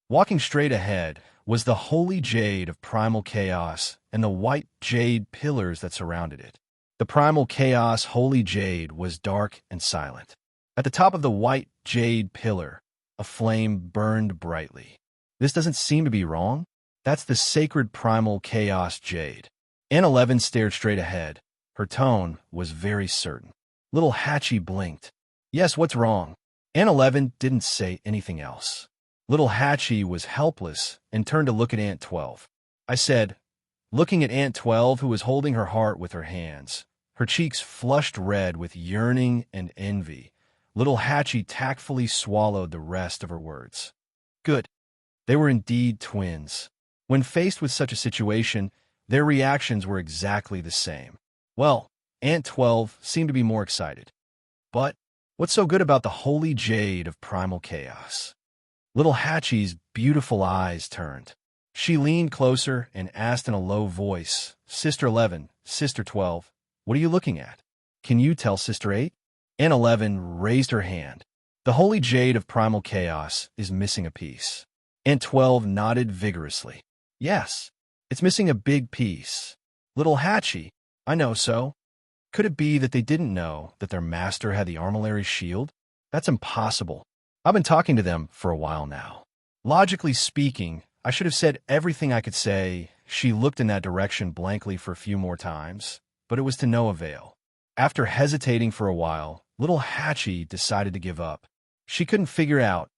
Walking straight ahead was the holy jade of primal chaos and the white jade pillars that surrounded it. The primal chaos holy jade was dark and silent. At the top of the white jade pillar, a flame burned brightly. This doesn't seem to be wrong. That's the sacred primal chaos jade. Anne 11 stared straight ahead. Her tone was very certain. Little Hatchie blinked. Yes, what's wrong? Anne 11 didn't say anything else. Little Hatchie was helpless and turned to look at Aunt 12. I said, looking at Aunt 12, who was holding her heart with her hands, her cheeks flushed red with yearning and envy. Little Hatchie tactfully swallowed the rest of her words. Good. They were indeed twins. When faced with such a situation, their reactions were exactly the same. Well, Aunt 12 seemed to be more excited. But what's so good about the holy jade of primal chaos? Little Hatchie's beautiful eyes turned. She leaned closer and asked in a low voice, Sister 11, Sister 12, what are you looking at? Can you tell Sister 8? Aunt 11 raised her hand. The holy jade of primal chaos is missing a piece. Aunt 12 nodded vigorously. Yes, it's missing a big piece. Little Hatchie, I know so. Could it be that they didn't know that their master had the armillary shield? That's impossible. I've been talking to them for a while now. Logically speaking, I should have said everything I could say. She looked in that direction blankly for a few more times, but it was to no avail. After hesitating for a while, little Hatchie decided to give up. She couldn't figure it out.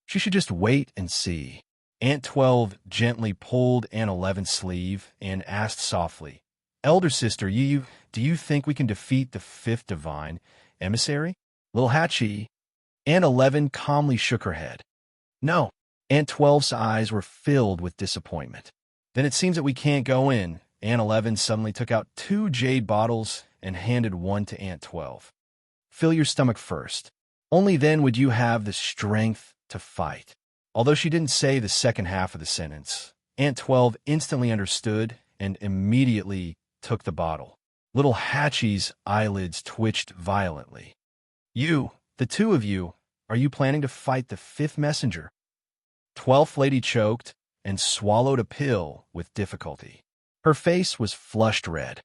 She should just wait and see. Aunt 12 gently pulled Aunt 11's sleeve and asked softly, Elder Sister, do you think we can defeat the fifth divine emissary? Little Hatchie. Aunt 11 calmly shook her head. No. Aunt 12's eyes were filled with disappointment. Then it seems that we can't go in. Aunt 11 suddenly took out 2 jade bottles and handed one to Aunt 12. Fill your stomach first. Only then would you have the strength to fight. Although she didn't say the second half of the sentence, Aunt 12 instantly understood and immediately took the bottle. Little Hatchie's eyelids twitched violently. You, the two of you, are you planning to fight the fifth messenger? 12th lady choked and swallowed a pill with difficulty. Her face was flushed red.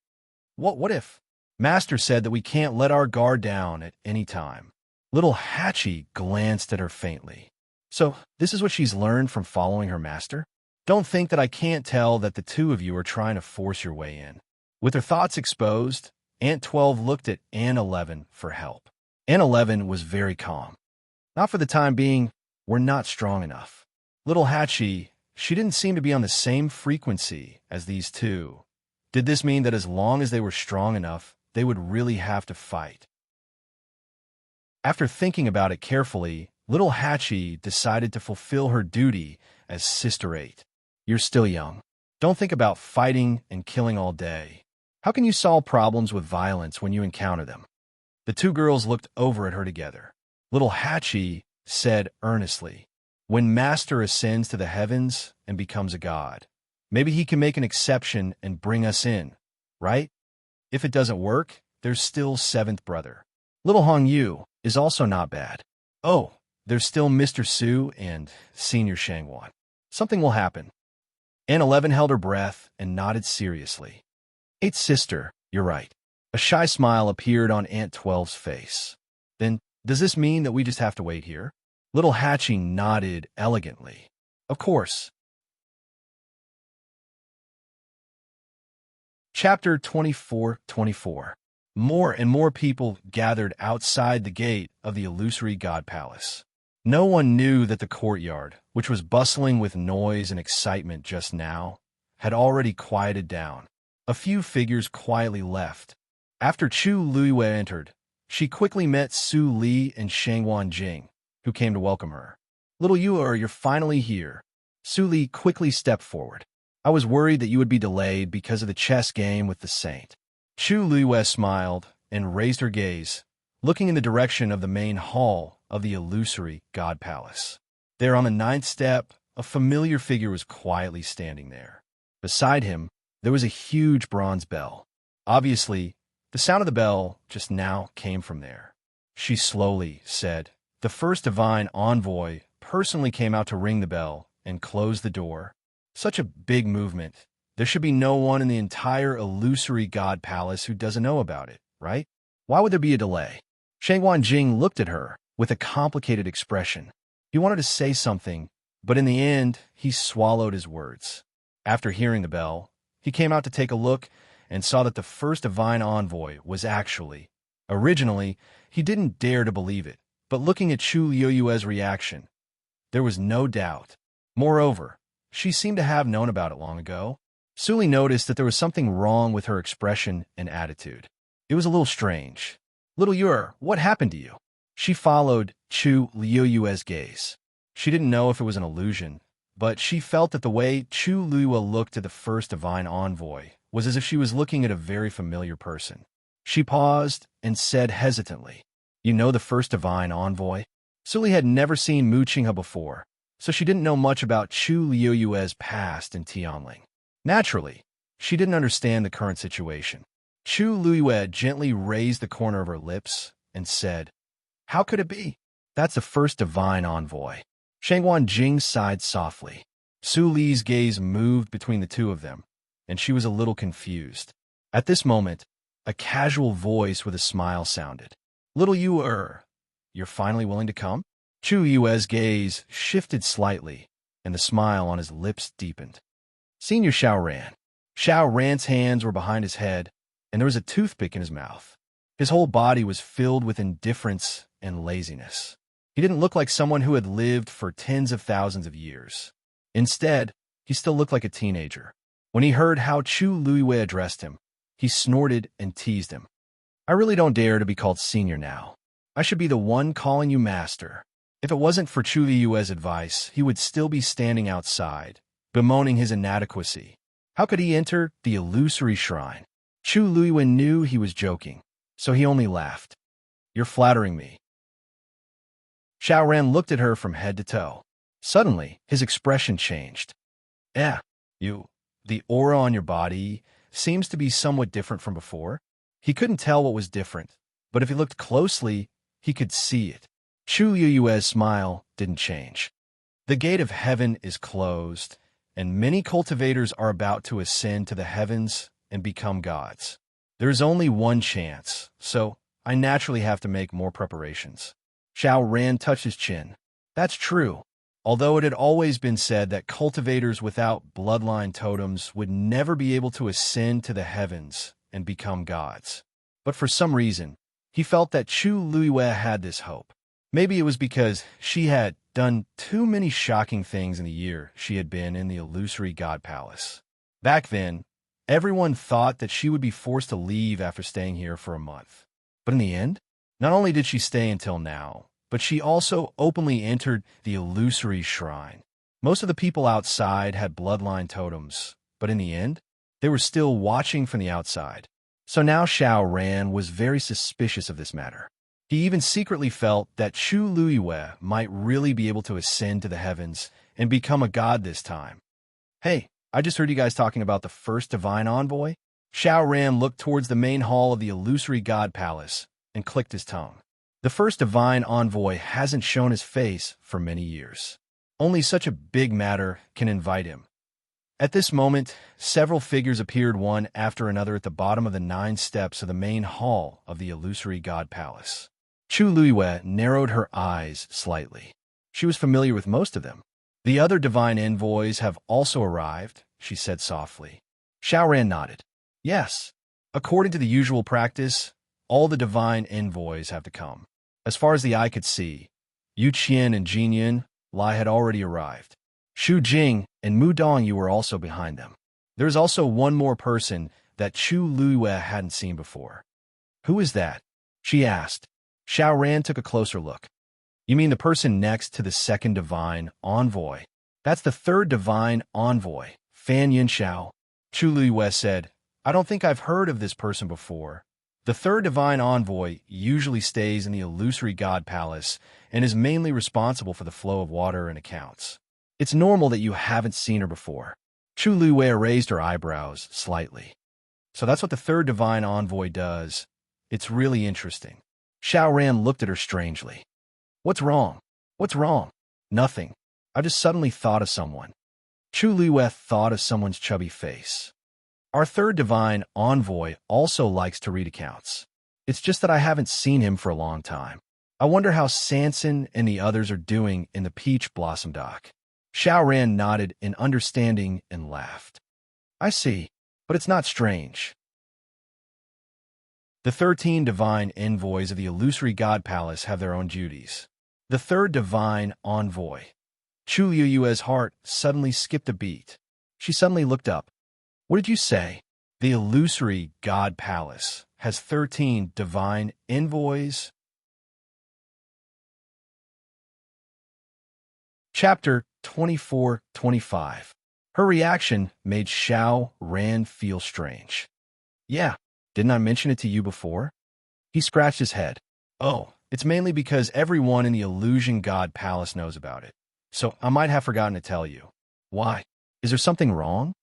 What if? Master said that we can't let our guard down at any time. Little Hatchie glanced at her faintly. So, this is what she's learned from following her master? Don't think that I can't tell that the two of you are trying to force your way in. With her thoughts exposed, Aunt 12 looked at Aunt 11 for help. Aunt 11 was very calm. Not for the time being, we're not strong enough. Little Hatchie, she didn't seem to be on the same frequency as these two. Did this mean that as long as they were strong enough, they would really have to fight? After thinking about it carefully, little Hatchie decided to fulfill her duty as Sister 8. You're still young. Don't think about fighting and killing all day. How can you solve problems with violence when you encounter them? The two girls looked over at her together. Little Hatchie said earnestly, when Master ascends to the heavens and becomes a god, maybe he can make an exception and bring us in, right? If it doesn't work, there's still 7th brother. Little Hong Yu is also not bad. Oh, there's still Mr. Su and Senior Shangwan. Something will happen. Aunt 11 held her breath and nodded seriously. 8th sister, you're right. A shy smile appeared on Aunt 12's face. Then, does this mean that we just have to wait here? Little Hatchie nodded elegantly. Of course. Chapter 24:24. More and more people gathered outside the gate of the illusory god palace. No one knew that the courtyard, which was bustling with noise and excitement just now, had already quieted down. A few figures quietly left. After Chu Luiyue entered, she quickly met Su Li and Shangwan Jing, who came to welcome her. Little Yuer, you're finally here. Su Li quickly stepped forward. I was worried that you would be delayed because of the chess game with the saint. Chu Luiyue smiled and raised her gaze, looking in the direction of the main hall of the illusory god palace. There on the 9th step, a familiar figure was quietly standing there. Beside him, there was a huge bronze bell. Obviously, the sound of the bell just now came from there. She slowly said, the first divine envoy personally came out to ring the bell and close the door. Such a big movement. There should be no one in the entire illusory god palace who doesn't know about it, right? Why would there be a delay? Shangguan Jing looked at her with a complicated expression. He wanted to say something, but in the end, he swallowed his words. After hearing the bell, he came out to take a look and saw that the first divine envoy was actually. Originally, he didn't dare to believe it, but looking at Chu Liuyue's reaction, there was no doubt. Moreover, she seemed to have known about it long ago. Suli noticed that there was something wrong with her expression and attitude. It was a little strange. Little Yer, what happened to you? She followed Chu Liuyue's gaze. She didn't know if it was an illusion, but she felt that the way Chu Liuyue looked at the first divine envoy was as if she was looking at a very familiar person. She paused and said hesitantly, "You know the first divine envoy?" Suli had never seen Mu Qinghe before, so she didn't know much about Chu Liuyue's past in Tianling. Naturally, she didn't understand the current situation. Chu Liuyue gently raised the corner of her lips and said, "How could it be? That's the first divine envoy." Shangguan Jing sighed softly. Su Li's gaze moved between the two of them, and she was a little confused. At this moment, a casual voice with a smile sounded. "Little Yer, you're finally willing to come?" Chu Yue's gaze shifted slightly, and the smile on his lips deepened. Senior Xiao Ran. Xiao Ran's hands were behind his head, and there was a toothpick in his mouth. His whole body was filled with indifference and laziness. He didn't look like someone who had lived for tens of thousands of years. Instead, he still looked like a teenager. When he heard how Chu Liuyue addressed him, he snorted and teased him. "I really don't dare to be called senior now. I should be the one calling you master." If it wasn't for Chu Liuyue's advice, he would still be standing outside, bemoaning his inadequacy. How could he enter the illusory shrine? Chu Liuyue knew he was joking, so he only laughed. "You're flattering me." Xiao Ran looked at her from head to toe. Suddenly, his expression changed. The aura on your body seems to be somewhat different from before." He couldn't tell what was different, but if he looked closely, he could see it. Chu Liuyue's smile didn't change. "The gate of heaven is closed, and many cultivators are about to ascend to the heavens and become gods. There is only one chance, so I naturally have to make more preparations." Xiao Ran touched his chin. That's true. Although it had always been said that cultivators without bloodline totems would never be able to ascend to the heavens and become gods. But for some reason, he felt that Chu Liuyue had this hope. Maybe it was because she had done too many shocking things in the year she had been in the illusory god palace. Back then, everyone thought that she would be forced to leave after staying here for a month. But in the end, not only did she stay until now, but she also openly entered the illusory shrine. Most of the people outside had bloodline totems, but in the end, they were still watching from the outside. So now Xiao Ran was very suspicious of this matter. He even secretly felt that Chu Liuyue might really be able to ascend to the heavens and become a god this time. "Hey, I just heard you guys talking about the first divine envoy." Xiao Ran looked towards the main hall of the illusory god palace and clicked his tongue. The first divine envoy hasn't shown his face for many years. Only such a big matter can invite him. At this moment, several figures appeared one after another at the bottom of the 9 steps of the main hall of the illusory god palace. Chu Liuyue narrowed her eyes slightly. She was familiar with most of them. "The other divine envoys have also arrived," she said softly. Xiao Ran nodded. "Yes. According to the usual practice, all the divine envoys have to come." As far as the eye could see, Yu Qian and Jin Yin Lai had already arrived. Xu Jing and Mu Dongyu were also behind them. There is also one more person that Chu Liuyue hadn't seen before. "Who is that?" she asked. Xiao Ran took a closer look. "You mean the person next to the second divine envoy? That's the third divine envoy, Fan Yinxiao." Chu Liuyue said, "I don't think I've heard of this person before. The third divine envoy usually stays in the illusory god palace and is mainly responsible for the flow of water and accounts. It's normal that you haven't seen her before." Chu Liuyue raised her eyebrows slightly. "So that's what the third divine envoy does. It's really interesting." Xiao Ran looked at her strangely. "What's wrong? What's wrong?" Nothing. I just suddenly thought of someone. Chu Liue thought of someone's chubby face. Our third divine envoy also likes to read accounts. It's just that I haven't seen him for a long time. I wonder how Sanson and the others are doing in the Peach Blossom dock. Xiao Ran nodded in understanding and laughed. I see, but it's not strange. The 13 divine envoys of the illusory god palace have their own duties. The third divine envoy. Chu Liuyue's heart suddenly skipped a beat. She suddenly looked up. What did you say? The illusory god palace has 13 divine envoys? Chapter 24-25. Her reaction made Xiao Ran feel strange. Yeah, didn't I mention it to you before? He scratched his head. Oh, it's mainly because everyone in the illusion god palace knows about it. So I might have forgotten to tell you. Why? Is there something wrong?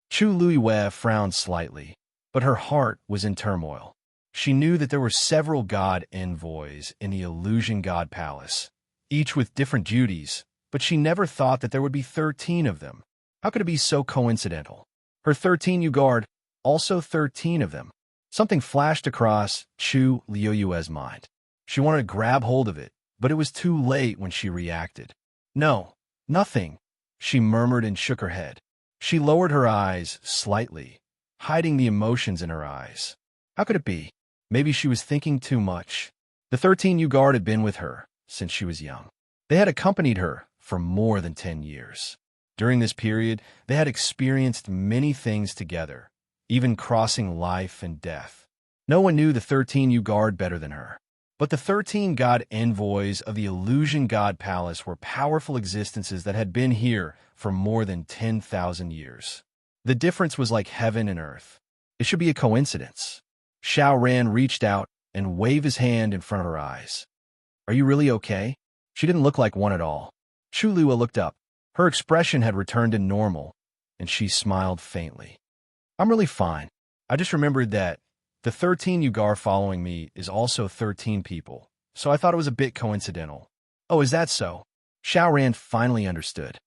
Chu Liue frowned slightly, but her heart was in turmoil. She knew that there were several god envoys in the illusion god palace, each with different duties, but she never thought that there would be 13 of them. How could it be so coincidental? Her 13 guard, also 13 of them. Something flashed across Chu Liuyue's mind. She wanted to grab hold of it, but it was too late when she reacted. No, nothing, she murmured and shook her head. She lowered her eyes slightly, hiding the emotions in her eyes. How could it be? Maybe she was thinking too much. The 13 guard had been with her since she was young. They had accompanied her for more than 10 years. During this period, they had experienced many things together, even crossing life and death. No one knew the 13 guard better than her. But the 13 god envoys of the illusion god palace were powerful existences that had been here for more than 10,000 years. The difference was like heaven and earth. It should be a coincidence. Xiao Ran reached out and waved his hand in front of her eyes. Are you really okay? She didn't look like one at all. Chu Liue looked up. Her expression had returned to normal, and she smiled faintly. I'm really fine. I just remembered that the 13 Yugar following me is also 13 people, so I thought it was a bit coincidental. Oh, is that so? Xiao Ran finally understood.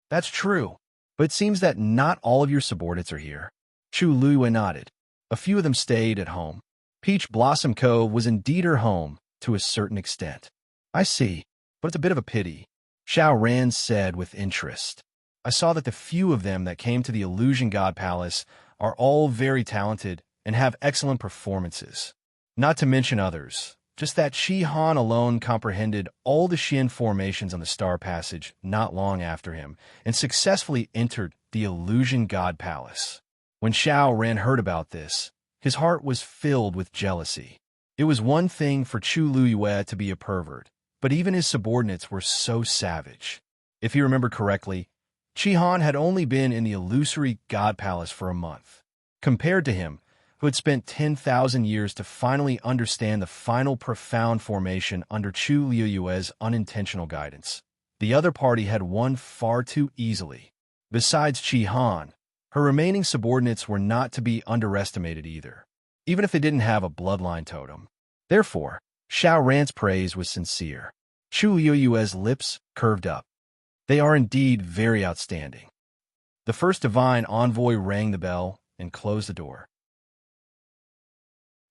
That's true, but it seems that not all of your subordinates are here. Chu Liue nodded. A few of them stayed at home. Peach Blossom Cove was indeed her home, to a certain extent. I see, but it's a bit of a pity, Xiao Ran said with interest. I saw that the few of them that came to the Illusion God Palace are all very talented and have excellent performances. Not to mention others, just that Chi Han alone comprehended all the Xian formations on the Star Passage not long after him and successfully entered the Illusion God Palace. When Xiao Ran heard about this, his heart was filled with jealousy. It was one thing for Chu Liue to be a pervert, but even his subordinates were so savage. If he remembered correctly, Chi Han had only been in the illusory God Palace for a month. Compared to him, who had spent 10,000 years to finally understand the final profound formation under Chu Liuyue's unintentional guidance, the other party had won far too easily. Besides Chi Han, her remaining subordinates were not to be underestimated either, even if they didn't have a bloodline totem. Therefore, Xiao Ran's praise was sincere. Chu Liuyue's lips curved up. They are indeed very outstanding. The first divine envoy rang the bell and closed the door.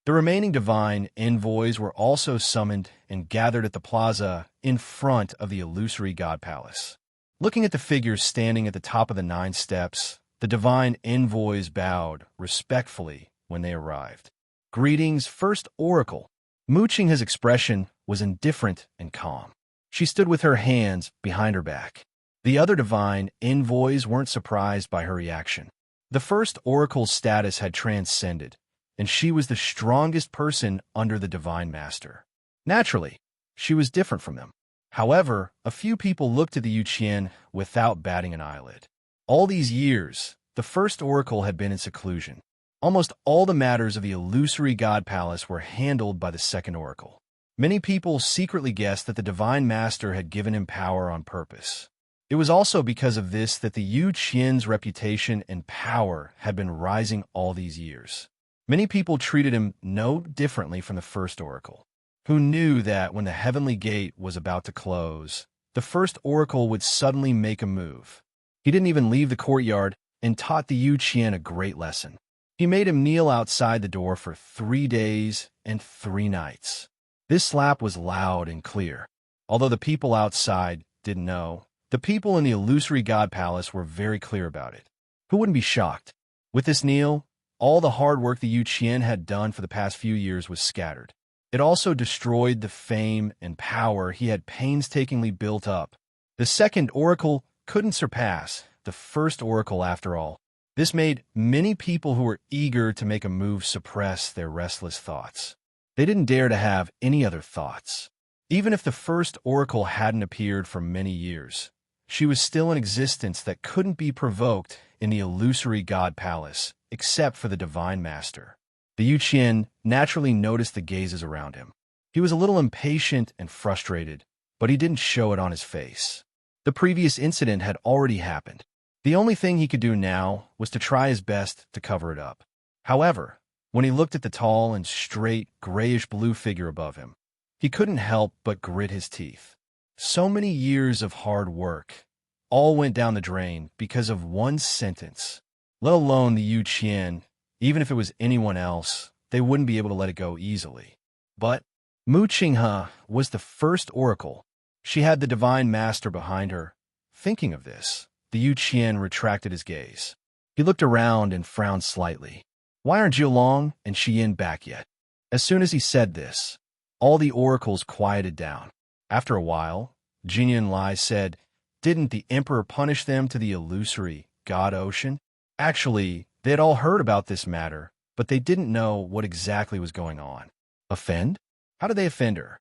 The remaining divine envoys were also summoned and gathered at the plaza in front of the illusory God Palace. Looking at the figures standing at the top of the 9 steps, the divine envoys bowed respectfully when they arrived. Greetings, First Oracle. Mu Qing's expression was indifferent and calm. She stood with her hands behind her back. The other divine envoys weren't surprised by her reaction. The First Oracle's status had transcended, and she was the strongest person under the Divine Master. Naturally, she was different from them. However, a few people looked at the Yuqian without batting an eyelid. All these years, the First Oracle had been in seclusion. Almost all the matters of the illusory God Palace were handled by the Second Oracle. Many people secretly guessed that the Divine Master had given him power on purpose. It was also because of this that the Yu Qian's reputation and power had been rising all these years. Many people treated him no differently from the First Oracle, who knew that when the Heavenly Gate was about to close, the first oracle would suddenly make a move. He didn't even leave the courtyard and taught the Yu Qian a great lesson. He made him kneel outside the door for 3 days and 3 nights. This slap was loud and clear. Although the people outside didn't know, the people in the illusory god palace were very clear about it. Who wouldn't be shocked? With this kneel, all the hard work the Yu Qian had done for the past few years was scattered. It also destroyed the fame and power he had painstakingly built up. The second oracle couldn't surpass the first oracle after all. This made many people who were eager to make a move suppress their restless thoughts. They didn't dare to have any other thoughts. Even if the first oracle hadn't appeared for many years, she was still an existence that couldn't be provoked in the illusory god palace, except for the divine master. The Yu Qian naturally noticed the gazes around him. He was a little impatient and frustrated, but he didn't show it on his face. The previous incident had already happened. The only thing he could do now was to try his best to cover it up. However, when he looked at the tall and straight grayish-blue figure above him, he couldn't help but grit his teeth. So many years of hard work all went down the drain because of one sentence. Let alone the Yu Qian, even if it was anyone else, they wouldn't be able to let it go easily. But Mu Qinghe was the first oracle. She had the divine master behind her. Thinking of this, the Yu Qian retracted his gaze. He looked around and frowned slightly. Why aren't Jiulong and Xiyin back yet? As soon as he said this, all the oracles quieted down. After a while, Jinyan Lai said, "Didn't the emperor punish them to the illusory god ocean?" Actually, they had all heard about this matter, but they didn't know what exactly was going on. Offend? How did they offend her?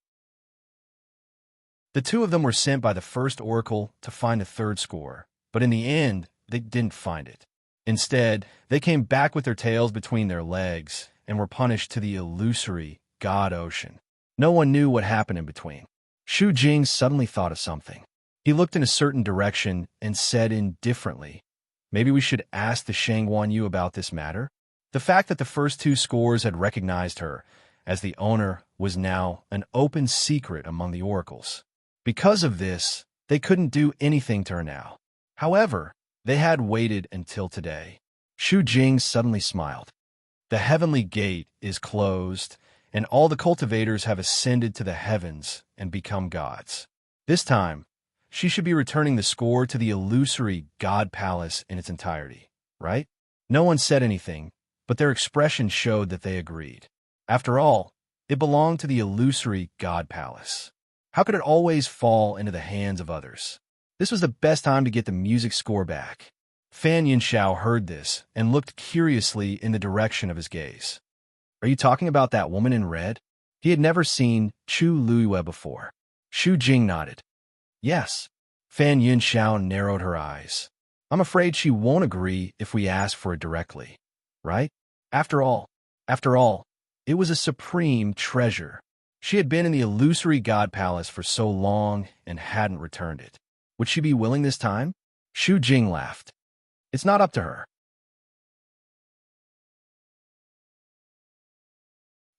The two of them were sent by the first oracle to find a third score, but in the end, they didn't find it. Instead, they came back with their tails between their legs and were punished to the illusory god ocean. No one knew what happened in between. Shu Jing suddenly thought of something. He looked in a certain direction and said indifferently, "Maybe we should ask the Shangguan Yu about this matter." The fact that the first 2 scores had recognized her as the owner was now an open secret among the oracles. Because of this, they couldn't do anything to her now. However, they had waited until today. Shu Jing suddenly smiled. The heavenly gate is closed, and all the cultivators have ascended to the heavens and become gods. This time, she should be returning the score to the illusory god palace in its entirety, right? No one said anything, but their expression showed that they agreed. After all, it belonged to the illusory god palace. How could it always fall into the hands of others? This was the best time to get the music score back. Fan Yinxiao heard this and looked curiously in the direction of his gaze. Are you talking about that woman in red? He had never seen Chu Luiyue before. Shu Jing nodded. Yes. Fan Yinxiao narrowed her eyes. I'm afraid she won't agree if we ask for it directly, right? After all, it was a supreme treasure. She had been in the illusory god palace for so long and hadn't returned it. Would she be willing this time? Shu Jing laughed. It's not up to her.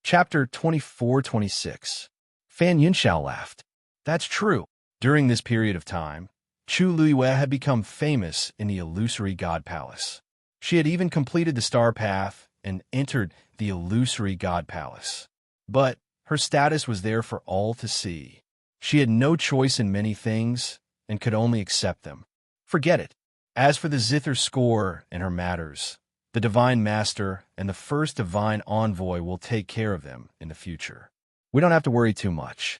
Chapter 24-26. Fan Yinxiao laughed. That's true. During this period of time, Chu Luiyue had become famous in the illusory god palace. She had even completed the star path and entered the illusory god palace. But her status was there for all to see. She had no choice in many things and could only accept them. Forget it. As for the zither score and her matters, the divine master and the first divine envoy will take care of them in the future. We don't have to worry too much.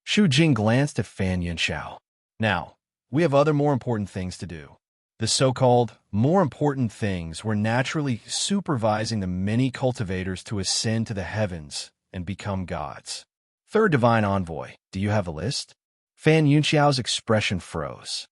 Shu Jing glanced at Fan Yinxiao. Now, we have other more important things to do. The so-called more important things were naturally supervising the many cultivators to ascend to the heavens and become gods. Third divine envoy, do you have a list? Fan Yunxiao's expression froze.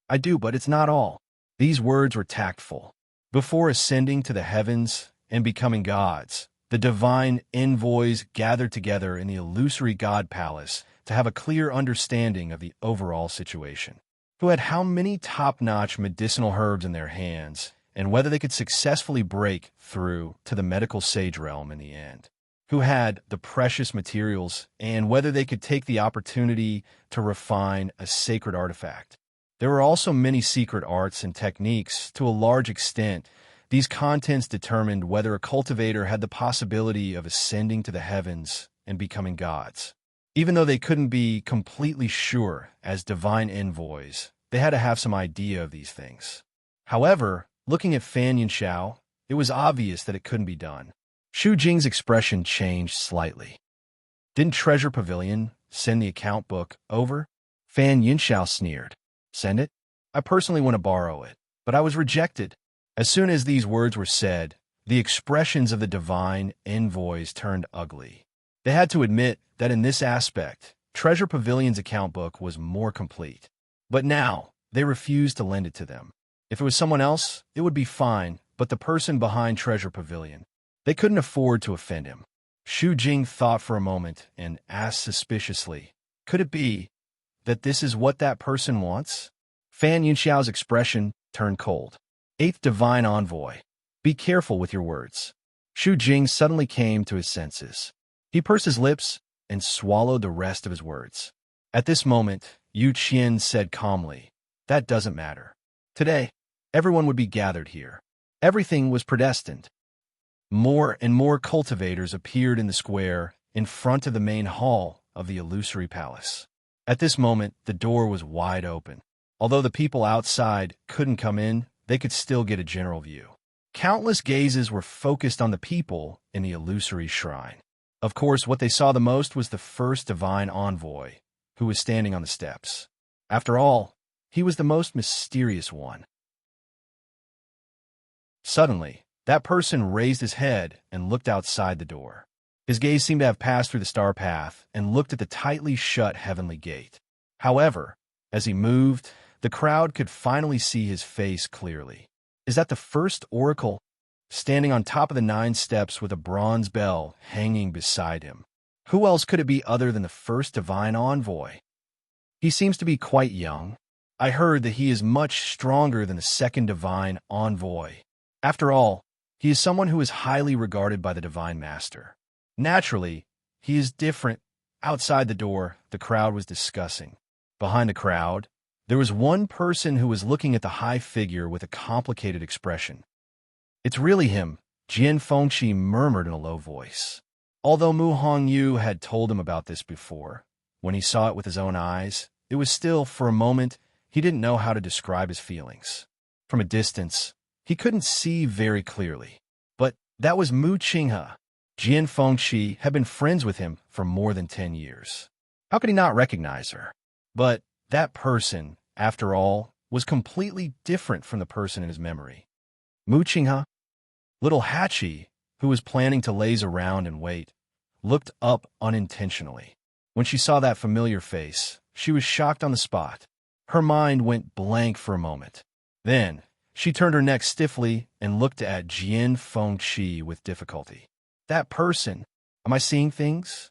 I do, but it's not all. These words were tactful. Before ascending to the heavens and becoming gods, the divine envoys gathered together in the illusory god palace to have a clear understanding of the overall situation. Who had how many top-notch medicinal herbs in their hands, and whether they could successfully break through to the medical sage realm in the end. who had the precious materials, and whether they could take the opportunity to refine a sacred artifact. There were also many secret arts and techniques. To a large extent, these contents determined whether a cultivator had the possibility of ascending to the heavens and becoming gods. Even though they couldn't be completely sure as divine envoys, they had to have some idea of these things. However, looking at Fan Yunxiao, it was obvious that it couldn't be done. Xu Jing's expression changed slightly. Didn't Treasure Pavilion send the account book over? Fan Yunxiao sneered. Send it? I personally want to borrow it, but I was rejected. As soon as these words were said, the expressions of the divine envoys turned ugly. They had to admit that in this aspect, Treasure Pavilion's account book was more complete. But now, they refused to lend it to them. If it was someone else, it would be fine, but the person behind Treasure Pavilion, they couldn't afford to offend him. Xu Jing thought for a moment and asked suspiciously, could it be that this is what that person wants? Fan Yunxiao's expression turned cold. Eighth Divine Envoy. Be careful with your words. Xu Jing suddenly came to his senses. He pursed his lips and swallowed the rest of his words. At this moment, Yu Qian said calmly, that doesn't matter. Today, everyone would be gathered here. Everything was predestined. More and more cultivators appeared in the square in front of the main hall of the illusory palace. At this moment, the door was wide open. Although the people outside couldn't come in, they could still get a general view. Countless gazes were focused on the people in the illusory shrine. Of course, what they saw the most was the first divine envoy, who was standing on the steps. After all, he was the most mysterious one. Suddenly, that person raised his head and looked outside the door. His gaze seemed to have passed through the star path and looked at the tightly shut heavenly gate. However, as he moved, the crowd could finally see his face clearly. Is that the first oracle, standing on top of the 9 steps with a bronze bell hanging beside him? Who else could it be other than the first divine envoy? He seems to be quite young. I heard that he is much stronger than the second divine envoy. After all, he is someone who is highly regarded by the divine master. Naturally, he is different. Outside the door, the crowd was discussing. Behind the crowd, there was one person who was looking at the high figure with a complicated expression. It's really him, Jian Fengqi murmured in a low voice. Although Mu Hongyu had told him about this before, when he saw it with his own eyes, it was still, for a moment, he didn't know how to describe his feelings. From a distance, he couldn't see very clearly. But that was Mu Qinghe. Jian Fengqi had been friends with him for more than 10 years. How could he not recognize her? But that person, after all, was completely different from the person in his memory. Mu Qinghe, little Hachi, who was planning to laze around and wait, looked up unintentionally. When she saw that familiar face, she was shocked on the spot. Her mind went blank for a moment. Then, she turned her neck stiffly and looked at Jian Fengqi with difficulty. That person, am I seeing things?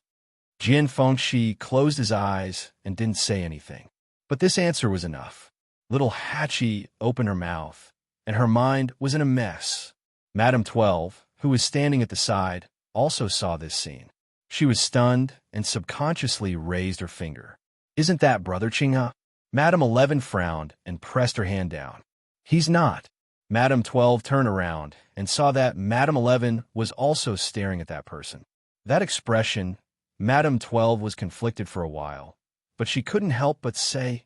Jian Fengqi closed his eyes and didn't say anything. But this answer was enough. Little Hachi opened her mouth, and her mind was in a mess. Madame 12, who was standing at the side, also saw this scene. She was stunned and subconsciously raised her finger. Isn't that Brother Qinghe? Madame 11 frowned and pressed her hand down. He's not. Madame 12 turned around and saw that Madame 11 was also staring at that person. That expression, Madame 12 was conflicted for a while, but she couldn't help but say,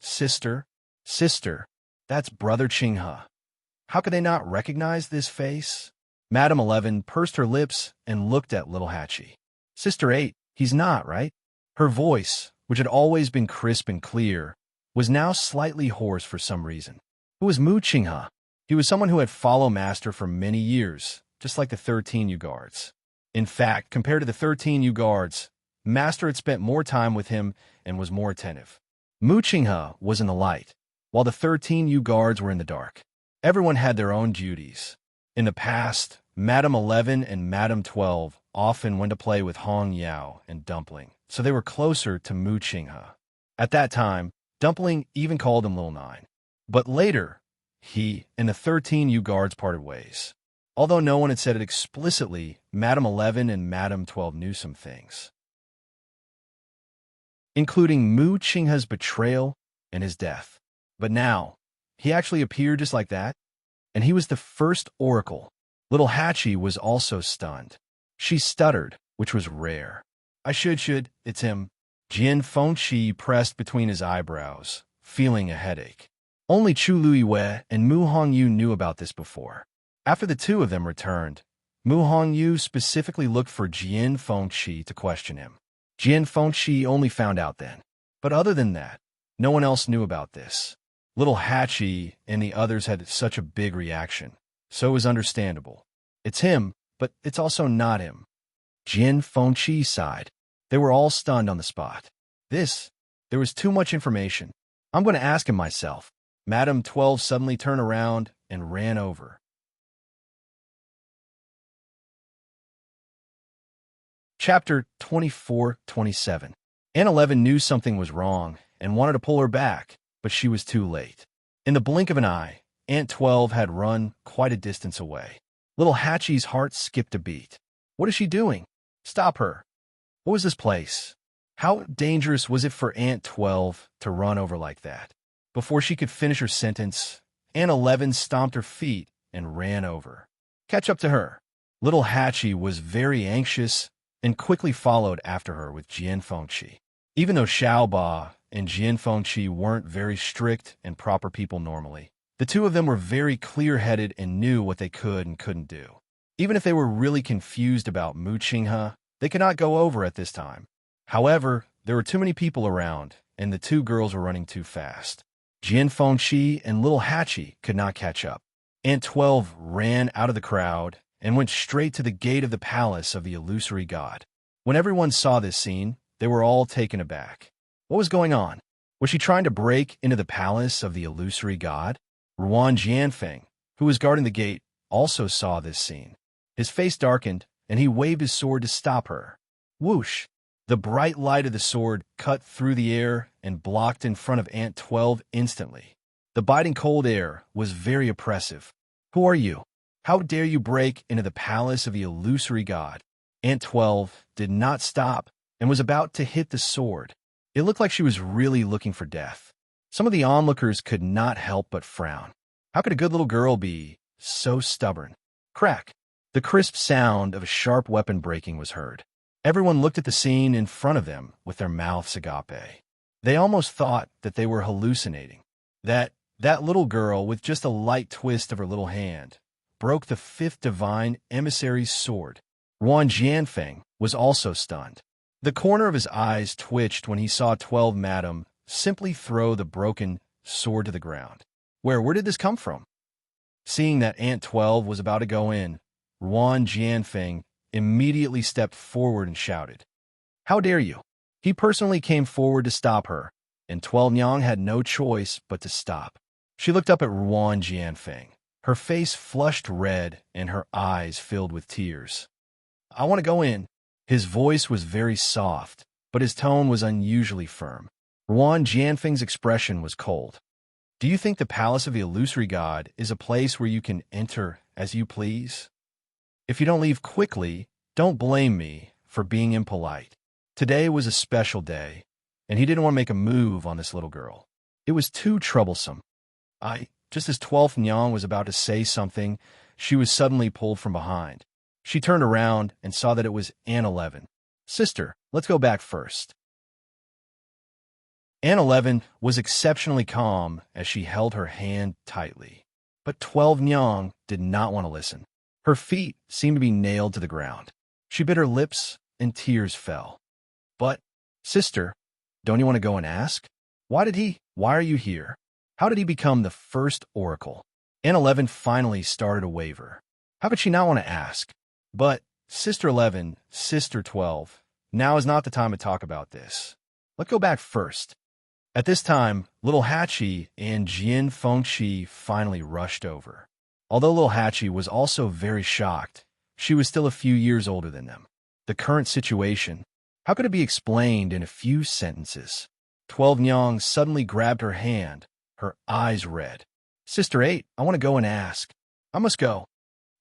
Sister, sister, that's Brother Qinghe. How could they not recognize this face? Madame 11 pursed her lips and looked at little Hachi. Sister 8, he's not, right? Her voice, which had always been crisp and clear, was now slightly hoarse for some reason. Who was Mu Qinghe? He was someone who had followed Master for many years, just like the 13 Yu guards. In fact, compared to the 13 Yu guards, Master had spent more time with him and was more attentive. Mu Qinghe was in the light, while the 13 Yu guards were in the dark. Everyone had their own duties. In the past, Madame 11 and Madame 12 often went to play with Hong Yao and Dumpling, so they were closer to Mu Qinghe. At that time, Dumpling even called him Little Nine. But later, he and the 13 Yu guards parted ways. Although no one had said it explicitly, Madame 11 and Madame 12 knew some things, including Mu Qinghe's betrayal and his death. But now, he actually appeared just like that, and he was the first oracle. Little Hachi was also stunned. She stuttered, which was rare. I should, it's him. Jian Fengqi pressed between his eyebrows, feeling a headache. Only Chu Luiwei and Mu Hongyu knew about this before. After the two of them returned, Mu Hongyu specifically looked for Jian Fengqi to question him. Jian Fengqi only found out then. But other than that, no one else knew about this. Little Hachi and the others had such a big reaction, so it was understandable. It's him, but it's also not him. Jian Fengqi sighed. They were all stunned on the spot. There was too much information. I'm going to ask him myself. Madame 12 suddenly turned around and ran over. Chapter 24-27. Aunt 11 knew something was wrong and wanted to pull her back, but she was too late. In the blink of an eye, Aunt 12 had run quite a distance away. Little Hachi's heart skipped a beat. What is she doing? Stop her. What was this place? How dangerous was it for Aunt 12 to run over like that? Before she could finish her sentence, Aunt 11 stomped her feet and ran over. Catch up to her. Little Hachi was very anxious and quickly followed after her with Jian Fengqi. Even though Xiaoba and Jian Fengqi weren't very strict and proper people normally, the two of them were very clear-headed and knew what they could and couldn't do. Even if they were really confused about Mu Qinghe, they could not go over at this time. However, there were too many people around, and the two girls were running too fast. Jian Fengqi and Little Hachi could not catch up. Aunt 12 ran out of the crowd and went straight to the gate of the palace of the illusory god. When everyone saw this scene, they were all taken aback. What was going on? Was she trying to break into the palace of the illusory god? Ruan Jianfeng, who was guarding the gate, also saw this scene. His face darkened, and he waved his sword to stop her. Whoosh! The bright light of the sword cut through the air and blocked in front of Aunt 12 instantly. The biting cold air was very oppressive. Who are you? How dare you break into the palace of the illusory god? Aunt 12 did not stop and was about to hit the sword. It looked like she was really looking for death. Some of the onlookers could not help but frown. How could a good little girl be so stubborn? Crack! The crisp sound of a sharp weapon breaking was heard. Everyone looked at the scene in front of them with their mouths agape. They almost thought that they were hallucinating. That little girl, with just a light twist of her little hand, broke the fifth divine emissary's sword. Ruan Jianfeng was also stunned. The corner of his eyes twitched when he saw 12 Madame simply throw the broken sword to the ground. Where did this come from? Seeing that Aunt 12 was about to go in, Ruan Jianfeng immediately stepped forward and shouted, "How dare you!" He personally came forward to stop her, and 12 Nyang had no choice but to stop. She looked up at Ruan Jianfeng. Her face flushed red and her eyes filled with tears. "I want to go in." His voice was very soft, but his tone was unusually firm. Ruan Jianfeng's expression was cold. "Do you think the palace of the illusory god is a place where you can enter as you please? If you don't leave quickly, don't blame me for being impolite." Today was a special day, and he didn't want to make a move on this little girl. It was too troublesome. Just as 12th Nyang was about to say something, she was suddenly pulled from behind. She turned around and saw that it was Aunt 11. "Sister, let's go back first." Aunt 11 was exceptionally calm as she held her hand tightly. But 12 Nyang did not want to listen. Her feet seemed to be nailed to the ground. She bit her lips and tears fell. "But, sister, don't you want to go and ask? Why are you here? How did he become the first oracle?" Aunt 11 finally started to waver. How could she not want to ask? But, Sister 11, Sister 12, now is not the time to talk about this. Let's go back first. At this time, Little Hachi and Jian Fengqi finally rushed over. Although Little Hachi was also very shocked, she was still a few years older than them. The current situation, how could it be explained in a few sentences? 12 Nyang suddenly grabbed her hand, her eyes red. "Sister 8, I want to go and ask." "I must go."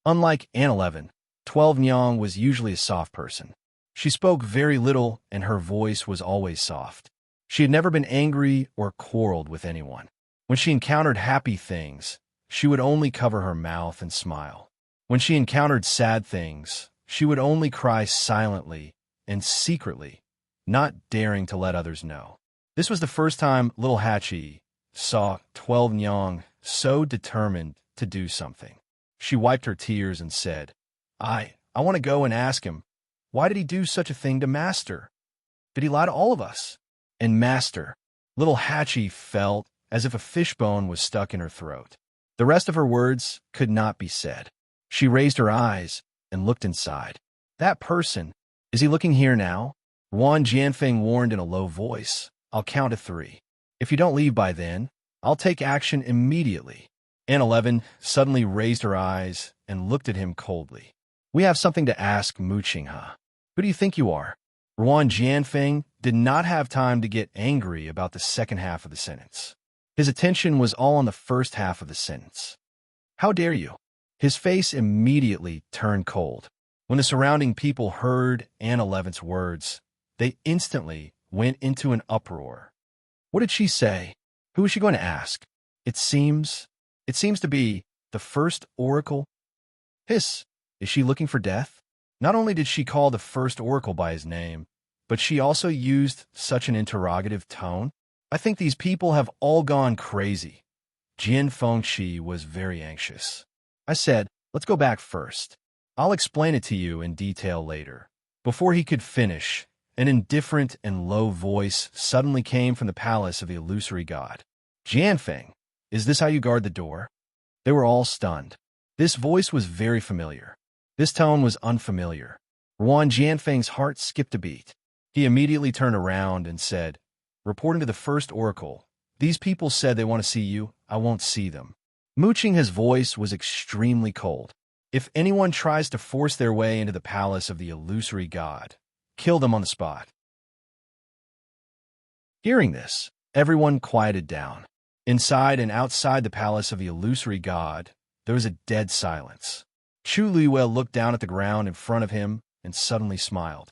Unlike An 11, 12 Nyang was usually a soft person. She spoke very little, and her voice was always soft. She had never been angry or quarreled with anyone. When she encountered happy things, she would only cover her mouth and smile. When she encountered sad things, she would only cry silently and secretly, not daring to let others know. This was the first time little Hachi saw 12 Nyang so determined to do something. She wiped her tears and said, I want to go and ask him, why did he do such a thing to Master? Did he lie to all of us? And Master, little Hachi felt as if a fishbone was stuck in her throat. The rest of her words could not be said. She raised her eyes and looked inside. That person, is he looking here now? Wan Jianfeng warned in a low voice. I'll count to 3. If you don't leave by then, I'll take action immediately. An 11 suddenly raised her eyes and looked at him coldly. We have something to ask Mu Qinghe. Who do you think you are? Wan Jianfeng did not have time to get angry about the second half of the sentence. His attention was all on the first half of the sentence. How dare you? His face immediately turned cold. When the surrounding people heard An 11's words, they instantly went into an uproar. What did she say? Who is she going to ask? It seems to be the first oracle. Hiss, is she looking for death? Not only did she call the first oracle by his name, but she also used such an interrogative tone. I think these people have all gone crazy. Jin Fengqi was very anxious. I said, let's go back first. I'll explain it to you in detail later. Before he could finish, an indifferent and low voice suddenly came from the palace of the illusory god. Jianfeng, is this how you guard the door? They were all stunned. This voice was very familiar. This tone was unfamiliar. Wan Jianfeng's heart skipped a beat. He immediately turned around and said, reporting to the first oracle, these people said they want to see you. I won't see them. Mu Qinghe's voice was extremely cold. If anyone tries to force their way into the palace of the illusory god, kill them on the spot. Hearing this, everyone quieted down. Inside and outside the palace of the illusory god, there was a dead silence. Chu Luiyue looked down at the ground in front of him and suddenly smiled.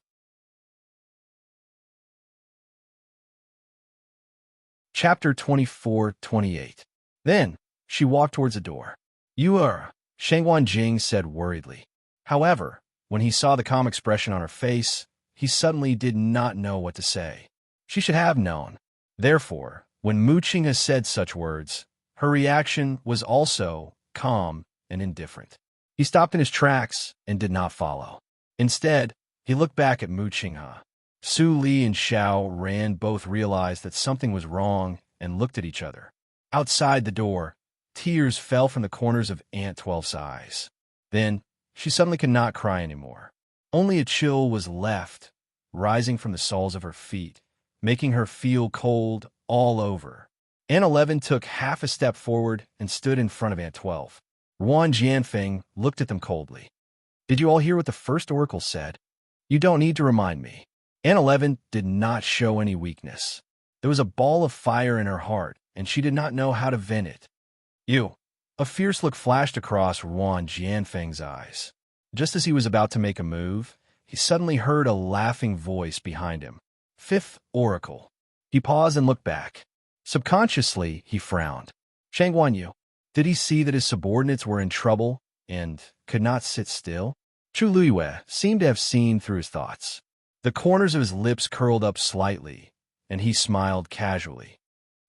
Chapter 24-28. Then, she walked towards the door. You are, Shangwan Jing said worriedly. However, when he saw the calm expression on her face, he suddenly did not know what to say. She should have known. Therefore, when Mu Qinghe said such words, her reaction was also calm and indifferent. He stopped in his tracks and did not follow. Instead, he looked back at Mu Qinghe. Su Li and Xiao Ran both realized that something was wrong and looked at each other. Outside the door, tears fell from the corners of Aunt 12's eyes. Then, she suddenly could not cry anymore. Only a chill was left, rising from the soles of her feet, making her feel cold all over. Aunt 11 took half a step forward and stood in front of Aunt 12. Wan Jianfeng looked at them coldly. Did you all hear what the first oracle said? You don't need to remind me. Aunt 11 did not show any weakness. There was a ball of fire in her heart, and she did not know how to vent it. You. A fierce look flashed across Wan Jianfeng's eyes. Just as he was about to make a move, he suddenly heard a laughing voice behind him. Fifth oracle. He paused and looked back. Subconsciously, he frowned. Shangwan Yu. Did he see that his subordinates were in trouble and could not sit still? Chu Luiyue seemed to have seen through his thoughts. The corners of his lips curled up slightly, and he smiled casually.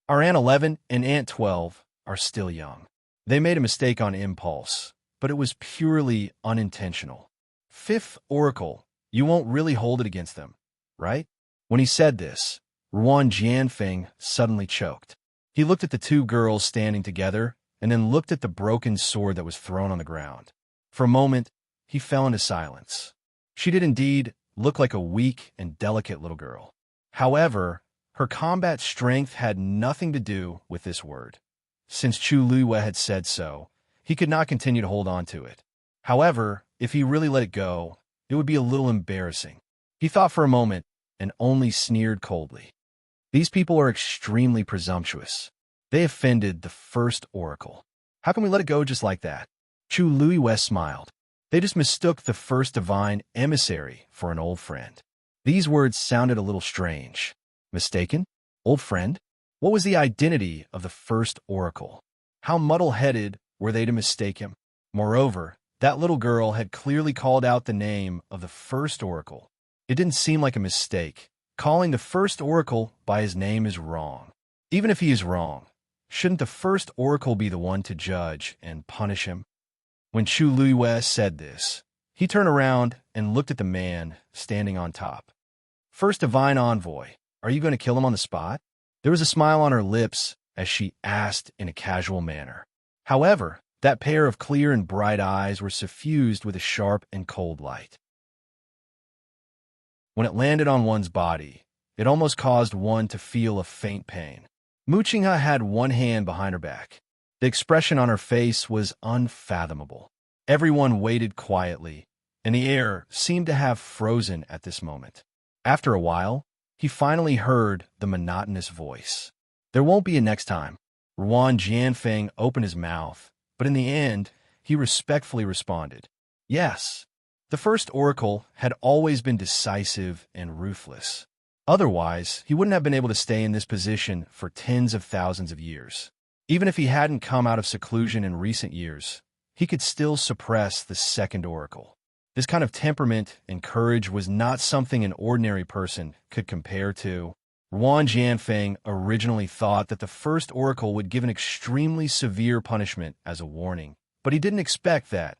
Our Aunt 11 and Aunt 12 are still young. They made a mistake on impulse, but it was purely unintentional. Fifth oracle, you won't really hold it against them, right? When he said this, Wan Jianfeng suddenly choked. He looked at the two girls standing together and then looked at the broken sword that was thrown on the ground. For a moment, he fell into silence. She did indeed look like a weak and delicate little girl. However, her combat strength had nothing to do with this word. Since Chu Luiyue had said so, he could not continue to hold on to it. However, if he really let it go, it would be a little embarrassing. He thought for a moment and only sneered coldly. These people are extremely presumptuous. They offended the first oracle. How can we let it go just like that? Chu Luiwei smiled. They just mistook the first divine emissary for an old friend. These words sounded a little strange. Mistaken? Old friend? What was the identity of the first oracle? How muddle-headed were they to mistake him? Moreover, that little girl had clearly called out the name of the first oracle. It didn't seem like a mistake. Calling the first oracle by his name is wrong. Even if he is wrong, shouldn't the first oracle be the one to judge and punish him? When Chu Luiwei said this, he turned around and looked at the man standing on top. First divine envoy, are you going to kill him on the spot? There was a smile on her lips as she asked in a casual manner. However, that pair of clear and bright eyes were suffused with a sharp and cold light. When it landed on one's body, it almost caused one to feel a faint pain. Mu Qinghe had one hand behind her back. The expression on her face was unfathomable. Everyone waited quietly, and the air seemed to have frozen at this moment. After a while, he finally heard the monotonous voice. There won't be a next time. Ruan Jianfeng opened his mouth, but in the end, he respectfully responded, yes. The first oracle had always been decisive and ruthless. Otherwise, he wouldn't have been able to stay in this position for tens of thousands of years. Even if he hadn't come out of seclusion in recent years, he could still suppress the second oracle. This kind of temperament and courage was not something an ordinary person could compare to. Ruan Jianfeng originally thought that the first oracle would give an extremely severe punishment as a warning, but he didn't expect that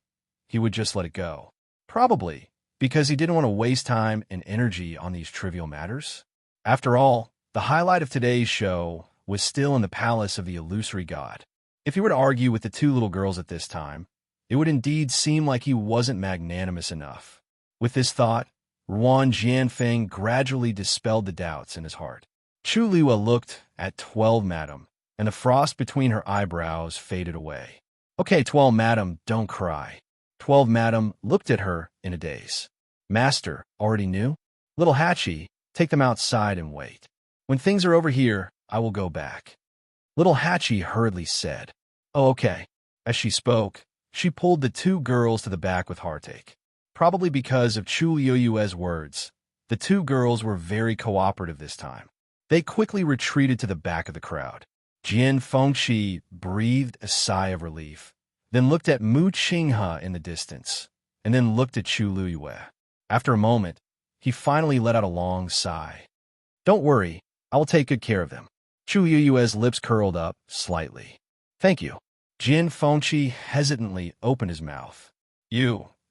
he would just let it go. Probably because he didn't want to waste time and energy on these trivial matters. After all, the highlight of today's show was still in the palace of the illusory god. If he were to argue with the two little girls at this time, it would indeed seem like he wasn't magnanimous enough. With this thought, Ruan Jianfeng gradually dispelled the doubts in his heart. Chu Luiwei looked at 12 Madam, and the frost between her eyebrows faded away. Okay, 12 Madam, don't cry. 12 Madam looked at her in a daze. Master, already knew? Little Hatchie, take them outside and wait. When things are over here, I will go back. Little Hatchie hurriedly said, oh, okay. As she spoke, she pulled the two girls to the back with heartache. Probably because of Chu Luiwei's words, the two girls were very cooperative this time. They quickly retreated to the back of the crowd. Jian Fengqi breathed a sigh of relief, then looked at Mu Qinghe in the distance, and then looked at Chu Luiwei. After a moment, he finally let out a long sigh. Don't worry, I will take good care of them. Chu Luiwei's lips curled up slightly. Thank you. Jian Fengqi hesitantly opened his mouth.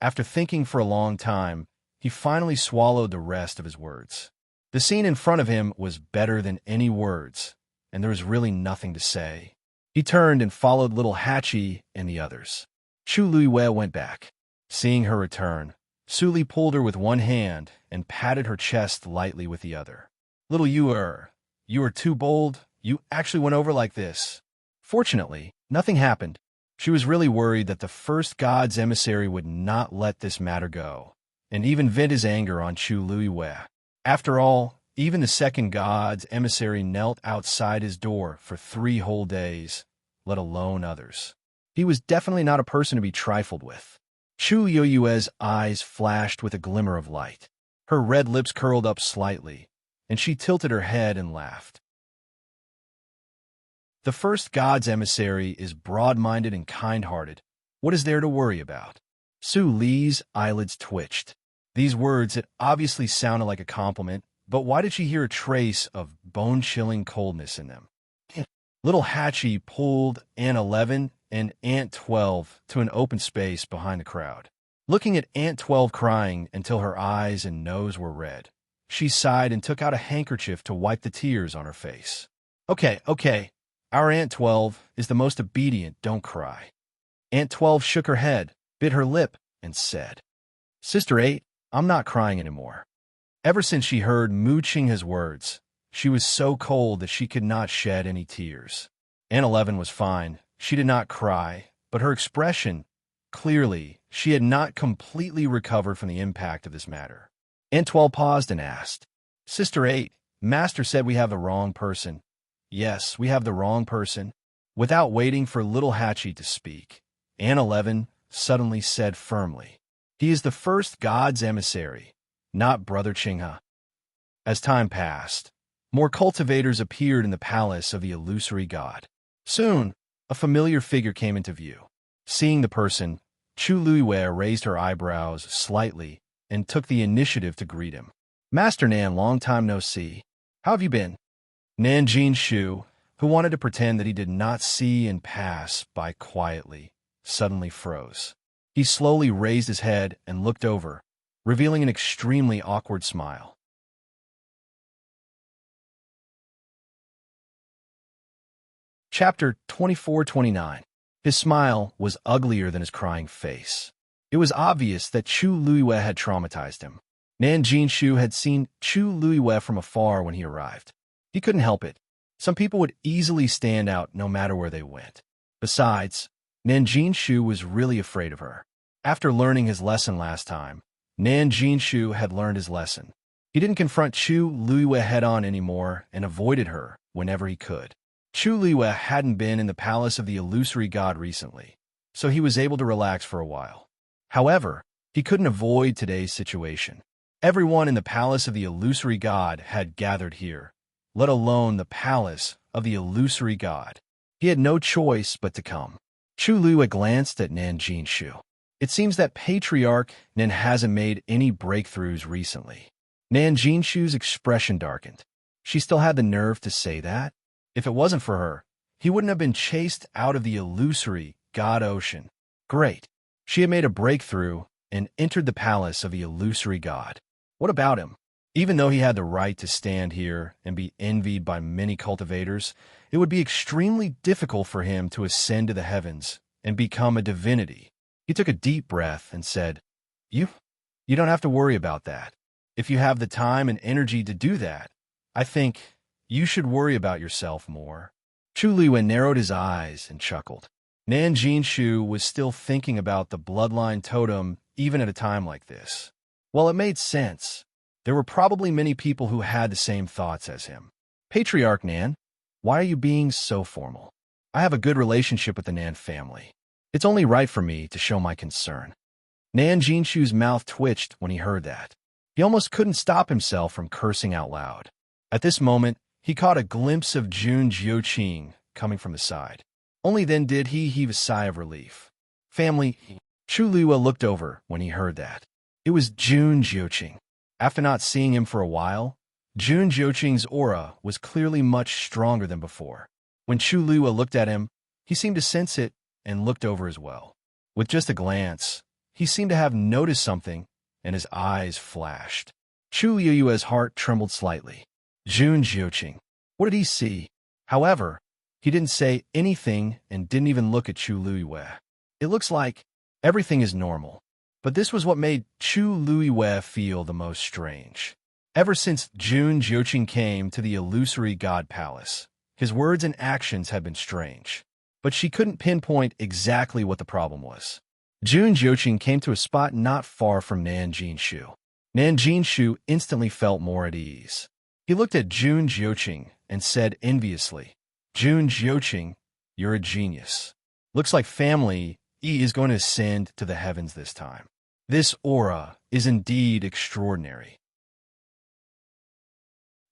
After thinking for a long time, he finally swallowed the rest of his words. The scene in front of him was better than any words, and there was really nothing to say. He turned and followed little Hatchie and the others. Chu Luiwei went back. Seeing her return, Suli pulled her with one hand and patted her chest lightly with the other. Little you are too bold. You actually went over like this. Fortunately, nothing happened. She was really worried that the first god's emissary would not let this matter go, and even vent his anger on Chu Luiwei. After all, even the second god's emissary knelt outside his door for 3 whole days, let alone others. He was definitely not a person to be trifled with. Chu Luiwei's eyes flashed with a glimmer of light. Her red lips curled up slightly, and she tilted her head and laughed. The first god's emissary is broad-minded and kind-hearted. What is there to worry about? Su Li's eyelids twitched. These words had obviously sounded like a compliment, but why did she hear a trace of bone-chilling coldness in them? Little Hatchie pulled Aunt 11 and Aunt 12 to an open space behind the crowd. Looking at Aunt 12 crying until her eyes and nose were red, she sighed and took out a handkerchief to wipe the tears on her face. Okay. Our Aunt 12 is the most obedient, don't cry. Aunt 12 shook her head, bit her lip, and said, Sister 8, I'm not crying anymore. Ever since she heard Mu Qinghe's words, she was so cold that she could not shed any tears. Aunt 11 was fine. She did not cry, but her expression, clearly, she had not completely recovered from the impact of this matter. Aunt 12 paused and asked, Sister 8, Master said we have the wrong person. Yes, we have the wrong person. Without waiting for little Hatchie to speak, Aunt 11 suddenly said firmly. He is the first god's emissary, not Brother Qinghe. As time passed, more cultivators appeared in the palace of the illusory god. Soon, a familiar figure came into view. Seeing the person, Chu Luiwei raised her eyebrows slightly and took the initiative to greet him. Master Nan, long time no see. How have you been? Nan Jinshu, who wanted to pretend that he did not see and pass by quietly, suddenly froze. He slowly raised his head and looked over, revealing an extremely awkward smile. Chapter 24-29. His smile was uglier than his crying face. It was obvious that Chu Luiwei had traumatized him. Nan Jinshu had seen Chu Luiwei from afar when he arrived. He couldn't help it. Some people would easily stand out no matter where they went. Besides, Nan Jinshu was really afraid of her. After learning his lesson last time, Nan Jinshu had learned his lesson. He didn't confront Chu Luiwei head-on anymore and avoided her whenever he could. Chu Luiwei hadn't been in the palace of the illusory god recently, so he was able to relax for a while. However, he couldn't avoid today's situation. Everyone in the palace of the illusory god had gathered here, let alone the palace of the illusory god. He had no choice but to come. Chu Luiwei glanced at Nan Jinshu. It seems that Patriarch Nan hasn't made any breakthroughs recently. Nan Jinshu's expression darkened. She still had the nerve to say that? If it wasn't for her, he wouldn't have been chased out of the illusory god ocean. Great. She had made a breakthrough and entered the palace of the illusory god. What about him? Even though he had the right to stand here and be envied by many cultivators, it would be extremely difficult for him to ascend to the heavens and become a divinity. He took a deep breath and said, You don't have to worry about that. If you have the time and energy to do that, I think you should worry about yourself more. Chu Luiwei narrowed his eyes and chuckled. Nan Jinshu was still thinking about the bloodline totem even at a time like this. Well, it made sense. There were probably many people who had the same thoughts as him. Patriarch Nan, why are you being so formal? I have a good relationship with the Nan family. It's only right for me to show my concern. Nan Jinshu's mouth twitched when he heard that. He almost couldn't stop himself from cursing out loud. At this moment, he caught a glimpse of Jun Jiuqing coming from the side. Only then did he heave a sigh of relief. Family, Chu Luiwei looked over when he heard that. It was Jun Jiuqing. After not seeing him for a while, Jun Jiuqing's aura was clearly much stronger than before. When Chu Luiwei looked at him, he seemed to sense it and looked over as well. With just a glance, he seemed to have noticed something, and his eyes flashed. Chu Luiwei's heart trembled slightly. Jun Jiuqing. What did he see? However, he didn't say anything and didn't even look at Chu Luiwei. It looks like everything is normal. But this was what made Chu Luiwei feel the most strange. Ever since Jun Jiuqing came to the illusory god palace, his words and actions had been strange. But she couldn't pinpoint exactly what the problem was. Jun Jiuqing came to a spot not far from Nan Jinshu. Nan Jinshu instantly felt more at ease. He looked at Jun Jiuqing and said enviously, Jun Jiuqing, you're a genius. Looks like family E is going to ascend to the heavens this time. This aura is indeed extraordinary.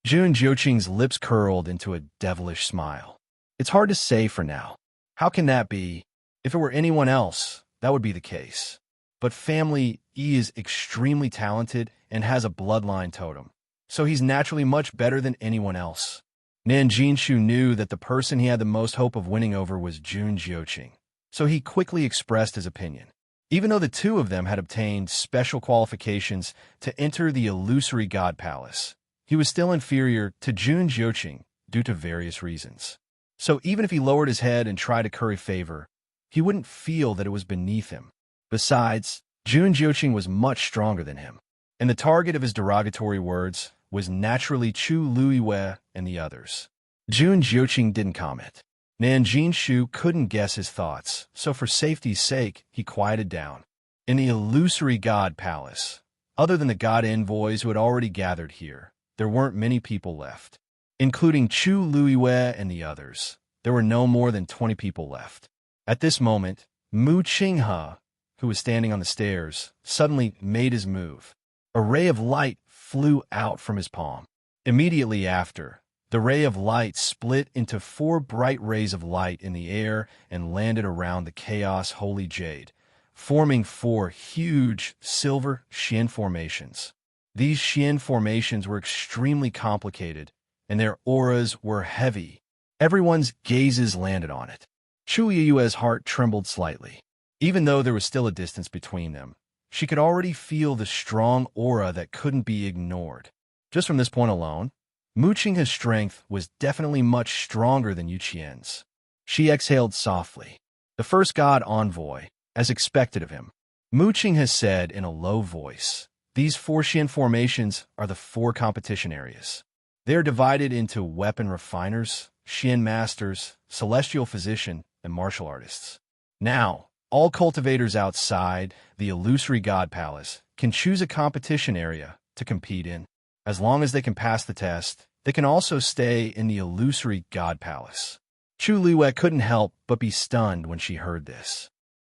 Jun Jiuqing's lips curled into a devilish smile. It's hard to say for now. How can that be? If it were anyone else, that would be the case. But family E is extremely talented and has a bloodline totem, so he's naturally much better than anyone else. Nan Jinshu knew that the person he had the most hope of winning over was Jun Jiuqing, so he quickly expressed his opinion. Even though the two of them had obtained special qualifications to enter the illusory god palace, he was still inferior to Jun Jiuqing due to various reasons. So even if he lowered his head and tried to curry favor, he wouldn't feel that it was beneath him. Besides, Jun Jiuqing was much stronger than him, and the target of his derogatory words was naturally Chu Luiwei and the others. Jun Jiuqing didn't comment. Nan Jinshu couldn't guess his thoughts, so for safety's sake, he quieted down. In the illusory god palace, other than the god envoys who had already gathered here, there weren't many people left. Including Chu Luiwei and the others, there were no more than 20 people left. At this moment, Mu Qinghe, who was standing on the stairs, suddenly made his move. A ray of light flew out from his palm. Immediately after, the ray of light split into 4 bright rays of light in the air and landed around the Chaos Holy Jade, forming 4 huge silver Xian formations. These Xian formations were extremely complicated, and their auras were heavy. Everyone's gazes landed on it. Chu Yue's heart trembled slightly. Even though there was still a distance between them, she could already feel the strong aura that couldn't be ignored. Just from this point alone, Mu Qinghe's strength was definitely much stronger than Yu Qian's. She exhaled softly. The first god envoy, as expected of him. Mu Qinghe said in a low voice, "These 4 Xian formations are the 4 competition areas. They are divided into weapon refiners, Xian masters, celestial physician, and martial artists. Now, all cultivators outside the illusory god palace can choose a competition area to compete in. As long as they can pass the test, they can also stay in the illusory god palace." Chu Liyue couldn't help but be stunned when she heard this.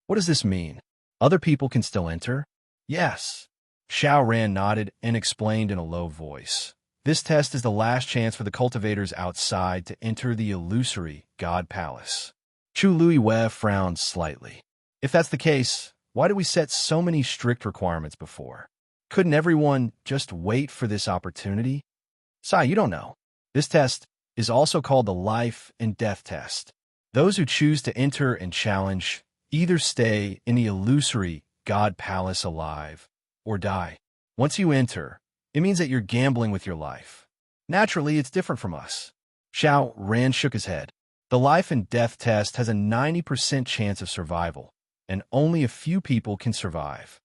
What does this mean? Other people can still enter? Yes. Xiao Ran nodded and explained in a low voice. This test is the last chance for the cultivators outside to enter the illusory god palace. Chu Liyue frowned slightly. If that's the case, why did we set so many strict requirements before? Couldn't everyone just wait for this opportunity? Sai, you don't know. This test is also called the life and death test. Those who choose to enter and challenge either stay in the illusory god palace alive or die. Once you enter, it means that you're gambling with your life. Naturally, it's different from us. Xiao Ran shook his head. The life and death test has a 90% chance of survival, and only a few people can survive.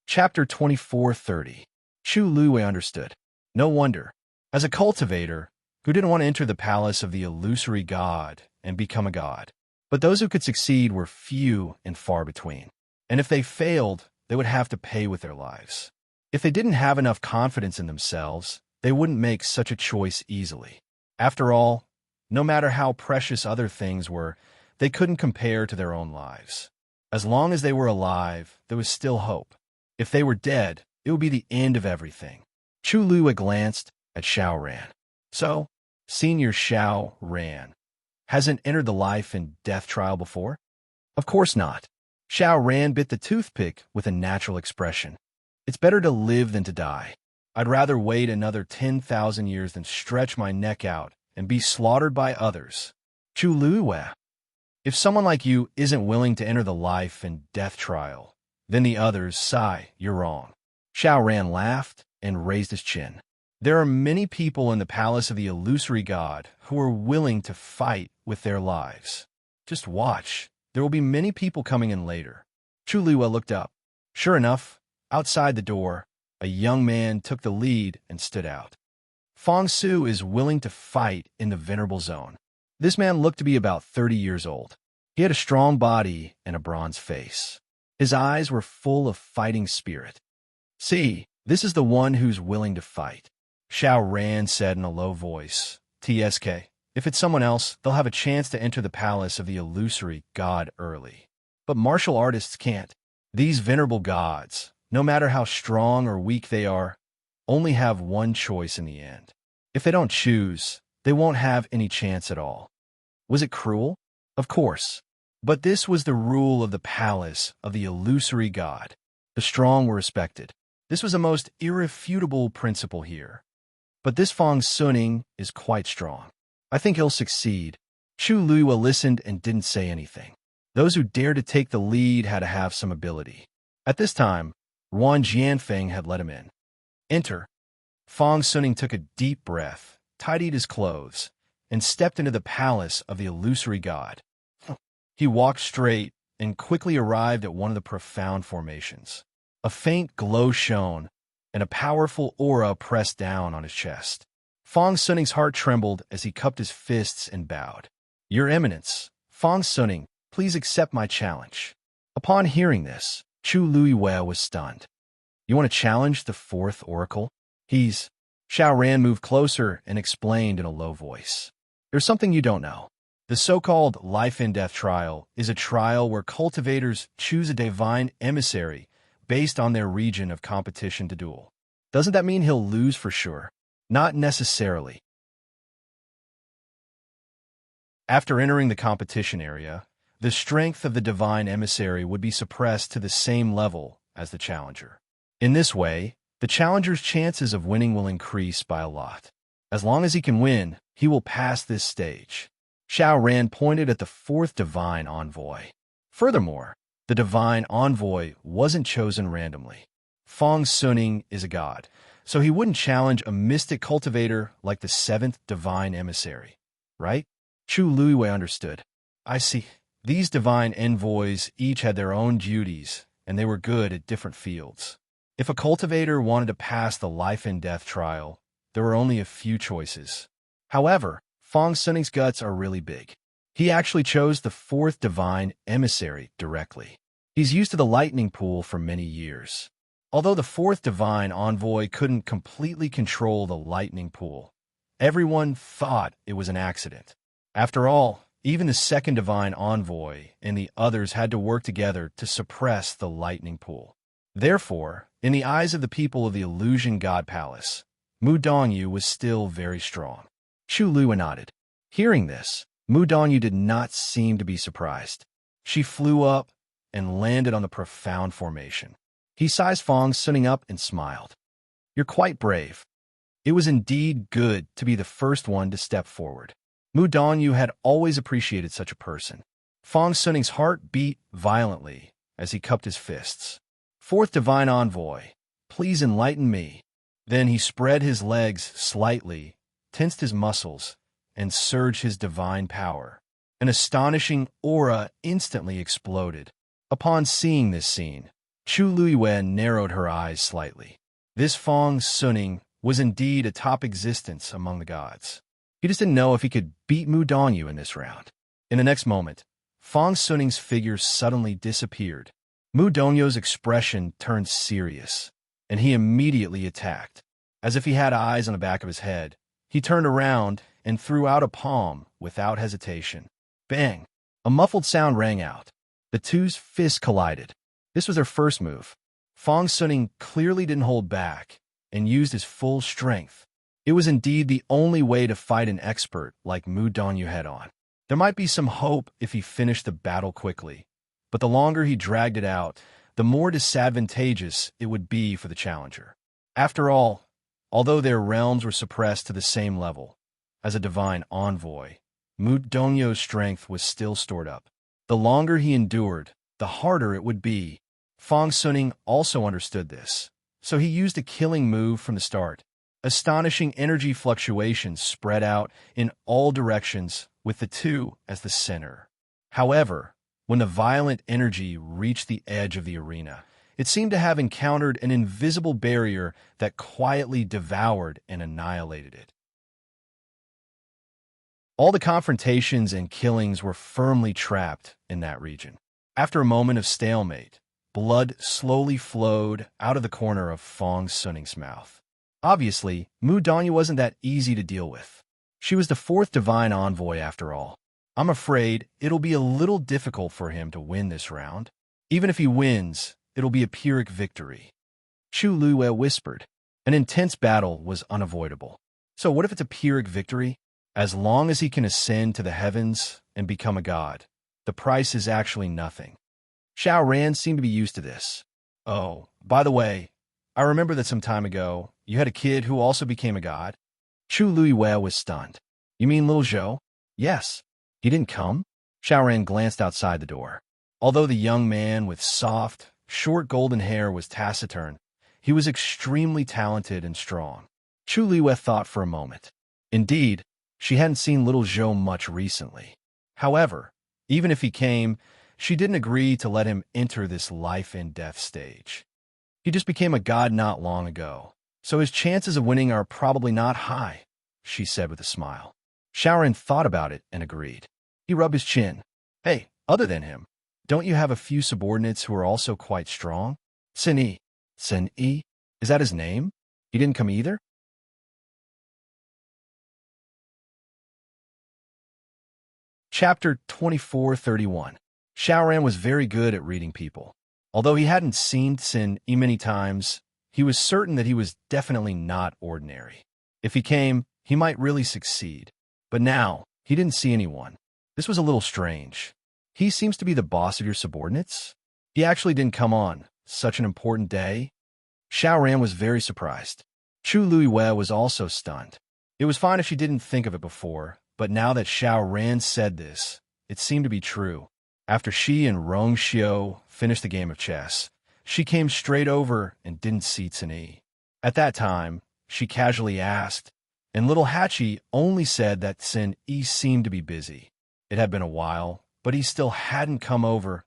Chapter 2430. Chu Liyue understood. No wonder. As a cultivator, who didn't want to enter the palace of the illusory god and become a god. But those who could succeed were few and far between. And if they failed, they would have to pay with their lives. If they didn't have enough confidence in themselves, they wouldn't make such a choice easily. After all, no matter how precious other things were, they couldn't compare to their own lives. As long as they were alive, there was still hope. If they were dead, it would be the end of everything. Chu Liyue glanced at Xiao Ran. So, Senior Xiao Ran hasn't entered the life and death trial before? Of course not. Xiao Ran bit the toothpick with a natural expression. It's better to live than to die. I'd rather wait another 10,000 years than stretch my neck out and be slaughtered by others. Chu Liyue, if someone like you isn't willing to enter the life and death trial, then the others sigh, you're wrong. Xiao Ran laughed and raised his chin. There are many people in the palace of the illusory god who are willing to fight with their lives. Just watch. There will be many people coming in later. Chu Liyue looked up. Sure enough, outside the door, a young man took the lead and stood out. Fong Su is willing to fight in the venerable zone. This man looked to be about 30 years old. He had a strong body and a bronze face. His eyes were full of fighting spirit. See, this is the one who's willing to fight. Xiao Ran said in a low voice. TSK, if it's someone else, they'll have a chance to enter the palace of the illusory god early. But martial artists can't. These venerable gods, no matter how strong or weak they are, only have one choice in the end. If they don't choose, they won't have any chance at all. Was it cruel? Of course. But this was the rule of the palace of the illusory god. The strong were respected. This was a most irrefutable principle here. But this Fong Suning is quite strong. I think he'll succeed. Chu Liyue listened and didn't say anything. Those who dared to take the lead had to have some ability. At this time, Ruan Jianfeng had let him in. Enter. Fong Suning took a deep breath, tidied his clothes, and stepped into the palace of the illusory god. He walked straight and quickly arrived at one of the profound formations. A faint glow shone, and a powerful aura pressed down on his chest. Fong Suning's heart trembled as he cupped his fists and bowed. Your Eminence, Fong Suning, please accept my challenge. Upon hearing this, Chu Liyue was stunned. You want to challenge the 4th oracle? Xiao Ran moved closer and explained in a low voice. There's something you don't know. The so-called life-and-death trial is a trial where cultivators choose a divine emissary based on their region of competition to duel. Doesn't that mean he'll lose for sure? Not necessarily. After entering the competition area, the strength of the divine emissary would be suppressed to the same level as the challenger. In this way, the challenger's chances of winning will increase by a lot. As long as he can win, he will pass this stage. Xiao Ran pointed at the fourth divine envoy. Furthermore, the divine envoy wasn't chosen randomly. Feng Suning is a god, so he wouldn't challenge a mystic cultivator like the seventh divine emissary, right? Chu Luiwei understood. I see. These divine envoys each had their own duties, and they were good at different fields. If a cultivator wanted to pass the life and death trial, there were only a few choices. However, Feng Suning's guts are really big. He actually chose the fourth divine emissary directly. He's used to the lightning pool for many years. Although the fourth divine envoy couldn't completely control the lightning pool, everyone thought it was an accident. After all, even the second divine envoy and the others had to work together to suppress the lightning pool. Therefore, in the eyes of the people of the Illusion God Palace, Mu Dongyu was still very strong. Chu Lua nodded. Hearing this, Mu Dongyu did not seem to be surprised. She flew up and landed on the profound formation. He sized Feng Suning up and smiled. You're quite brave. It was indeed good to be the first one to step forward. Mu Dongyu had always appreciated such a person. Feng Suning's heart beat violently as he cupped his fists. Fourth divine envoy, please enlighten me. Then he spread his legs slightly, tensed his muscles, and surged his divine power. An astonishing aura instantly exploded. Upon seeing this scene, Chu Luiwen narrowed her eyes slightly. This Feng Suning was indeed a top existence among the gods. He just didn't know if he could beat Mu Dongyu in this round. In the next moment, Feng Suning's figure suddenly disappeared. Mu Dongyu's expression turned serious, and he immediately attacked. As if he had eyes on the back of his head, he turned around and threw out a palm without hesitation. Bang! A muffled sound rang out. The two's fists collided. This was their first move. Feng Suning clearly didn't hold back and used his full strength. It was indeed the only way to fight an expert like Mu Dongyu head-on. There might be some hope if he finished the battle quickly, but the longer he dragged it out, the more disadvantageous it would be for the challenger. After all, although their realms were suppressed to the same level as a divine envoy, Mu Dongyu's strength was still stored up. The longer he endured, the harder it would be. Feng Suning also understood this, so he used a killing move from the start. Astonishing energy fluctuations spread out in all directions with the two as the center. However, when the violent energy reached the edge of the arena, it seemed to have encountered an invisible barrier that quietly devoured and annihilated it. All the confrontations and killings were firmly trapped in that region. After a moment of stalemate, blood slowly flowed out of the corner of Feng Suning's mouth. Obviously, Mu Dongyu wasn't that easy to deal with. She was the fourth divine envoy after all. I'm afraid it'll be a little difficult for him to win this round. Even if he wins, it'll be a Pyrrhic victory. Chu Luwe whispered. An intense battle was unavoidable. So what if it's a Pyrrhic victory? As long as he can ascend to the heavens and become a god, the price is actually nothing. Xiao Ran seemed to be used to this. Oh, by the way, I remember that some time ago, you had a kid who also became a god. Chu Luiwei was stunned. You mean little Zhou? Yes. He didn't come? Xiao Ran glanced outside the door. Although the young man with soft, short golden hair was taciturn, he was extremely talented and strong. Chu Luiwei thought for a moment. Indeed, she hadn't seen little Zhou much recently. However, even if he came, she didn't agree to let him enter this life and death stage. He just became a god not long ago, so his chances of winning are probably not high, she said with a smile. Shaoran thought about it and agreed. He rubbed his chin. Hey, other than him, don't you have a few subordinates who are also quite strong? Sen-Yi. Sen-Yi? Is that his name? He didn't come either? Chapter 2431. Xiaoran was very good at reading people. Although he hadn't seen Xin Yi many times, he was certain that he was definitely not ordinary. If he came, he might really succeed. But now, he didn't see anyone. This was a little strange. He seems to be the boss of your subordinates? He actually didn't come on such an important day? Xiaoran was very surprised. Chu Luiwei was also stunned. It was fine if she didn't think of it before, but now that Xiaoran said this, it seemed to be true. After she and Rong Xiu finished the game of chess, she came straight over and didn't see Cini. At that time, she casually asked, and little Hachi only said that Xin Yi seemed to be busy. It had been a while, but he still hadn't come over.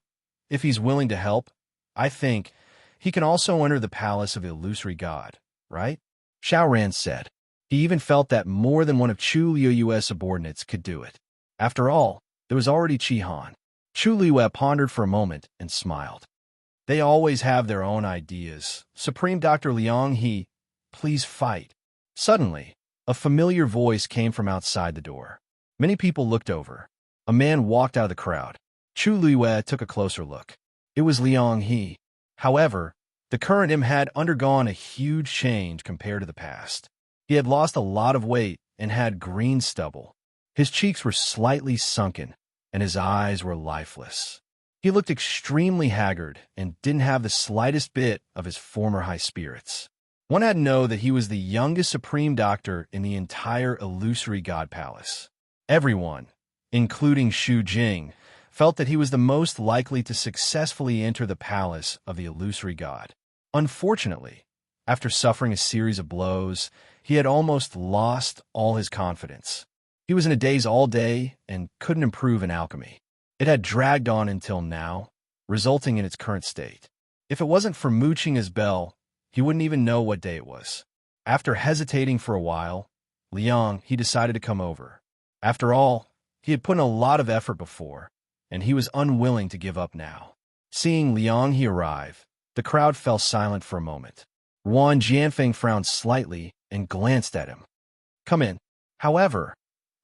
If he's willing to help, I think he can also enter the palace of the illusory god, right? Xiaoran said. He even felt that more than one of Chu Liu's subordinates could do it. After all, there was already Qihan. Chu Liu pondered for a moment and smiled. They always have their own ideas. Supreme Dr. Liang He, please fight. Suddenly, a familiar voice came from outside the door. Many people looked over. A man walked out of the crowd. Chu Liu took a closer look. It was Liang He. However, the current him had undergone a huge change compared to the past. He had lost a lot of weight and had green stubble. His cheeks were slightly sunken, and his eyes were lifeless. He looked extremely haggard and didn't have the slightest bit of his former high spirits. One had to know that he was the youngest Supreme Doctor in the entire illusory god palace. Everyone, including Xu Jing, felt that he was the most likely to successfully enter the palace of the illusory god. Unfortunately, after suffering a series of blows, he had almost lost all his confidence. He was in a daze all day and couldn't improve in alchemy. It had dragged on until now, resulting in its current state. If it wasn't for mooching his bell, he wouldn't even know what day it was. After hesitating for a while, he decided to come over. After all, he had put in a lot of effort before, and he was unwilling to give up now. Seeing He arrive, the crowd fell silent for a moment. Wan Jianfeng frowned slightly and glanced at him. Come in. However,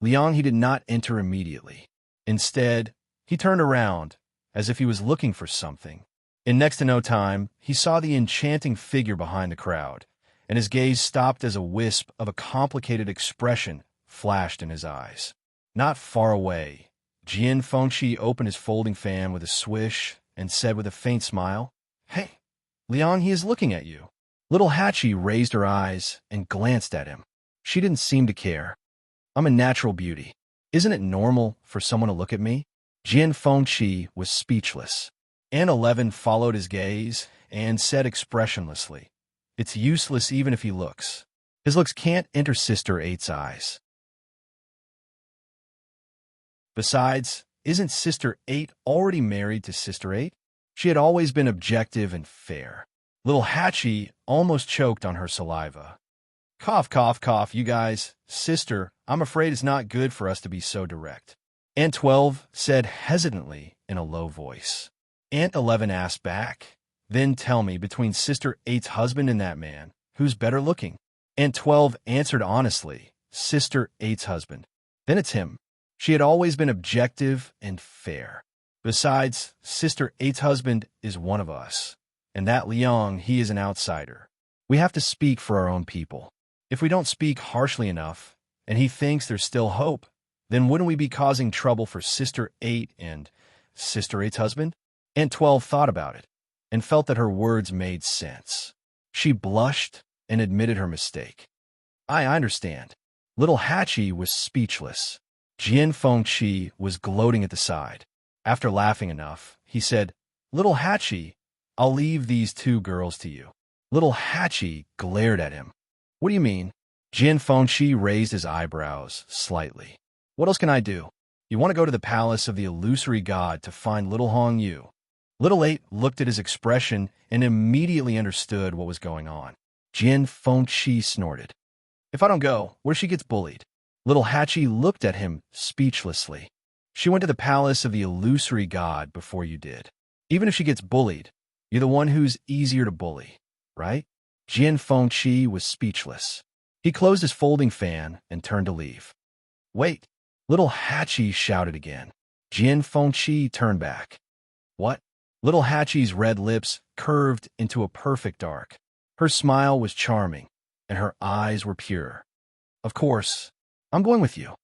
He did not enter immediately. Instead, he turned around, as if he was looking for something. In next to no time, he saw the enchanting figure behind the crowd, and his gaze stopped as a wisp of a complicated expression flashed in his eyes. Not far away, Jian Fengqi opened his folding fan with a swish and said with a faint smile, Hey, He is looking at you. Little Hachi raised her eyes and glanced at him. She didn't seem to care. I'm a natural beauty. Isn't it normal for someone to look at me? Jian Fengqi was speechless. An 11 followed his gaze and said expressionlessly, It's useless even if he looks. His looks can't enter Sister 8's eyes. Besides, isn't Sister 8 already married to Sister 8? She had always been objective and fair. Little Hachi almost choked on her saliva. Cough, cough, cough, you guys. Sister, I'm afraid it's not good for us to be so direct. Aunt 12 said hesitantly in a low voice. Aunt 11 asked back, Then tell me, between Sister 8's husband and that man, who's better looking? Aunt 12 answered honestly, Sister 8's husband. Then it's him. She had always been objective and fair. Besides, Sister 8's husband is one of us. And that he is an outsider. We have to speak for our own people. If we don't speak harshly enough, and he thinks there's still hope, then wouldn't we be causing trouble for Sister 8 and Sister 8's husband? Aunt 12 thought about it, and felt that her words made sense. She blushed and admitted her mistake. I understand. Little Hachi was speechless. Jian Fengqi was gloating at the side. After laughing enough, he said, Little Hachi, I'll leave these two girls to you. Little Hachi glared at him. What do you mean? Jian Fengqi raised his eyebrows slightly. What else can I do? You want to go to the palace of the illusory god to find little Hong Yu. Little 8 looked at his expression and immediately understood what was going on. Jian Fengqi snorted. If I don't go, what if she gets bullied? Little Hachi looked at him speechlessly. She went to the palace of the illusory god before you did. Even if she gets bullied, you're the one who's easier to bully, right? Jian Fengqi was speechless. He closed his folding fan and turned to leave. Wait, Little Hachi shouted again. Jian Fengqi turned back. What? Little Hachi's red lips curved into a perfect arc. Her smile was charming, and her eyes were pure. Of course, I'm going with you.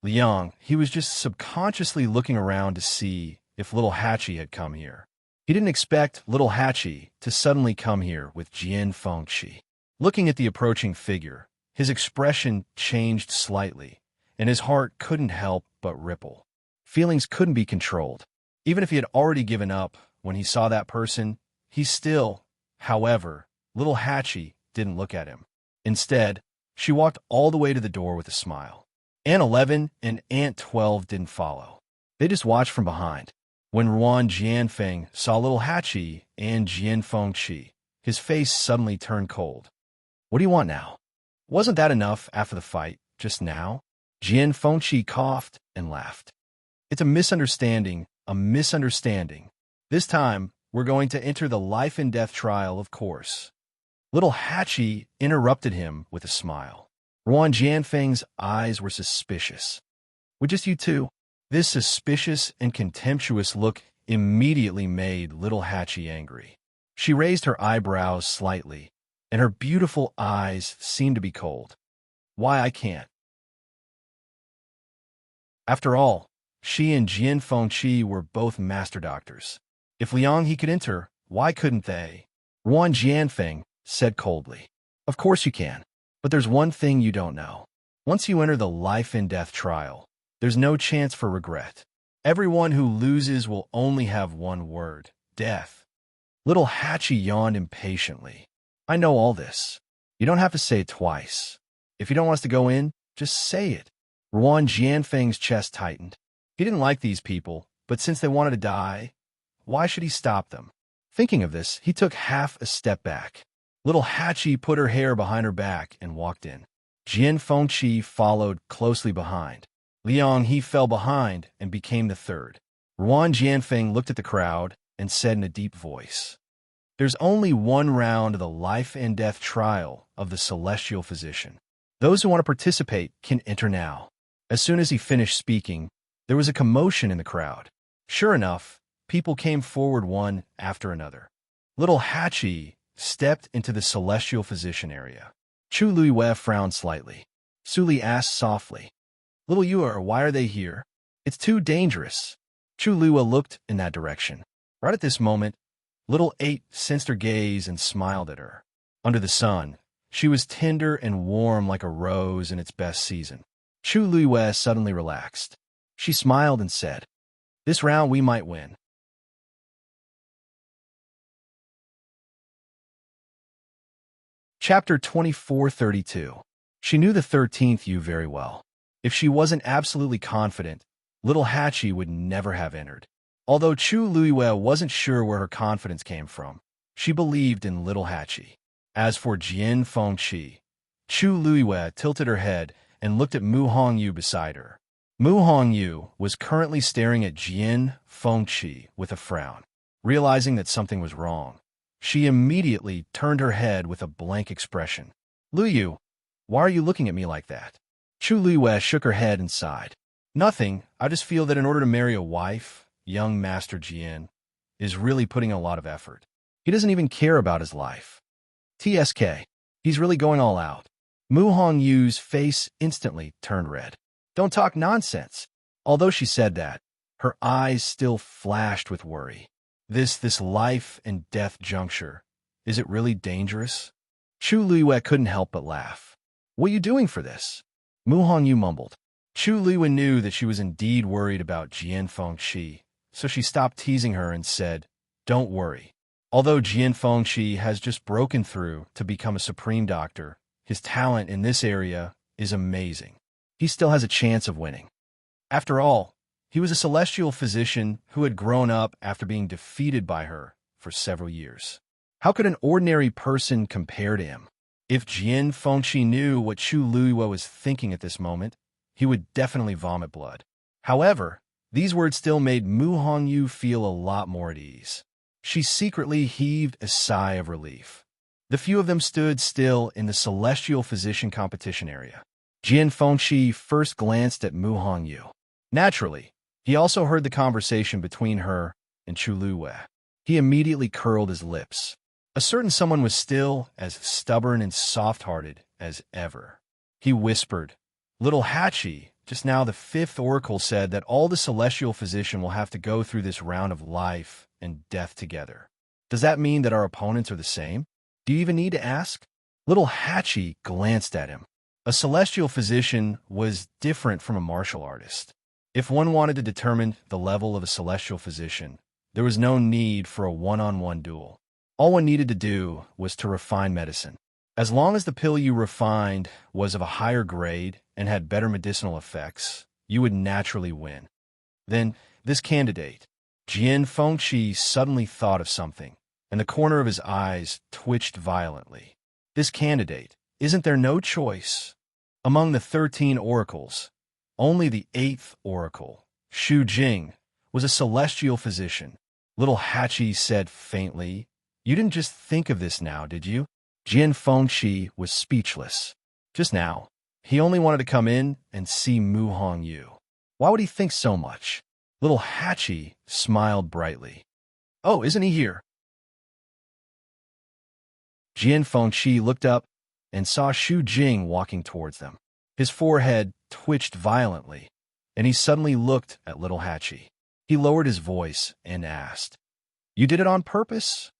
Liang, he was just subconsciously looking around to see if little Hachi had come here. He didn't expect little Hachi to suddenly come here with Jian Fengqi. Looking at the approaching figure, his expression changed slightly, and his heart couldn't help but ripple. Feelings couldn't be controlled. Even if he had already given up when he saw that person, he still, however, little Hachi didn't look at him. Instead, she walked all the way to the door with a smile. Aunt 11 and Aunt 12 didn't follow. They just watched from behind. When Ruan Jianfeng saw little Hachi and Jian Fengqi, his face suddenly turned cold. What do you want now? Wasn't that enough after the fight, just now? Jian Fengqi coughed and laughed. It's a misunderstanding, a misunderstanding. This time, we're going to enter the life and death trial, of course. Little Hachi interrupted him with a smile. Ruan Jianfeng's eyes were suspicious. With just you two? This suspicious and contemptuous look immediately made little Hachi angry. She raised her eyebrows slightly, and her beautiful eyes seemed to be cold. Why I can't? After all, she and Jian Fengqi were both master doctors. If Liang he could enter, why couldn't they? Ruan Jianfeng said coldly. Of course you can. But there's one thing you don't know. Once you enter the life and death trial, there's no chance for regret. Everyone who loses will only have one word: death. Little Hachi yawned impatiently. I know all this. You don't have to say it twice. If you don't want us to go in, just say it. Ruan Jianfeng's chest tightened. He didn't like these people, but since they wanted to die, why should he stop them? Thinking of this, he took half a step back. Little Hachi put her hair behind her back and walked in. Jian Fengqi followed closely behind. Liang he fell behind and became the third. Ruan Jianfeng looked at the crowd and said in a deep voice, There's only one round of the life and death trial of the celestial physician. Those who want to participate can enter now. As soon as he finished speaking, there was a commotion in the crowd. Sure enough, people came forward one after another. Little Hachi stepped into the celestial physician area. Chu Luiwei frowned slightly. Suli asked softly, Little Yue, why are they here? It's too dangerous. Chu Luiwei looked in that direction. Right at this moment, Little 8 sensed her gaze and smiled at her. Under the sun, she was tender and warm like a rose in its best season. Chu Luiwei suddenly relaxed. She smiled and said, This round we might win. Chapter 2432. She knew the 13th Yu very well. If she wasn't absolutely confident, little Hachi would never have entered. Although Chu Luiwei wasn't sure where her confidence came from, she believed in little Hachi. As for Jian Fengqi, Chu Luiwei tilted her head and looked at Mu Hongyu beside her. Mu Hongyu was currently staring at Jian Fengqi with a frown. Realizing that something was wrong, she immediately turned her head with a blank expression. Lu Yu, why are you looking at me like that? Chu Luiwei shook her head and sighed. Nothing, I just feel that in order to marry a wife, young Master Jian is really putting a lot of effort. He doesn't even care about his life. TSK, he's really going all out. Mu Hongyu's face instantly turned red. Don't talk nonsense. Although she said that, her eyes still flashed with worry. This life and death juncture, is it really dangerous? Chu Luiwei couldn't help but laugh. What are you doing for this? Mu Hongyu mumbled. Chu Luiwei knew that she was indeed worried about Jian Fengqi, so she stopped teasing her and said, Don't worry. Although Jian Fengqi has just broken through to become a supreme doctor, his talent in this area is amazing. He still has a chance of winning. After all, he was a celestial physician who had grown up after being defeated by her for several years. How could an ordinary person compare to him? If Jian Fengqi knew what Chu Luiwei was thinking at this moment, he would definitely vomit blood. However, these words still made Mu Hongyu feel a lot more at ease. She secretly heaved a sigh of relief. The few of them stood still in the celestial physician competition area. Jian Fengxi first glanced at Mu Hongyu. Naturally, he also heard the conversation between her and Chu Luwei. He immediately curled his lips. A certain someone was still as stubborn and soft-hearted as ever. He whispered, "Little Hachi, just now the fifth oracle said that all the celestial physician will have to go through this round of life and death together. Does that mean that our opponents are the same? Do you even need to ask?" Little Hachi glanced at him. A celestial physician was different from a martial artist. If one wanted to determine the level of a celestial physician, there was no need for a one-on-one duel. All one needed to do was to refine medicine. As long as the pill you refined was of a higher grade and had better medicinal effects, you would naturally win. Then, this candidate, Jian Fengxi, suddenly thought of something, and the corner of his eyes twitched violently. This candidate, isn't there no choice? Among the 13 oracles, only the 8th oracle, Shu Jing, was a celestial physician. Little Hachi said faintly, "You didn't just think of this now, did you?" Jian Fengxi was speechless. Just now, he only wanted to come in and see Mu Hongyu. Why would he think so much? Little Hachi smiled brightly. "Oh, isn't he here?" Jian Fengxi looked up and saw Shu Jing walking towards them. His forehead twitched violently, and he suddenly looked at Little Hachi. He lowered his voice and asked, "You did it on purpose?"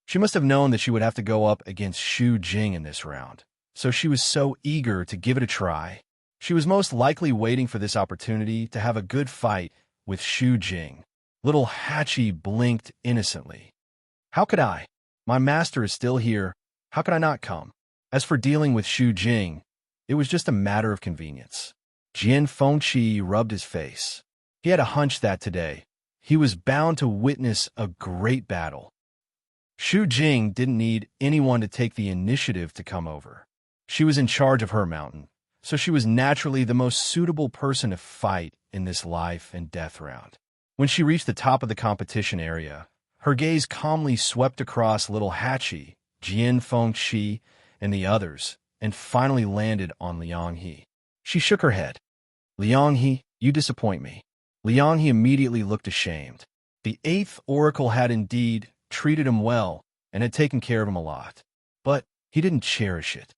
She must have known that she would have to go up against Shu Jing in this round, so she was so eager to give it a try. She was most likely waiting for this opportunity to have a good fight with Shu Jing. Little Hachi blinked innocently. "How could I? My master is still here. How could I not come?" As for dealing with Shu Jing, it was just a matter of convenience. Jian Fengxi rubbed his face. He had a hunch that today, he was bound to witness a great battle. Shu Jing didn't need anyone to take the initiative to come over. She was in charge of her mountain, so she was naturally the most suitable person to fight in this life and death round. When she reached the top of the competition area, her gaze calmly swept across Little Hachi, Jian Fengxi, and the others, and finally landed on Liang He. She shook her head. "Liang He, you disappoint me." Liang He immediately looked ashamed. The 8th oracle had indeed treated him well and had taken care of him a lot, but he didn't cherish it.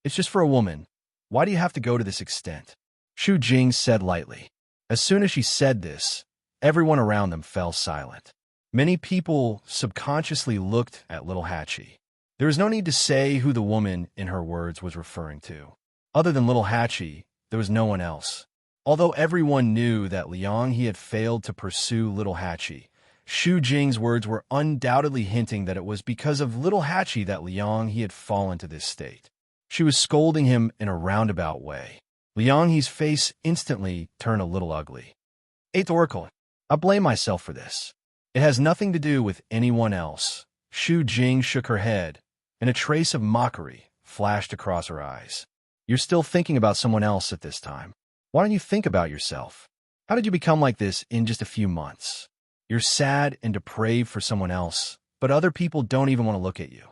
"It's just for a woman. Why do you have to go to this extent?" Shu Jing said lightly. As soon as she said this, everyone around them fell silent. Many people subconsciously looked at Little Hachi. There is no need to say who the woman in her words was referring to. Other than Little Hachi, there was no one else. Although everyone knew that Liang He had failed to pursue Little Hachi, Shu Jing's words were undoubtedly hinting that it was because of Little Hachi that Liang He had fallen to this state. She was scolding him in a roundabout way. Liang He's face instantly turned a little ugly. "8th oracle, I blame myself for this. It has nothing to do with anyone else." Shu Jing shook her head, and a trace of mockery flashed across her eyes. "You're still thinking about someone else at this time. Why don't you think about yourself? How did you become like this in just a few months? You're sad and depraved for someone else, but other people don't even want to look at you."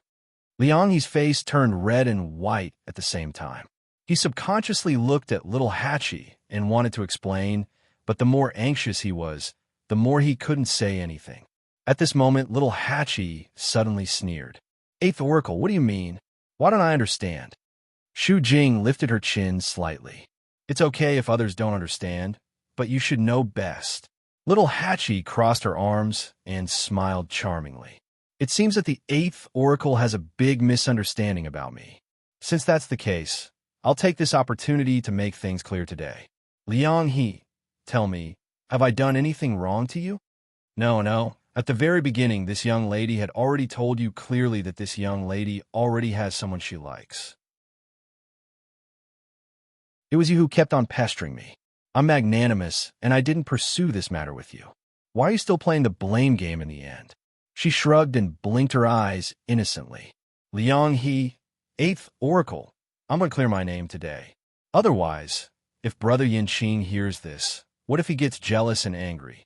Liang He's face turned red and white at the same time. He subconsciously looked at Little Hachi and wanted to explain, but the more anxious he was, the more he couldn't say anything. At this moment, Little Hachi suddenly sneered. "8th oracle, what do you mean? Why don't I understand?" Shu Jing lifted her chin slightly. "It's okay if others don't understand, but you should know best." Little Hachi crossed her arms and smiled charmingly. "It seems that the 8th oracle has a big misunderstanding about me. Since that's the case, I'll take this opportunity to make things clear today. Liang He, tell me, have I done anything wrong to you?" No. At the very beginning, this young lady had already told you clearly that this young lady already has someone she likes. It was you who kept on pestering me. I'm magnanimous, and I didn't pursue this matter with you. Why are you still playing the blame game in the end?" She shrugged and blinked her eyes innocently. "Liang He, 8th oracle, I'm going to clear my name today. Otherwise, if Brother Yanqing hears this, what if he gets jealous and angry?"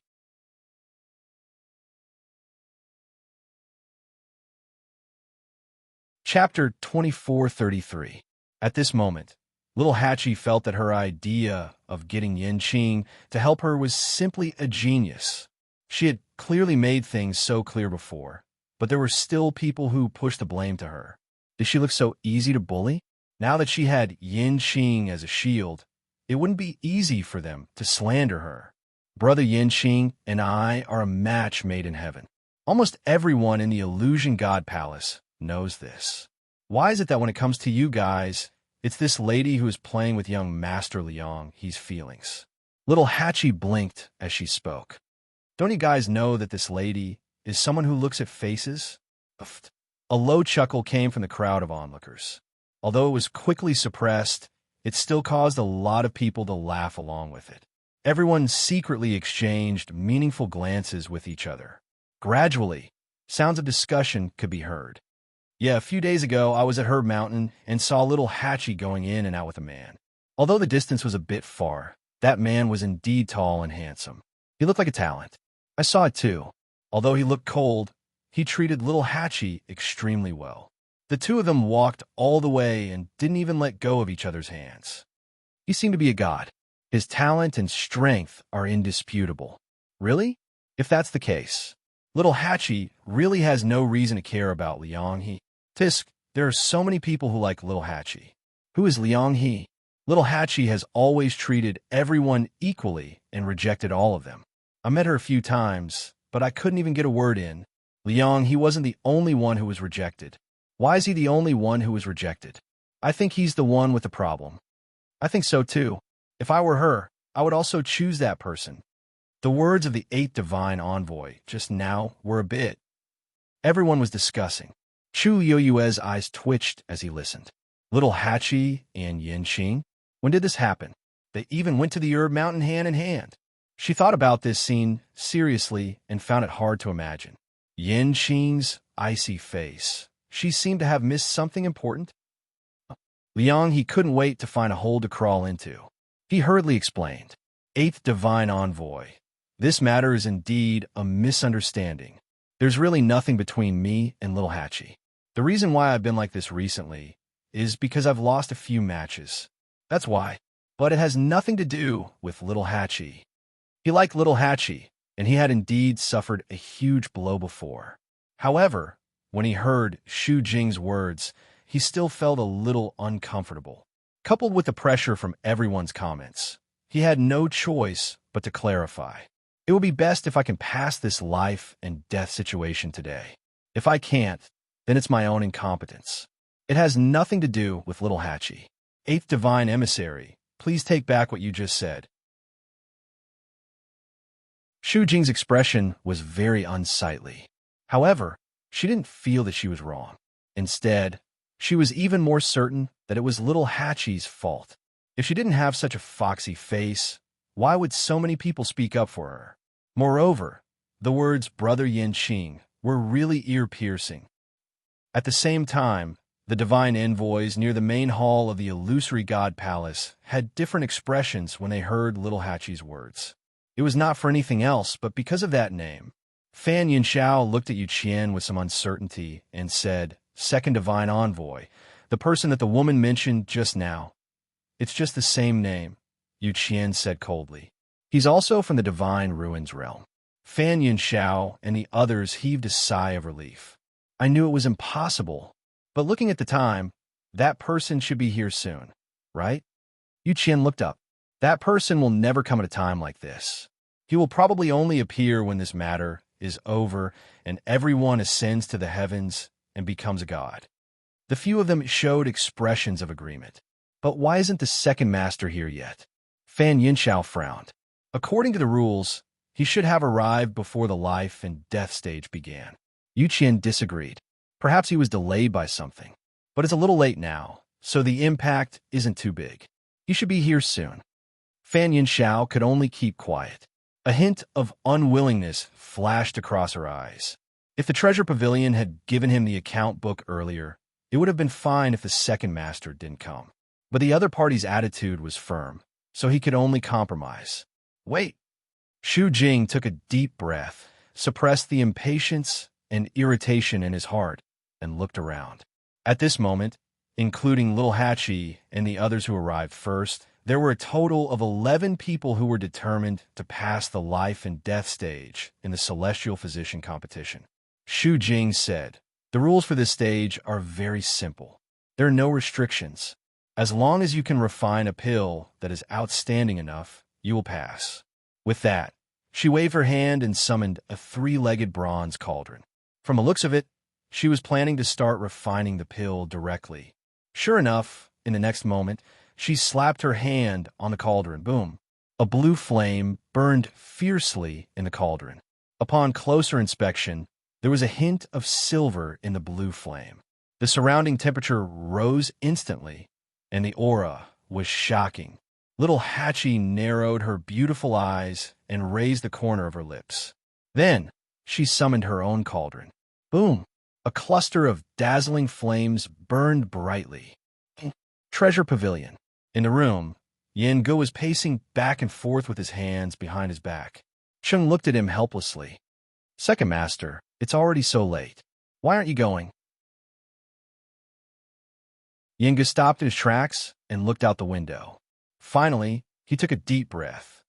Chapter 2433. At this moment, Little Hatchie felt that her idea of getting Yin Qing to help her was simply a genius. She had clearly made things so clear before, but there were still people who pushed the blame to her. Did she look so easy to bully? Now that she had Yin Qing as a shield, it wouldn't be easy for them to slander her. Brother Yin Qing and I are a match made in heaven. Almost everyone in the Illusion God Palace knows this. Why is it that when it comes to you guys, it's this lady who is playing with young Master Liang he's feelings? Little Hatchie blinked as she spoke. Don't you guys know that this lady is someone who looks at faces? A low chuckle came from the crowd of onlookers. Although it was quickly suppressed, it still caused a lot of people to laugh along with it. Everyone secretly exchanged meaningful glances with each other. Gradually, sounds of discussion could be heard. Yeah, a few days ago, I was at Herb Mountain and saw little Hatchie going in and out with a man. Although the distance was a bit far, that man was indeed tall and handsome. He looked like a talent. I saw it too. Although he looked cold, he treated little Hatchie extremely well. The two of them walked all the way and didn't even let go of each other's hands. He seemed to be a god. His talent and strength are indisputable. Really? If that's the case, little Hatchie really has no reason to care about Liang He. Tisk, there are so many people who like little Hatchie. Who is Liang He? Little Hatchie has always treated everyone equally and rejected all of them. I met her a few times, but I couldn't even get a word in. Liang He wasn't the only one who was rejected. Why is he the only one who was rejected? I think he's the one with the problem. I think so too. If I were her, I would also choose that person. The words of the 8th Divine Envoy just now were a bit. Everyone was discussing. Chu Yoyue's eyes twitched as he listened. Little Hatchie and Yin Qing? When did this happen? They even went to the Herb Mountain hand in hand. She thought about this scene seriously and found it hard to imagine. Yin Qing's icy face. She seemed to have missed something important. Liang He couldn't wait to find a hole to crawl into. He hurriedly explained. 8th Divine Envoy. This matter is indeed a misunderstanding. There's really nothing between me and little Hatchie. The reason why I've been like this recently is because I've lost a few matches. That's why. But it has nothing to do with little Hatchie. He liked little Hatchie, and he had indeed suffered a huge blow before. However, when he heard Xu Jing's words, he still felt a little uncomfortable. Coupled with the pressure from everyone's comments, he had no choice but to clarify. It will be best if I can pass this life and death situation today. If I can't, then it's my own incompetence. It has nothing to do with little Hatchie. 8th Divine Emissary, please take back what you just said. Xu Jing's expression was very unsightly. However, she didn't feel that she was wrong. Instead, she was even more certain that it was little Hatchie's fault. If she didn't have such a foxy face, why would so many people speak up for her? Moreover, the words Brother Yin Qing were really ear-piercing. At the same time, the divine envoys near the main hall of the Illusory God Palace had different expressions when they heard little Hatchie's words. It was not for anything else but because of that name. Fan Yinxiao looked at Yu Qian with some uncertainty and said, 2nd Divine Envoy, the person that the woman mentioned just now. It's just the same name, Yu Qian said coldly. He's also from the Divine Ruins realm. Fan Yinxiao and the others heaved a sigh of relief. I knew it was impossible, but looking at the time, that person should be here soon, right? Yu Qian looked up. That person will never come at a time like this. He will probably only appear when this matter is over and everyone ascends to the heavens and becomes a god. The few of them showed expressions of agreement. But why isn't the second master here yet? Fan Yinxiao frowned. According to the rules, he should have arrived before the life and death stage began. Yu Qian disagreed. Perhaps he was delayed by something. But it's a little late now, so the impact isn't too big. He should be here soon. Fan Yinxiao could only keep quiet. A hint of unwillingness flashed across her eyes. If the treasure pavilion had given him the account book earlier, it would have been fine if the second master didn't come. But the other party's attitude was firm, so he could only compromise. Wait. Xu Jing took a deep breath, suppressed the impatience and irritation in his heart, and looked around. At this moment, including little Hachi and the others who arrived first. There were a total of 11 people who were determined to pass the life and death stage in the Celestial Physician competition. Shu Jing said, "The rules for this stage are very simple. There are no restrictions. As long as you can refine a pill that is outstanding enough, you will pass." With that, she waved her hand and summoned a three-legged bronze cauldron. From the looks of it, she was planning to start refining the pill directly. Sure enough, in the next moment, she slapped her hand on the cauldron. Boom! A blue flame burned fiercely in the cauldron. Upon closer inspection, there was a hint of silver in the blue flame. The surrounding temperature rose instantly, and the aura was shocking. Little Hachi narrowed her beautiful eyes and raised the corner of her lips. Then, she summoned her own cauldron. Boom! A cluster of dazzling flames burned brightly. Treasure Pavilion. In the room, Yan Gu was pacing back and forth with his hands behind his back. Chung looked at him helplessly. "Second Master, it's already so late. Why aren't you going?" Yan Gu stopped in his tracks and looked out the window. Finally, he took a deep breath.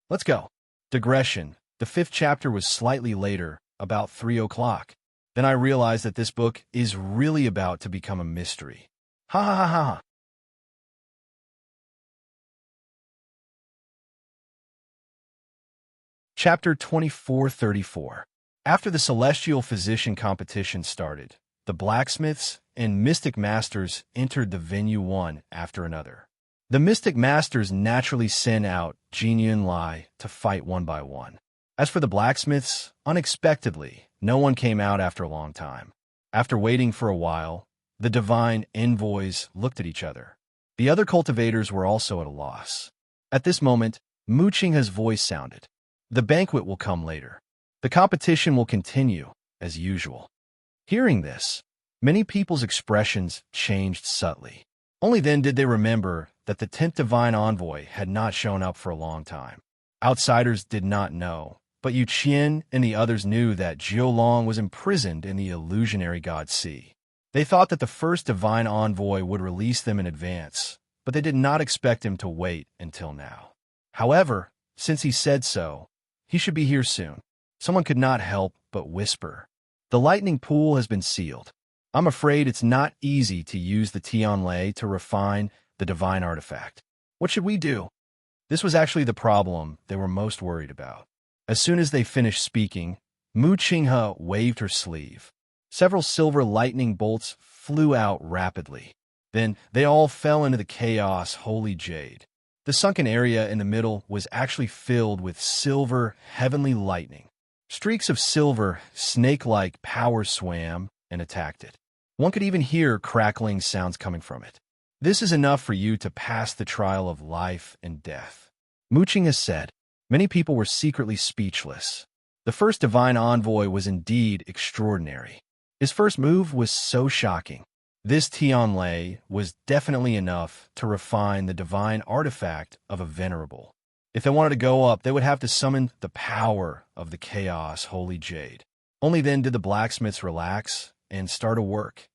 "Let's go." Digression. The 5th chapter was slightly later, about 3 o'clock. Then I realized that this book is really about to become a mystery. Ha ha ha ha. Chapter 2434. After the Celestial Physician competition started, the blacksmiths and mystic masters entered the venue one after another. The mystic masters naturally sent out Jin Yun Lai to fight one by one. As for the blacksmiths, unexpectedly, no one came out after a long time. After waiting for a while, the divine envoys looked at each other. The other cultivators were also at a loss. At this moment, Mu Qinghe's voice sounded. "The banquet will come later. The competition will continue, as usual." Hearing this, many people's expressions changed subtly. Only then did they remember that the 10th divine envoy had not shown up for a long time. Outsiders did not know, but Yu Qian and the others knew that Jiu Long was imprisoned in the illusionary god Sea. They thought that the first divine envoy would release them in advance, but they did not expect him to wait until now. However, since he said so, he should be here soon. Someone could not help but whisper, "The lightning pool has been sealed. I'm afraid it's not easy to use the Tianlei to refine the divine artifact. What should we do?" This was actually the problem they were most worried about. As soon as they finished speaking, Mu Qinghe waved her sleeve. Several silver lightning bolts flew out rapidly. Then they all fell into the chaos holy jade. The sunken area in the middle was actually filled with silver heavenly lightning. Streaks of silver, snake-like power swam and attacked it. One could even hear crackling sounds coming from it. "This is enough for you to pass the trial of life and death," Mu Qinghe said. Many people were secretly speechless. The first divine envoy was indeed extraordinary. His first move was so shocking. This Tianlei was definitely enough to refine the divine artifact of a venerable. If they wanted to go up, they would have to summon the power of the chaos holy jade. Only then did the blacksmiths relax and start to work.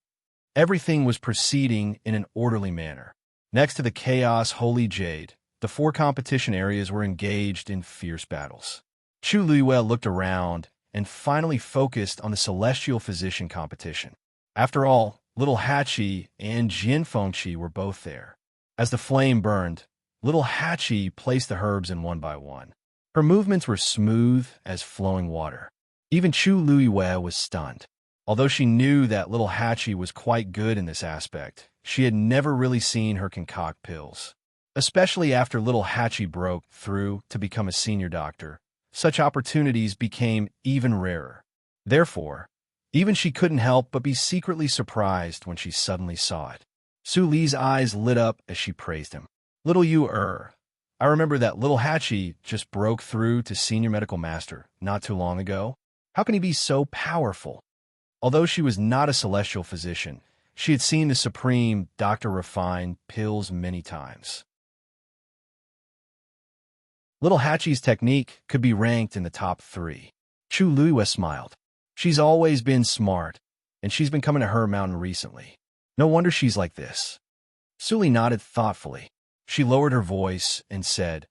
Everything was proceeding in an orderly manner. Next to the chaos holy jade, the 4 competition areas were engaged in fierce battles. Chu Luiyue looked around and finally focused on the Celestial Physician competition. After all, little Hachi and Jin Fengqi were both there. As the flame burned, little Hachi placed the herbs in one by one. Her movements were smooth as flowing water. Even Chu Luiyue was stunned. Although she knew that little Hachi was quite good in this aspect, she had never really seen her concoct pills. Especially after little Hachi broke through to become a senior doctor, such opportunities became even rarer. Therefore, even she couldn't help but be secretly surprised when she suddenly saw it. Su Li's eyes lit up as she praised him. "Little you I remember that little Hachi just broke through to senior medical master not too long ago. How can he be so powerful?" Although she was not a celestial physician, she had seen the supreme Dr. Refine pills many times. Little Hachi's technique could be ranked in the top 3. Chu Luiyue smiled. "She's always been smart, and she's been coming to her mountain recently. No wonder she's like this. Suli nodded thoughtfully. She lowered her voice and said,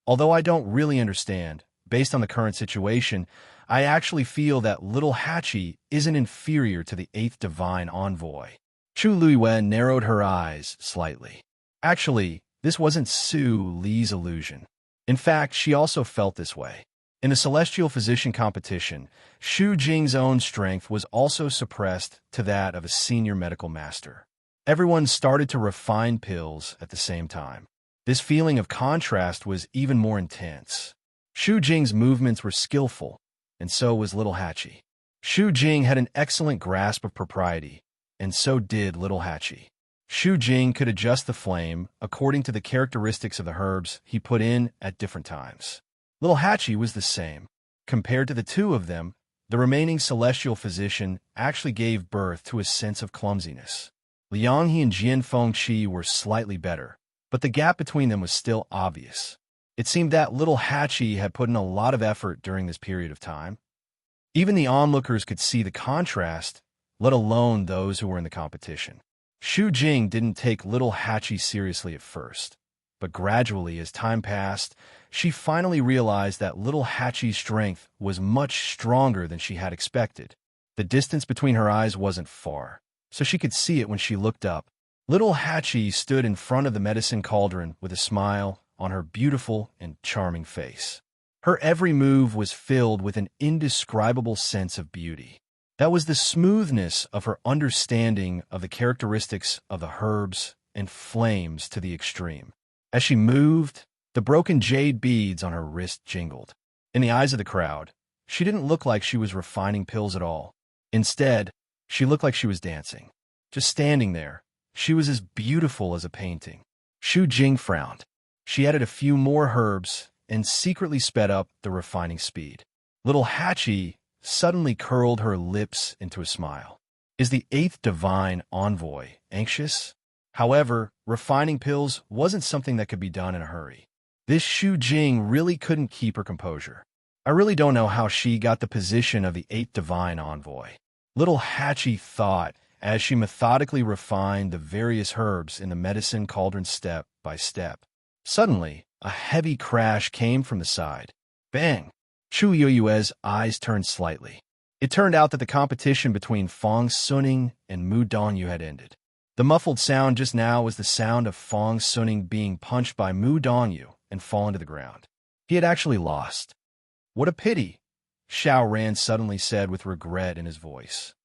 although I don't really understand, based on the current situation, I actually feel that little Hachi isn't inferior to the 8th Divine Envoy. Chu Luiwen narrowed her eyes slightly. Actually, this wasn't Su Li's illusion. In fact, she also felt this way. In the Celestial Physician competition, Xu Jing's own strength was also suppressed to that of a senior medical master. Everyone started to refine pills at the same time. This feeling of contrast was even more intense. Xu Jing's movements were skillful, and so was little Hachi. Xu Jing had an excellent grasp of propriety, and so did little Hachi. Xu Jing could adjust the flame according to the characteristics of the herbs he put in at different times. Little Hachi was the same. Compared to the two of them, the remaining celestial physician actually gave birth to a sense of clumsiness. Liang He and Jian Fengqi were slightly better, but the gap between them was still obvious. It seemed that little Hachi had put in a lot of effort during this period of time. Even the onlookers could see the contrast, let alone those who were in the competition. Xu Jing didn't take little Hachi seriously at first, but gradually, as time passed, she finally realized that little Hachi's strength was much stronger than she had expected. The distance between her eyes wasn't far, so she could see it when she looked up. Little Hachi stood in front of the medicine cauldron with a smile on her beautiful and charming face. Her every move was filled with an indescribable sense of beauty. That was the smoothness of her understanding of the characteristics of the herbs and flames to the extreme. As she moved, the broken jade beads on her wrist jingled. In the eyes of the crowd, she didn't look like she was refining pills at all. Instead, she looked like she was dancing. Just standing there, she was as beautiful as a painting. Xu Jing frowned. She added a few more herbs and secretly sped up the refining speed. Little Hachi suddenly curled her lips into a smile. Is the 8th Divine Envoy anxious? However, refining pills wasn't something that could be done in a hurry. This Xu Jing really couldn't keep her composure. I really don't know how she got the position of the 8th Divine Envoy. Little Hachi thought as she methodically refined the various herbs in the medicine cauldron step by step. Suddenly, a heavy crash came from the side. Bang! Chu Yueyue's eyes turned slightly. It turned out that the competition between Fong Suning and Mu Dongyu had ended. The muffled sound just now was the sound of Fong Suning being punched by Mu Dongyu and fallen to the ground. He had actually lost. What a pity, Xiao Ran suddenly said with regret in his voice.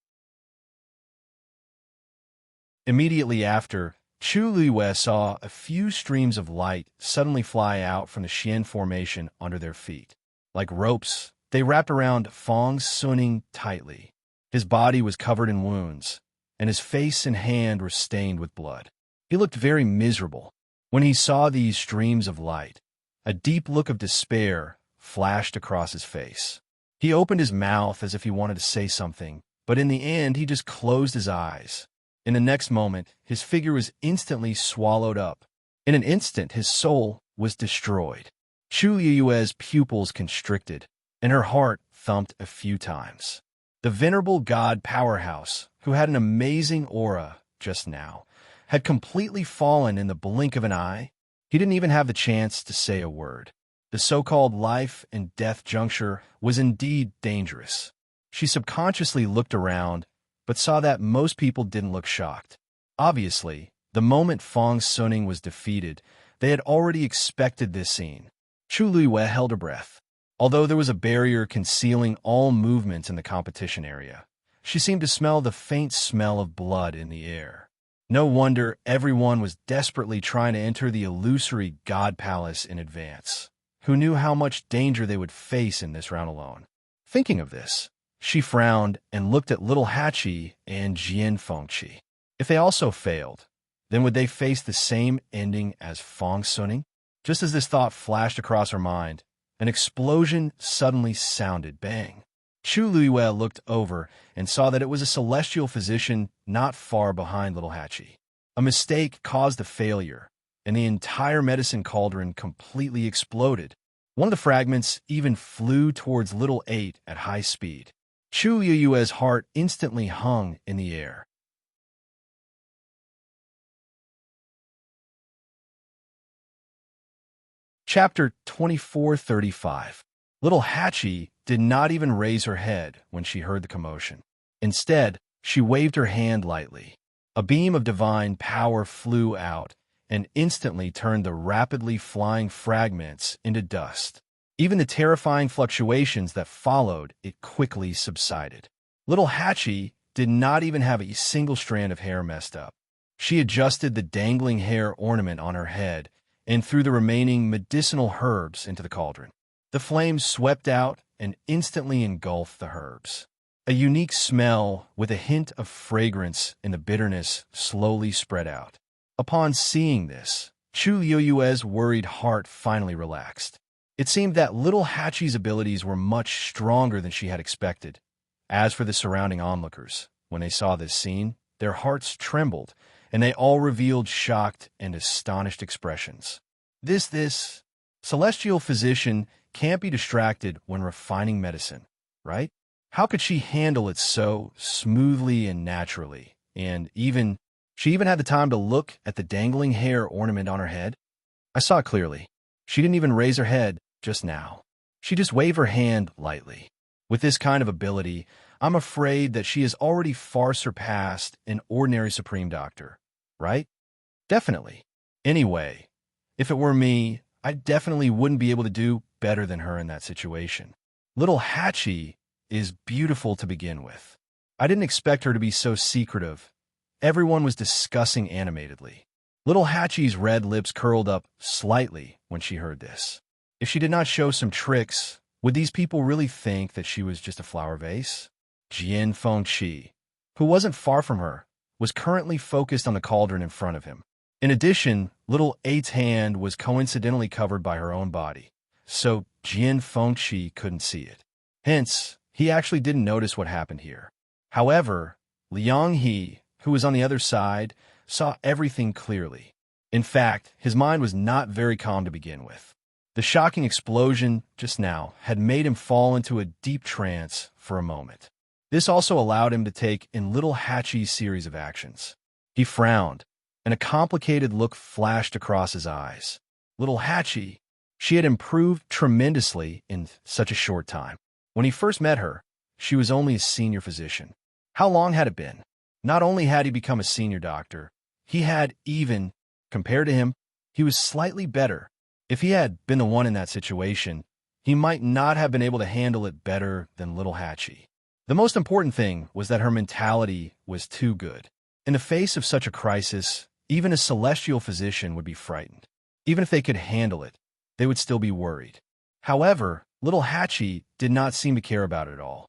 Immediately after, Chu Luiwei saw a few streams of light suddenly fly out from the Xian formation under their feet. Like ropes, they wrapped around Fong Suning tightly. His body was covered in wounds, and his face and hand were stained with blood. He looked very miserable. When he saw these streams of light, a deep look of despair flashed across his face. He opened his mouth as if he wanted to say something, but in the end he just closed his eyes. In the next moment, his figure was instantly swallowed up. In an instant, his soul was destroyed. Chu Yueyue's pupils constricted, and her heart thumped a few times. The venerable god powerhouse, who had an amazing aura just now, had completely fallen in the blink of an eye. He didn't even have the chance to say a word. The so-called life and death juncture was indeed dangerous. She subconsciously looked around, but saw that most people didn't look shocked. Obviously, the moment Fong Suning was defeated, they had already expected this scene. Chu Luiwei held her breath. Although there was a barrier concealing all movement in the competition area, she seemed to smell the faint smell of blood in the air. No wonder everyone was desperately trying to enter the illusory god palace in advance. Who knew how much danger they would face in this round alone? Thinking of this, she frowned and looked at little Hachi and Jian Fengqi. If they also failed, then would they face the same ending as Fong Suning? Just as this thought flashed across her mind, an explosion suddenly sounded. Bang! Chu Luiwei looked over and saw that it was a celestial physician not far behind little Hachi. A mistake caused the failure, and the entire medicine cauldron completely exploded. One of the fragments even flew towards little 8 at high speed. Chu Yueyue's heart instantly hung in the air. Chapter 2435. Little Hatchie did not even raise her head when she heard the commotion. Instead, she waved her hand lightly. A beam of divine power flew out and instantly turned the rapidly flying fragments into dust. Even the terrifying fluctuations that followed it quickly subsided. Little Hatchie did not even have a single strand of hair messed up. She adjusted the dangling hair ornament on her head and threw the remaining medicinal herbs into the cauldron. The flames swept out and instantly engulfed the herbs. A unique smell with a hint of fragrance in the bitterness slowly spread out. Upon seeing this, Chu Yoyue's worried heart finally relaxed. It seemed that little Hatchie's abilities were much stronger than she had expected. As for the surrounding onlookers, when they saw this scene, their hearts trembled, and they all revealed shocked and astonished expressions. This celestial physician can't be distracted when refining medicine, right? How could she handle it so smoothly and naturally? And she even had the time to look at the dangling hair ornament on her head? I saw it clearly. She didn't even raise her head just now. She just waved her hand lightly. With this kind of ability, I'm afraid that she has already far surpassed an ordinary Supreme Doctor, right? Definitely. Anyway, if it were me, I definitely wouldn't be able to do better than her in that situation. Little Hatchie is beautiful to begin with. I didn't expect her to be so secretive. Everyone was discussing animatedly. Little Hatchie's red lips curled up slightly when she heard this. If she did not show some tricks, would these people really think that she was just a flower vase? Jian Fengqi, who wasn't far from her, was currently focused on the cauldron in front of him. In addition, little Eight's hand was coincidentally covered by her own body, so Jian Fengqi couldn't see it. Hence, he actually didn't notice what happened here. However, Liang He, who was on the other side, saw everything clearly. In fact, his mind was not very calm to begin with. The shocking explosion just now had made him fall into a deep trance for a moment. This also allowed him to take in little Hatchie's series of actions. He frowned, and a complicated look flashed across his eyes. Little Hatchie, she had improved tremendously in such a short time. When he first met her, she was only a senior physician. How long had it been? Not only had he become a senior doctor, he had even, compared to him, he was slightly better. If he had been the one in that situation, he might not have been able to handle it better than little Hatchie. The most important thing was that her mentality was too good. In the face of such a crisis, even a celestial physician would be frightened. Even if they could handle it, they would still be worried. However, little Hatchie did not seem to care about it at all.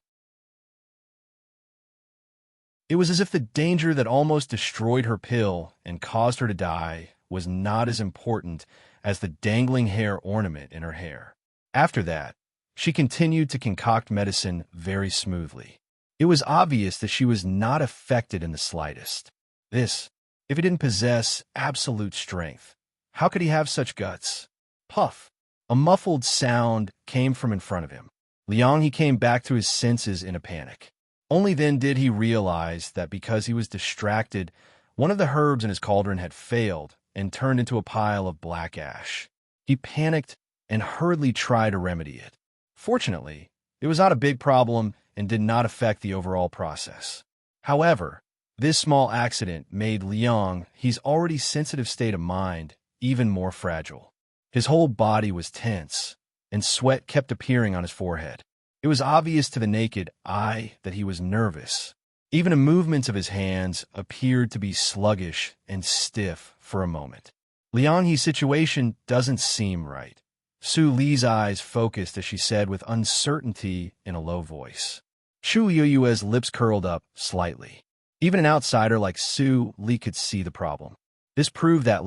It was as if the danger that almost destroyed her pill and caused her to die was not as important as the dangling hair ornament in her hair. After that, she continued to concoct medicine very smoothly. It was obvious that she was not affected in the slightest. If he didn't possess absolute strength, how could he have such guts? Puff! A muffled sound came from in front of him. He came back to his senses in a panic. Only then did he realize that because he was distracted, one of the herbs in his cauldron had failed and turned into a pile of black ash. He panicked and hurriedly tried to remedy it. Fortunately, it was not a big problem and did not affect the overall process. However, this small accident made Liang's already sensitive state of mind even more fragile. His whole body was tense, and sweat kept appearing on his forehead. It was obvious to the naked eye that he was nervous. Even the movements of his hands appeared to be sluggish and stiff for a moment. Liang's situation doesn't seem right. Su Li's eyes focused as she said with uncertainty in a low voice. Chu Yoyue's lips curled up slightly. Even an outsider like Su Li could see the problem. This proved that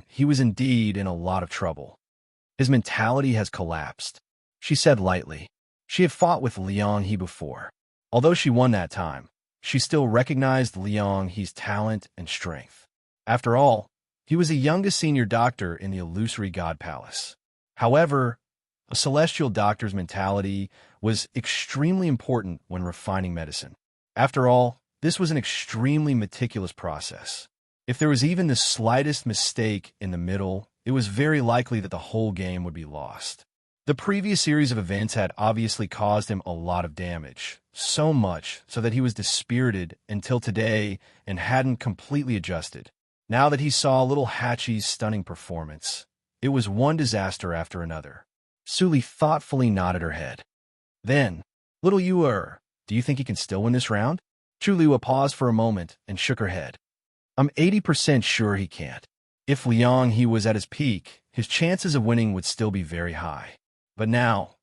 he was indeed in a lot of trouble. His mentality has collapsed, she said lightly. She had fought with He before. Although she won that time, she still recognized He's talent and strength. After all, he was the youngest senior doctor in the illusory god palace. However, a celestial doctor's mentality was extremely important when refining medicine. After all, this was an extremely meticulous process. If there was even the slightest mistake in the middle, it was very likely that the whole game would be lost. The previous series of events had obviously caused him a lot of damage, so much so that he was dispirited until today and hadn't completely adjusted. Now that he saw little Hatchie's stunning performance, it was one disaster after another. Sully thoughtfully nodded her head. Then, little Yuer, do you think he can still win this round? Chuliwa paused for a moment and shook her head. I'm 80% sure he can't. If Liang he was at his peak, his chances of winning would still be very high. But now,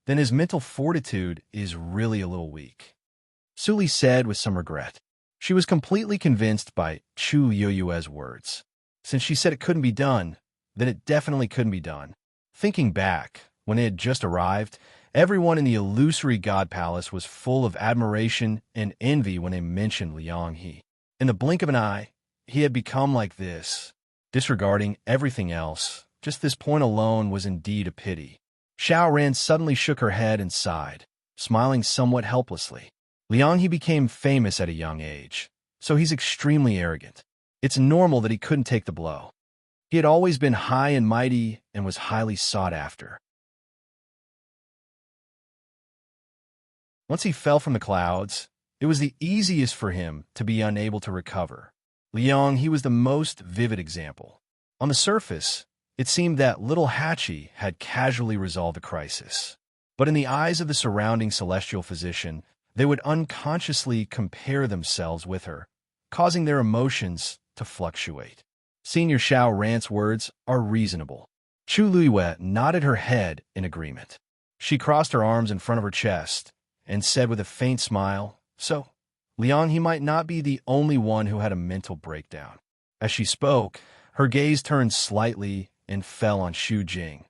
then his mental fortitude is really a little weak. Sully said with some regret. She was completely convinced by Chu Yoyue's words. Since she said it couldn't be done, then it definitely couldn't be done. Thinking back, when it had just arrived, everyone in the illusory god palace was full of admiration and envy when they mentioned Liang He. In the blink of an eye, he had become like this. Disregarding everything else, just this point alone was indeed a pity. Xiao Ran suddenly shook her head and sighed, smiling somewhat helplessly. Liang He became famous at a young age, so he's extremely arrogant. It's normal that he couldn't take the blow. He had always been high and mighty and was highly sought after. Once he fell from the clouds, it was the easiest for him to be unable to recover. Liang He was the most vivid example. On the surface, it seemed that little Hatchie had casually resolved the crisis. But in the eyes of the surrounding celestial physician, they would unconsciously compare themselves with her, causing their emotions to fluctuate. Senior Xiao Ran's words are reasonable. Chu Luiyue nodded her head in agreement. She crossed her arms in front of her chest and said with a faint smile, so, Liang He might not be the only one who had a mental breakdown. As she spoke, her gaze turned slightly and fell on Xu Jing.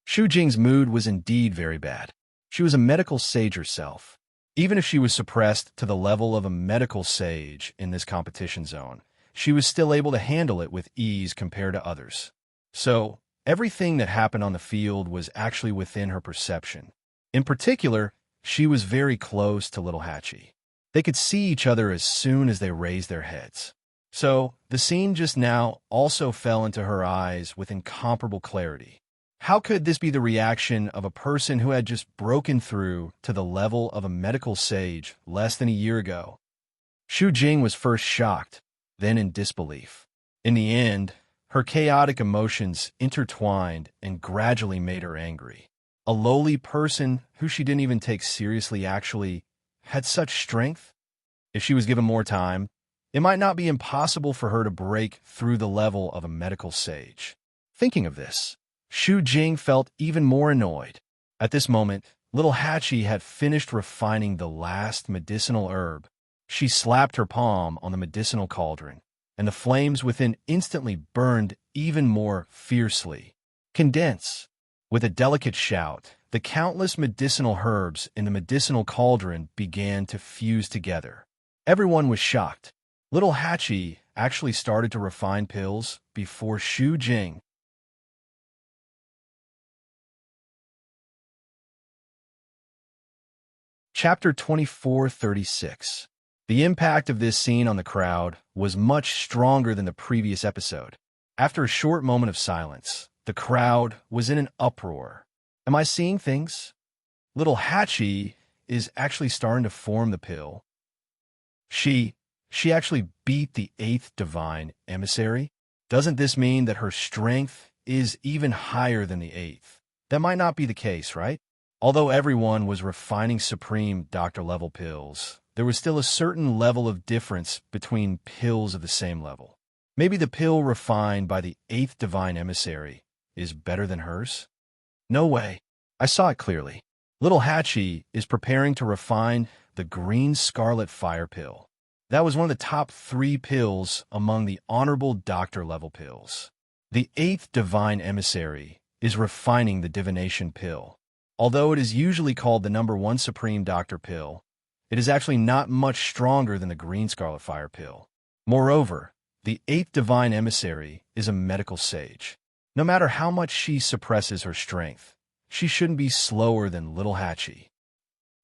Xu Jing's mood was indeed very bad. She was a medical sage herself. Even if she was suppressed to the level of a medical sage in this competition zone, she was still able to handle it with ease compared to others. So, everything that happened on the field was actually within her perception. In particular, she was very close to little Hatchie. They could see each other as soon as they raised their heads. So, the scene just now also fell into her eyes with incomparable clarity. How could this be the reaction of a person who had just broken through to the level of a medical sage less than a year ago? Xu Jing was first shocked, then in disbelief. In the end, her chaotic emotions intertwined and gradually made her angry. A lowly person who she didn't even take seriously actually had such strength? If she was given more time, it might not be impossible for her to break through the level of a medical sage. Thinking of this, Xu Jing felt even more annoyed. At this moment, little Hatchie had finished refining the last medicinal herb. She slapped her palm on the medicinal cauldron, and the flames within instantly burned even more fiercely. Condense! With a delicate shout, the countless medicinal herbs in the medicinal cauldron began to fuse together. Everyone was shocked. Little Hatchie actually started to refine pills before Xu Jing. Chapter 2436. The impact of this scene on the crowd was much stronger than the previous episode. After a short moment of silence, the crowd was in an uproar. Am I seeing things? Little Hatchie is actually starting to form the pill. She actually beat the 8th divine emissary? Doesn't this mean that her strength is even higher than the 8th? That might not be the case, right? Although everyone was refining supreme doctor-level pills, there was still a certain level of difference between pills of the same level. Maybe the pill refined by the 8th divine emissary is better than hers? No way. I saw it clearly. Little Hatchie is preparing to refine the green scarlet fire pill. That was one of the top 3 pills among the honorable doctor-level pills. The 8th divine emissary is refining the divination pill. Although it is usually called the number 1 supreme doctor pill, it is actually not much stronger than the green scarlet fire pill. Moreover, the 8th divine emissary is a medical sage. No matter how much she suppresses her strength, she shouldn't be slower than little Hatchie.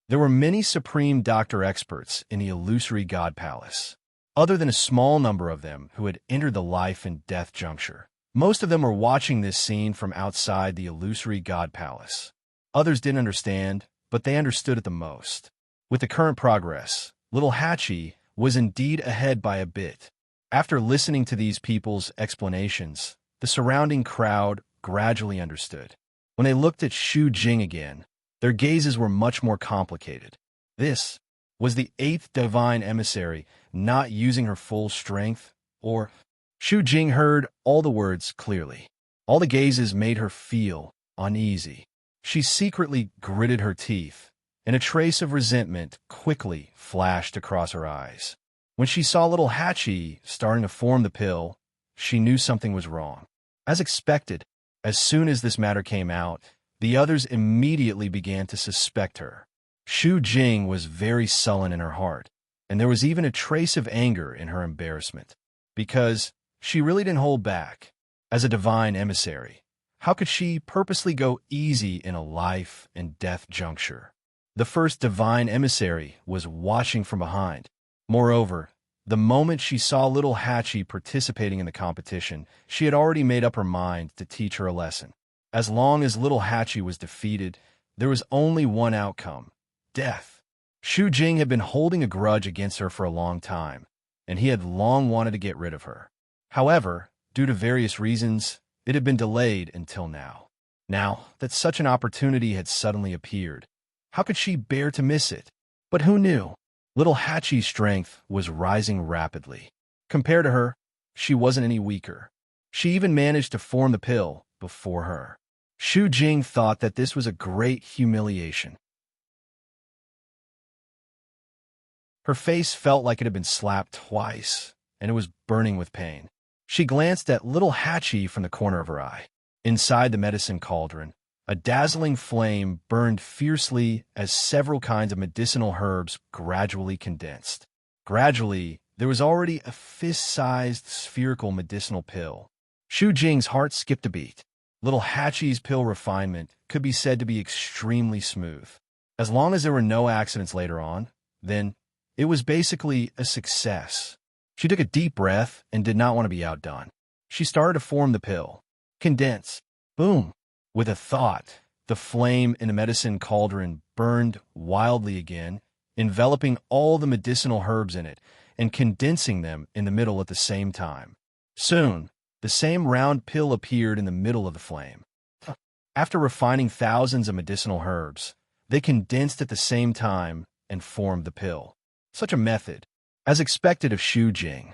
There were many supreme doctor experts in the illusory god palace. Other than a small number of them who had entered the life and death juncture, Most of them were watching this scene from outside the illusory god palace. Others didn't understand, but they understood it the most. With the current progress, little Hachi was indeed ahead by a bit. After listening to these people's explanations, the surrounding crowd gradually understood. When they looked at Shu Jing again, their gazes were much more complicated. This was the 8th divine emissary not using her full strength, or Shu Jing heard all the words clearly. All the gazes made her feel uneasy. She secretly gritted her teeth, and a trace of resentment quickly flashed across her eyes. When she saw little Hachi starting to form the pill, she knew something was wrong. As expected, as soon as this matter came out, the others immediately began to suspect her. Shu Jing was very sullen in her heart, and there was even a trace of anger in her embarrassment, because she really didn't hold back. As a divine emissary, how could she purposely go easy in a life and death juncture? The first divine emissary was watching from behind. Moreover, the moment she saw little Hachi participating in the competition, she had already made up her mind to teach her a lesson. As long as little Hachi was defeated, there was only one outcome: death. Shu Jing had been holding a grudge against her for a long time, and he had long wanted to get rid of her. However, due to various reasons, it had been delayed until now. Now that such an opportunity had suddenly appeared, how could she bear to miss it? But who knew? Little Hachi's strength was rising rapidly. Compared to her, she wasn't any weaker. She even managed to form the pill before her. Shu Jing thought that this was a great humiliation. Her face felt like it had been slapped twice, and it was burning with pain. She glanced at little Hachi from the corner of her eye. Inside the medicine cauldron, a dazzling flame burned fiercely as several kinds of medicinal herbs gradually condensed. Gradually, there was already a fist-sized spherical medicinal pill. Shu Jing's heart skipped a beat. Little Hachi's pill refinement could be said to be extremely smooth. As long as there were no accidents later on, then it was basically a success. She took a deep breath and did not want to be outdone. She started to form the pill. Condense. Boom. With a thought, the flame in the medicine cauldron burned wildly again, enveloping all the medicinal herbs in it and condensing them in the middle at the same time. Soon, the same round pill appeared in the middle of the flame. After refining thousands of medicinal herbs, they condensed at the same time and formed the pill. Such a method, as expected of Shu Jing.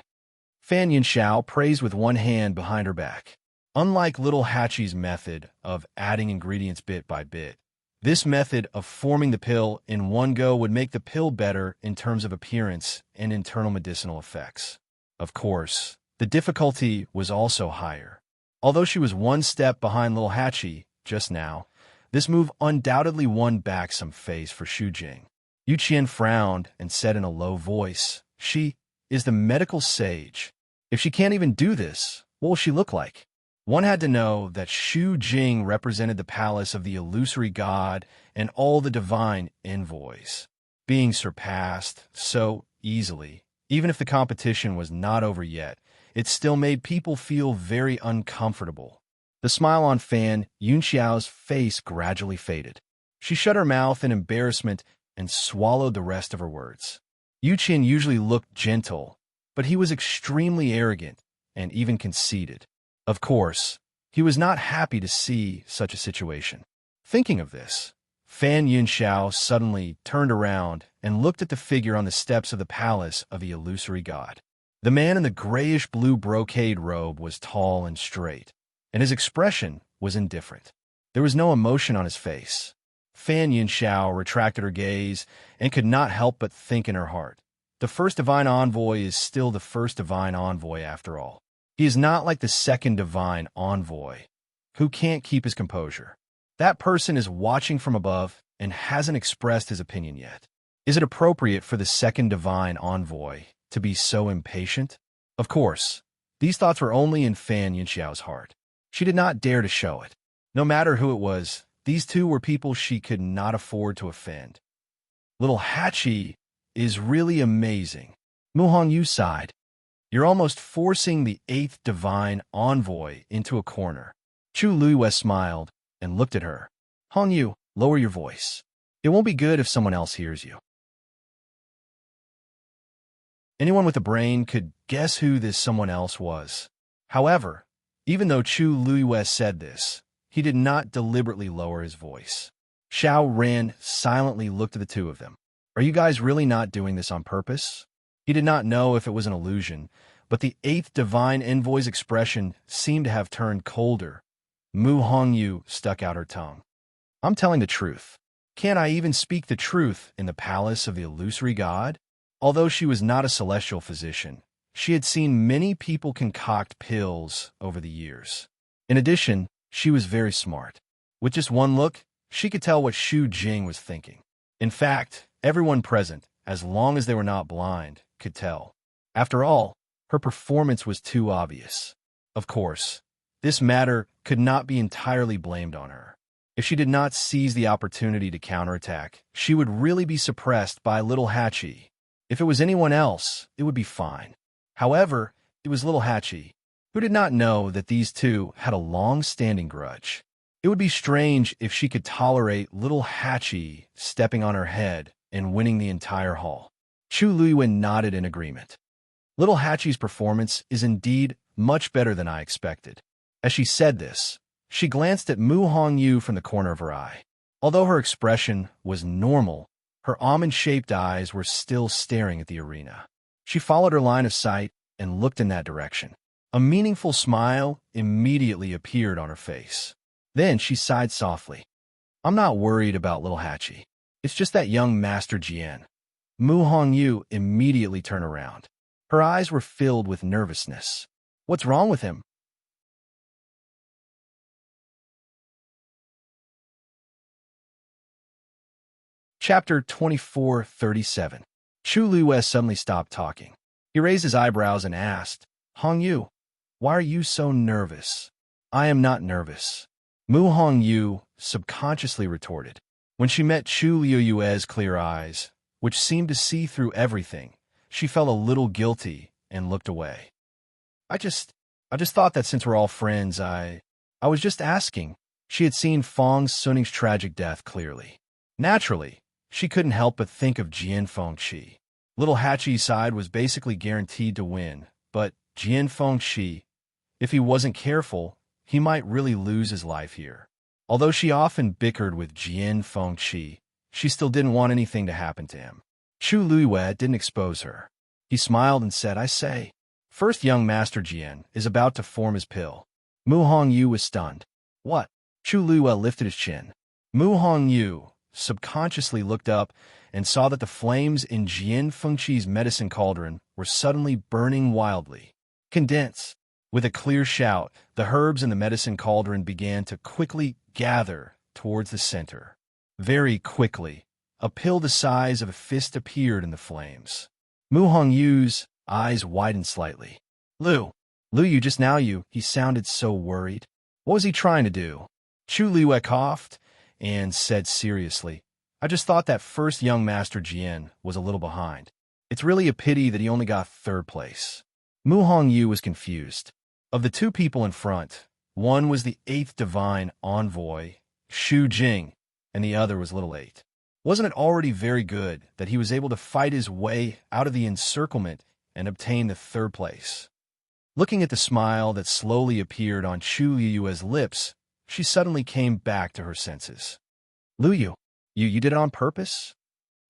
Fan Yinxiao praised with one hand behind her back. Unlike little Hachi's method of adding ingredients bit by bit, this method of forming the pill in one go would make the pill better in terms of appearance and internal medicinal effects. Of course, the difficulty was also higher. Although she was one step behind little Hachi just now, this move undoubtedly won back some face for Shu Jing. Yu Qian frowned and said in a low voice, "She is the medical sage. If she can't even do this, what will she look like?" One had to know that Shu Jing represented the palace of the illusory god and all the divine envoys. Being surpassed so easily, even if the competition was not over yet, it still made people feel very uncomfortable. The smile on Fan Yunxiao's face gradually faded. She shut her mouth in embarrassment and swallowed the rest of her words. Yu Qian usually looked gentle, but he was extremely arrogant and even conceited. Of course, he was not happy to see such a situation. Thinking of this, Fan Yunxiao suddenly turned around and looked at the figure on the steps of the palace of the illusory god. The man in the grayish-blue brocade robe was tall and straight, and his expression was indifferent. There was no emotion on his face. Fan Yunxiao retracted her gaze and could not help but think in her heart, the first divine envoy is still the first divine envoy after all. He is not like the second divine envoy, who can't keep his composure. That person is watching from above and hasn't expressed his opinion yet. Is it appropriate for the second divine envoy to be so impatient? Of course, these thoughts were only in Fan Yunxiao's heart. She did not dare to show it. No matter who it was, these two were people she could not afford to offend. Little Hachi is really amazing. Mu Hongyu sighed. You're almost forcing the 8th divine envoy into a corner. Chu Luiyue smiled and looked at her. Hong Yu, lower your voice. It won't be good if someone else hears you. Anyone with a brain could guess who this someone else was. However, even though Chu Luiyue said this, he did not deliberately lower his voice. Xiao Ran silently looked at the two of them. Are you guys really not doing this on purpose? He did not know if it was an illusion, but the 8th divine envoy's expression seemed to have turned colder. Mu Hongyu stuck out her tongue. I'm telling the truth. Can't I even speak the truth in the palace of the illusory god? Although she was not a celestial physician, she had seen many people concoct pills over the years. In addition, she was very smart. With just one look, she could tell what Xu Jing was thinking. In fact, everyone present, as long as they were not blind, could tell. After all, her performance was too obvious. Of course, this matter could not be entirely blamed on her. If she did not seize the opportunity to counterattack, she would really be suppressed by little Hachi. If it was anyone else, it would be fine. However, it was little Hachi, who did not know that these two had a long-standing grudge. It would be strange if she could tolerate little Hachi stepping on her head and winning the entire hall. Chu Luiyue nodded in agreement. Little Hachi's performance is indeed much better than I expected. As she said this, she glanced at Mu Hongyu from the corner of her eye. Although her expression was normal, her almond-shaped eyes were still staring at the arena. She followed her line of sight and looked in that direction. A meaningful smile immediately appeared on her face. Then she sighed softly. I'm not worried about little Hachi. It's just that young Master Jian. Mu Hongyu immediately turned around. Her eyes were filled with nervousness. What's wrong with him? Chapter 2437. Chu Luiyue suddenly stopped talking. He raised his eyebrows and asked, Hongyu, why are you so nervous? I am not nervous. Mu Hongyu subconsciously retorted. When she met Chu Luiyue's clear eyes, which seemed to see through everything, she felt a little guilty and looked away. I just thought that since we're all friends, I was just asking. She had seen Fong Suning's tragic death clearly. Naturally, she couldn't help but think of Jian Fengqi. Little Hachi's side was basically guaranteed to win, but Jian Fengqi, if he wasn't careful, he might really lose his life here. Although she often bickered with Jian Fengqi, she still didn't want anything to happen to him. Chu Luiyue didn't expose her. He smiled and said, I say, first young Master Jian is about to form his pill. Mu Hongyu was stunned. What? Chu Luiyue lifted his chin. Mu Hongyu subconsciously looked up and saw that the flames in Jian Fengqi's medicine cauldron were suddenly burning wildly. Condense. With a clear shout, the herbs in the medicine cauldron began to quickly gather towards the center. Very quickly, a pill the size of a fist appeared in the flames. Mu Hongyu's eyes widened slightly. Lu, you just now he sounded so worried. What was he trying to do? Chu Luiyue coughed and said seriously, I just thought that first young Master Jian was a little behind. It's really a pity that he only got 3rd place. Mu Hongyu was confused. Of the two people in front, one was the 8th divine envoy, Xu Jing, and the other was Little 8. Wasn't it already very good that he was able to fight his way out of the encirclement and obtain the 3rd place? Looking at the smile that slowly appeared on Chu Luiyue's lips, she suddenly came back to her senses. Luyu, you did it on purpose?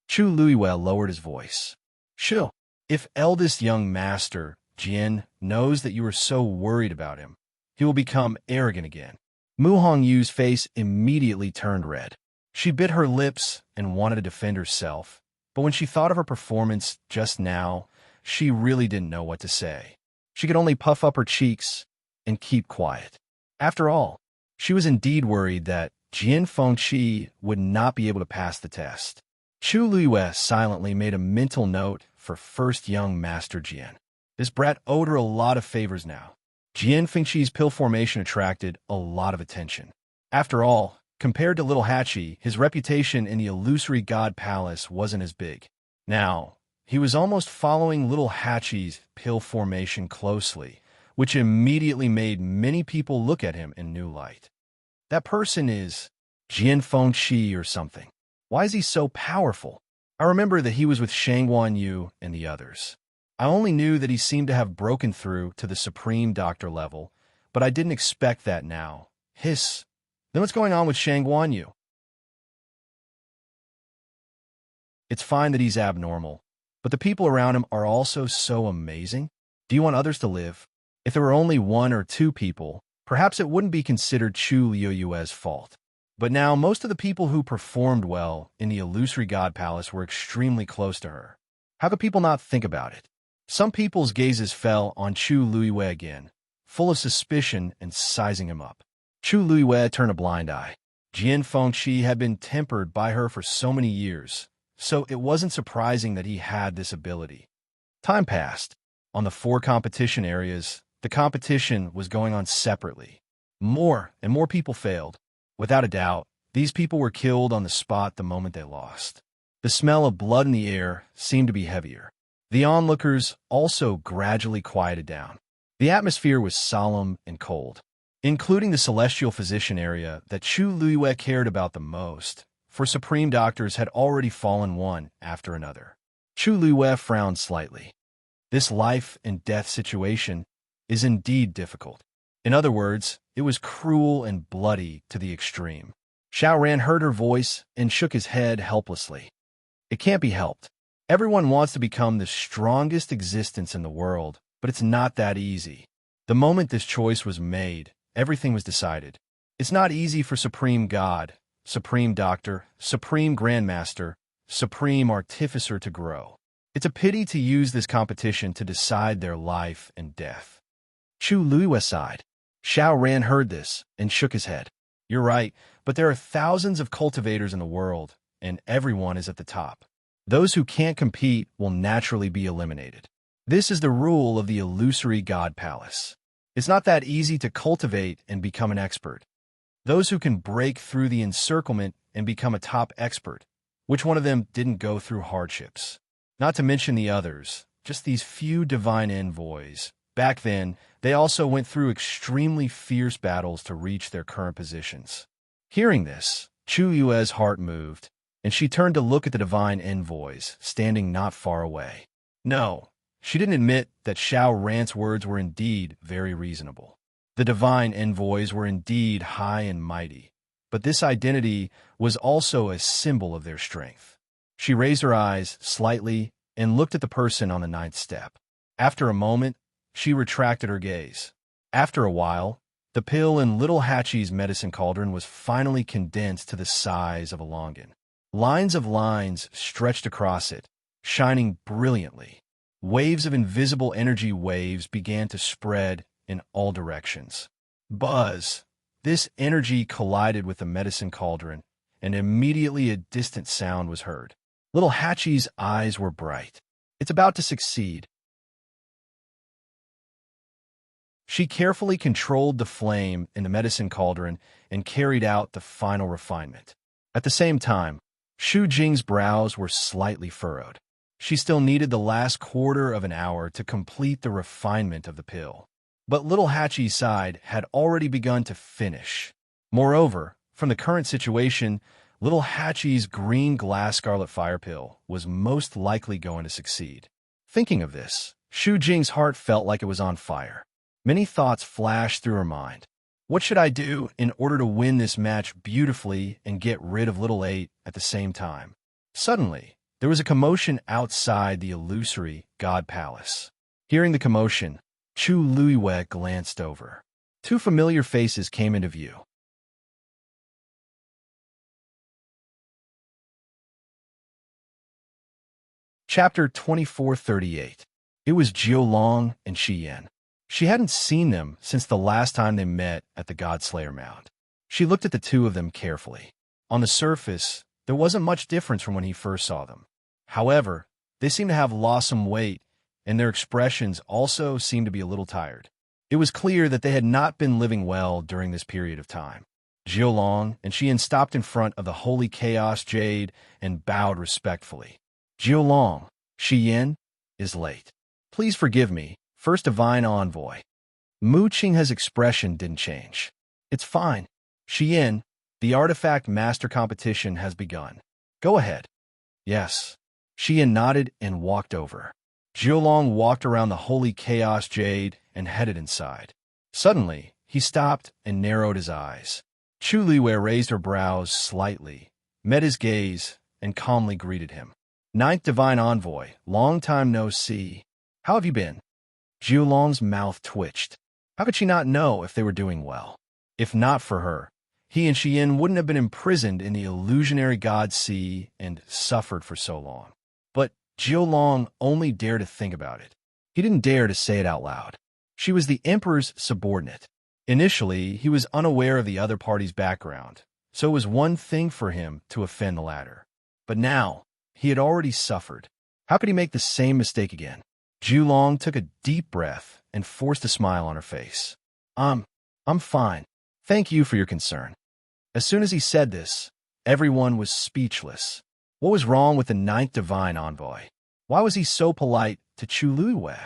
Chu Luiyue lowered his voice. Shu, if eldest young master Jian knows that you are so worried about him, he will become arrogant again. Mu Hongyu's face immediately turned red. She bit her lips and wanted to defend herself, but when she thought of her performance just now, she really didn't know what to say. She could only puff up her cheeks and keep quiet. After all, she was indeed worried that Jian Fengqi would not be able to pass the test. Chu Luiyue silently made a mental note for first young Master Jian. This brat owed her a lot of favors now. Jian Fengqi's pill formation attracted a lot of attention. After all, compared to little Hachi, his reputation in the illusory god palace wasn't as big. Now, He was almost following little Hachi's pill formation closely, which immediately made many people look at him in new light. That person is Jian Fengqi or something. Why is he so powerful? I remember that he was with Shang Guanyu and the others. I only knew that he seemed to have broken through to the Supreme Doctor level, but I didn't expect that now. Hiss. Then what's going on with Shang Guanyu? It's fine that he's abnormal, but the people around him are also so amazing. Do you want others to live? If there were only one or two people, perhaps it wouldn't be considered Chu Liuyue's fault. But now most of the people who performed well in the illusory god palace were extremely close to her. How could people not think about it? Some people's gazes fell on Chu Liyue again, full of suspicion and sizing him up. Chu Liyue turned a blind eye. Jian Fengqi had been tempered by her for so many years, so it wasn't surprising that he had this ability. Time passed. On the 4 competition areas, the competition was going on separately. More and more people failed. Without a doubt, these people were killed on the spot the moment they lost. The smell of blood in the air seemed to be heavier. The onlookers also gradually quieted down. The atmosphere was solemn and cold, including the celestial physician area that Chu Liyue cared about the most, for Supreme Doctors had already fallen one after another. Chu Liyue frowned slightly. This life and death situation is indeed difficult. In other words, it was cruel and bloody to the extreme. Xiaoran heard her voice and shook his head helplessly. It can't be helped. Everyone wants to become the strongest existence in the world, but it's not that easy. The moment this choice was made, everything was decided. It's not easy for Supreme God, Supreme Doctor, Supreme Grandmaster, Supreme Artificer to grow. It's a pity to use this competition to decide their life and death. Chu Liyue sighed. Xiaoran heard this and shook his head. You're right, but there are thousands of cultivators in the world, and everyone is at the top. Those who can't compete will naturally be eliminated. This is the rule of the illusory God Palace. It's not that easy to cultivate and become an expert. Those who can break through the encirclement and become a top expert, which one of them didn't go through hardships? Not to mention the others, just these few divine envoys. Back then, they also went through extremely fierce battles to reach their current positions. Hearing this, Chu Yue's heart moved, and she turned to look at the divine envoys, standing not far away. No, she didn't admit that Xiaoran's words were indeed very reasonable. The divine envoys were indeed high and mighty, but this identity was also a symbol of their strength. She raised her eyes slightly and looked at the person on the 9th step. After a moment, she retracted her gaze. After a while, the pill in little Hachi's medicine cauldron was finally condensed to the size of a longan. Lines of lines stretched across it, shining brilliantly. Waves of invisible energy waves began to spread in all directions. Buzz! This energy collided with the medicine cauldron, and immediately a distant sound was heard. Little Hachi's eyes were bright. It's about to succeed. She carefully controlled the flame in the medicine cauldron and carried out the final refinement. At the same time, Xu Jing's brows were slightly furrowed. She still needed the last quarter of an hour to complete the refinement of the pill. But little Hachi's side had already begun to finish. Moreover, from the current situation, little Hachi's green glass scarlet fire pill was most likely going to succeed. Thinking of this, Xu Jing's heart felt like it was on fire. Many thoughts flashed through her mind. What should I do in order to win this match beautifully and get rid of little 8 at the same time? Suddenly, there was a commotion outside the illusory God Palace. Hearing the commotion, Chu Liyue glanced over. 2 familiar faces came into view. Chapter 2438. It was Jiu Long and Shi Yan. She hadn't seen them since the last time they met at the Godslayer Mound. She looked at the 2 of them carefully. On the surface, there wasn't much difference from when he first saw them. However, they seemed to have lost some weight, and their expressions also seemed to be a little tired. It was clear that they had not been living well during this period of time. Jiu Long and Shi Yan stopped in front of the Holy Chaos Jade and bowed respectfully. Jiu Long, Shi Yin is late. Please forgive me, first divine envoy. Mu Qinghe's expression didn't change. It's fine. Shi Yin, the artifact master competition has begun. Go ahead. Yes. Shi Yin nodded and walked over. Jiulong walked around the holy chaos jade and headed inside. Suddenly, he stopped and narrowed his eyes. Chu Liwei raised her brows slightly, met his gaze, and calmly greeted him. Ninth Divine Envoy, long time no see. How have you been? Jiulong's mouth twitched. How could she not know if they were doing well? If not for her, he and Shi Yin wouldn't have been imprisoned in the illusionary god sea and suffered for so long. But Jiulong only dared to think about it. He didn't dare to say it out loud. She was the Emperor's subordinate. Initially, he was unaware of the other party's background, so it was one thing for him to offend the latter. But now, he had already suffered. How could he make the same mistake again? Jiulong took a deep breath and forced a smile on her face. I'm fine. Thank you for your concern. As soon as he said this, everyone was speechless. What was wrong with the Ninth Divine Envoy? Why was he so polite to Chu Liwei?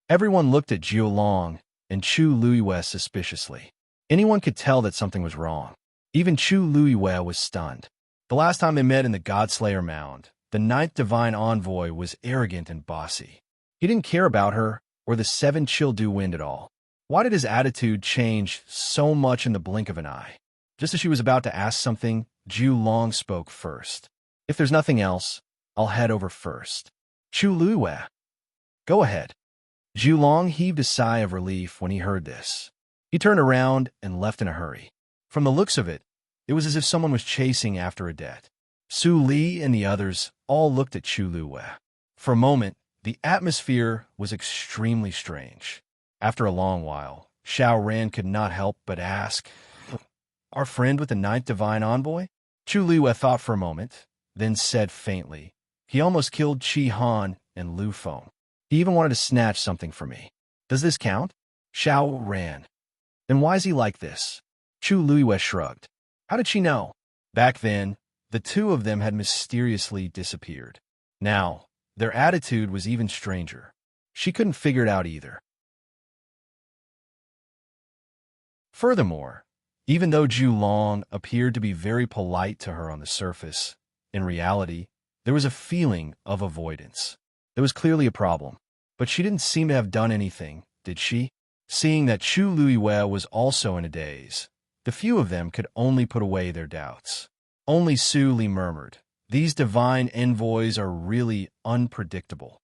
Everyone looked at Jiulong and Chu Liwei suspiciously. Anyone could tell that something was wrong. Even Chu Liwei was stunned. The last time they met in the Godslayer Mound, the Ninth Divine Envoy was arrogant and bossy. He didn't care about her or the 7 Childu Wind at all. Why did his attitude change so much in the blink of an eye? Just as she was about to ask something, Jiulong spoke first. If there's nothing else, I'll head over first. Chu Liwei. Go ahead. Jiulong heaved a sigh of relief when he heard this. He turned around and left in a hurry. From the looks of it, it was as if someone was chasing after a debt. Su Li and the others all looked at Chu Liwei. For a moment, the atmosphere was extremely strange. After a long while, Xiao Ran could not help but ask, "Our friend with the Ninth Divine Envoy?" Chu Liwei thought for a moment, then said faintly, "He almost killed Qi Han and Lu Feng. He even wanted to snatch something from me. Does this count?" Xiao Ran. "Then why is he like this?" Chu Liwei shrugged. How did she know? Back then, the two of them had mysteriously disappeared. Now, their attitude was even stranger. She couldn't figure it out either. Furthermore, even though Jiulong appeared to be very polite to her on the surface, in reality, there was a feeling of avoidance. There was clearly a problem, but she didn't seem to have done anything, did she? Seeing that Chu Liwei was also in a daze, the few of them could only put away their doubts. Only Su Li murmured, "These divine envoys are really unpredictable."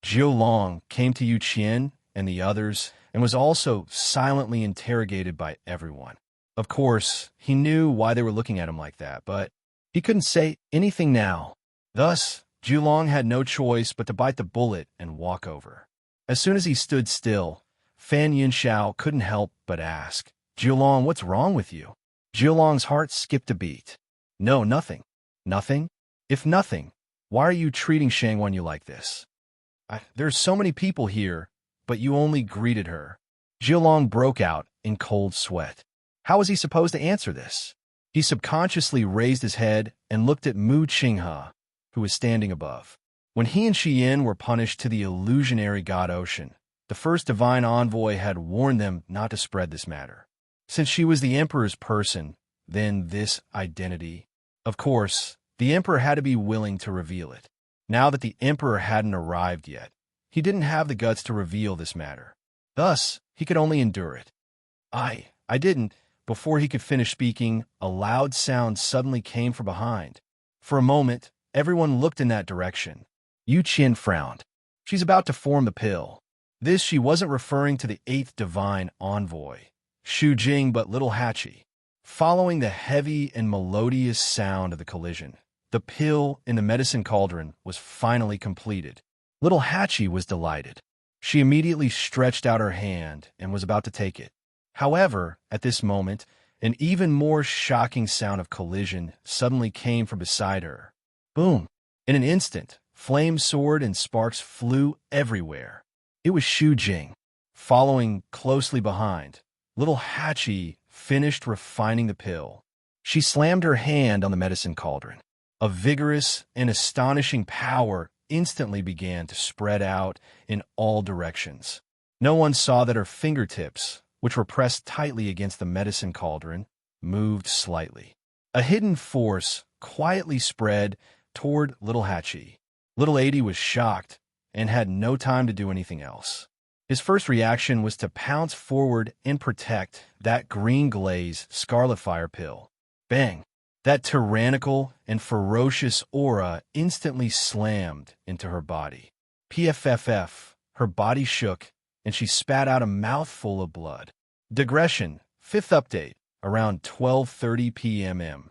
Jiulong came to Yu Qian and the others and was also silently interrogated by everyone. Of course, he knew why they were looking at him like that, but he couldn't say anything now. Thus, Jiulong had no choice but to bite the bullet and walk over. As soon as he stood still, Fan Yinxiao couldn't help but ask, "Jiulong, what's wrong with you?" Jiulong's heart skipped a beat. "No, nothing." "Nothing? If nothing, why are you treating Shang Wenyu like this? There's so many people here, but you only greeted her." Jiulong broke out in cold sweat. How was he supposed to answer this? He subconsciously raised his head and looked at Mu Qinghe, who was standing above. When he and Shi Yin were punished to the illusionary god ocean, the first divine envoy had warned them not to spread this matter. Since she was the Emperor's person, then this identity. Of course, the Emperor had to be willing to reveal it. Now that the Emperor hadn't arrived yet, he didn't have the guts to reveal this matter. Thus, he could only endure it. I didn't." Before he could finish speaking, a loud sound suddenly came from behind. For a moment, everyone looked in that direction. Yu Qian frowned. She's about to form the pill. This she wasn't referring to the 8th divine envoy, Shu Jing, but little Hachi. Following the heavy and melodious sound of the collision, the pill in the medicine cauldron was finally completed. Little Hachi was delighted. She immediately stretched out her hand and was about to take it. However, at this moment, an even more shocking sound of collision suddenly came from beside her. Boom! In an instant, flames soared and sparks flew everywhere. It was Shu Jing. Following closely behind, little Hachi finished refining the pill. She slammed her hand on the medicine cauldron. A vigorous and astonishing power instantly began to spread out in all directions. No one saw that her fingertips, which were pressed tightly against the medicine cauldron, moved slightly. A hidden force quietly spread toward little Hachi. Little Adi was shocked and had no time to do anything else. His first reaction was to pounce forward and protect that green glaze scarlet fire pill. Bang! That tyrannical and ferocious aura instantly slammed into her body. PFFF, her body shook, and she spat out a mouthful of blood. Digression, 5th update, around 12:30 p.m.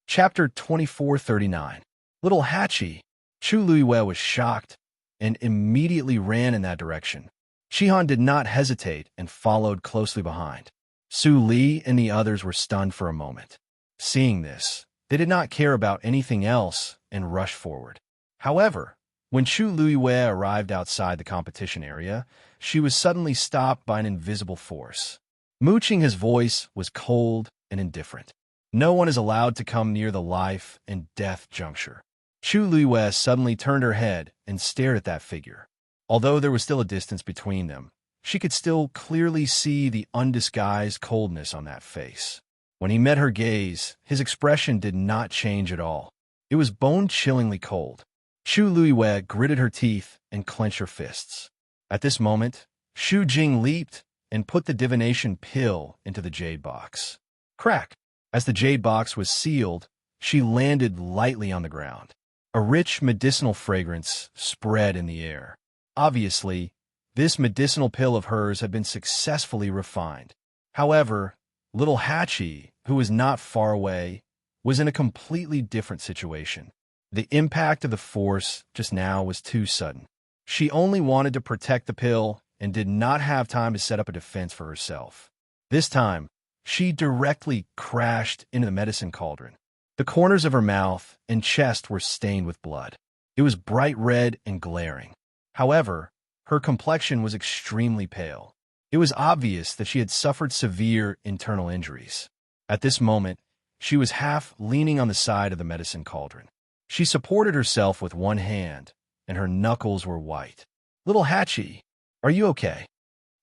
Chapter 2439. Little Hachi. Chu Luiwei was shocked and immediately ran in that direction. Shihan did not hesitate and followed closely behind. Su Li and the others were stunned for a moment. Seeing this, they did not care about anything else and rushed forward. However, when Chu Luiwei arrived outside the competition area, she was suddenly stopped by an invisible force. Mooching, his voice was cold and indifferent. No one is allowed to come near the life and death juncture. Chu Luiwei suddenly turned her head and stared at that figure. Although there was still a distance between them, she could still clearly see the undisguised coldness on that face. When he met her gaze, his expression did not change at all. It was bone-chillingly cold. Chu Luiwei gritted her teeth and clenched her fists. At this moment, Shu Jing leaped and put the divination pill into the jade box. Crack! As the jade box was sealed, she landed lightly on the ground. A rich medicinal fragrance spread in the air. Obviously, this medicinal pill of hers had been successfully refined. However, little Hachi, who was not far away, was in a completely different situation. The impact of the force just now was too sudden. She only wanted to protect the pill and did not have time to set up a defense for herself. This time, she directly crashed into the medicine cauldron. The corners of her mouth and chest were stained with blood. It was bright red and glaring. However, her complexion was extremely pale. It was obvious that she had suffered severe internal injuries. At this moment, she was half leaning on the side of the medicine cauldron. She supported herself with one hand, and her knuckles were white. Little Hachi, are you okay?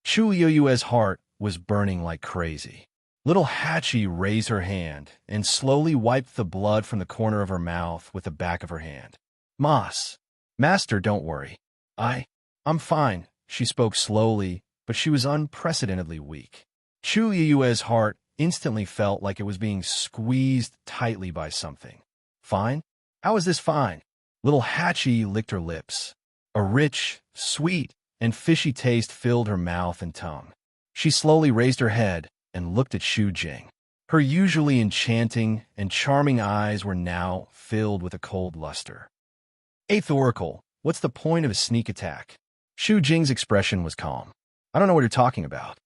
Chu Yoyue's heart was burning like crazy. Little Hachi raised her hand and slowly wiped the blood from the corner of her mouth with the back of her hand. Master, don't worry. I'm fine, she spoke slowly, but she was unprecedentedly weak. Chu Yue's heart instantly felt like it was being squeezed tightly by something. Fine? How is this fine? Little Hachi licked her lips. A rich, sweet, and fishy taste filled her mouth and tongue. She slowly raised her head and looked at Shu Jing. Her usually enchanting and charming eyes were now filled with a cold luster. 8th Oracle, what's the point of a sneak attack? Shu Jing's expression was calm. I don't know what you're talking about.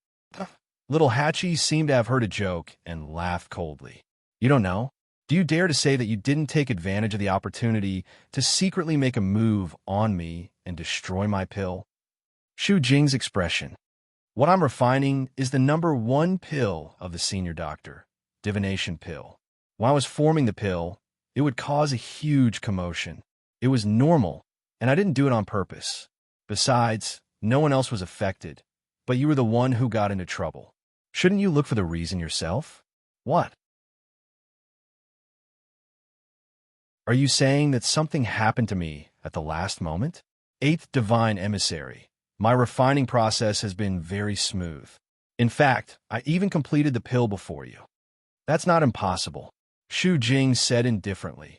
Little Hachi seemed to have heard a joke and laughed coldly. You don't know? Do you dare to say that you didn't take advantage of the opportunity to secretly make a move on me and destroy my pill? Shu Jing's expression. What I'm refining is the number 1 pill of the senior doctor, divination pill. When I was forming the pill, it would cause a huge commotion. It was normal, and I didn't do it on purpose. Besides, no one else was affected, but you were the one who got into trouble. Shouldn't you look for the reason yourself? What? Are you saying that something happened to me at the last moment? 8th Divine Emissary. My refining process has been very smooth. In fact, I even completed the pill before you. That's not impossible, Shu Jing said indifferently.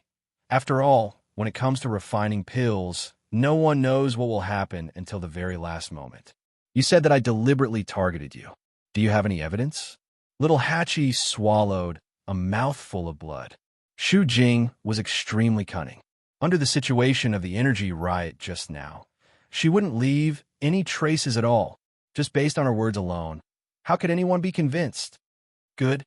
After all, when it comes to refining pills, no one knows what will happen until the very last moment. You said that I deliberately targeted you. Do you have any evidence? Little Hachi swallowed a mouthful of blood. Shu Jing was extremely cunning. Under the situation of the energy riot just now, she wouldn't leave any traces at all, just based on her words alone. How could anyone be convinced? Good.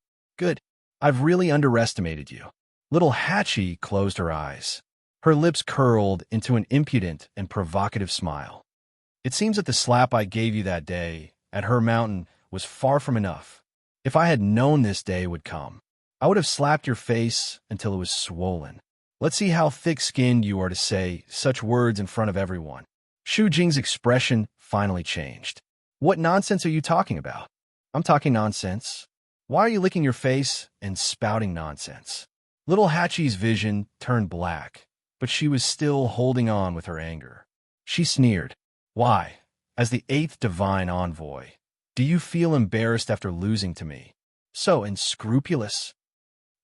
I've really underestimated you. Little Hachi closed her eyes. Her lips curled into an impudent and provocative smile. It seems that the slap I gave you that day at her mountain was far from enough. If I had known this day would come, I would have slapped your face until it was swollen. Let's see how thick-skinned you are to say such words in front of everyone. Shu Jing's expression finally changed. What nonsense are you talking about? I'm talking nonsense. Why are you licking your face and spouting nonsense? Little Hachi's vision turned black, but she was still holding on with her anger. She sneered. Why, as the eighth divine envoy, do you feel embarrassed after losing to me? So unscrupulous.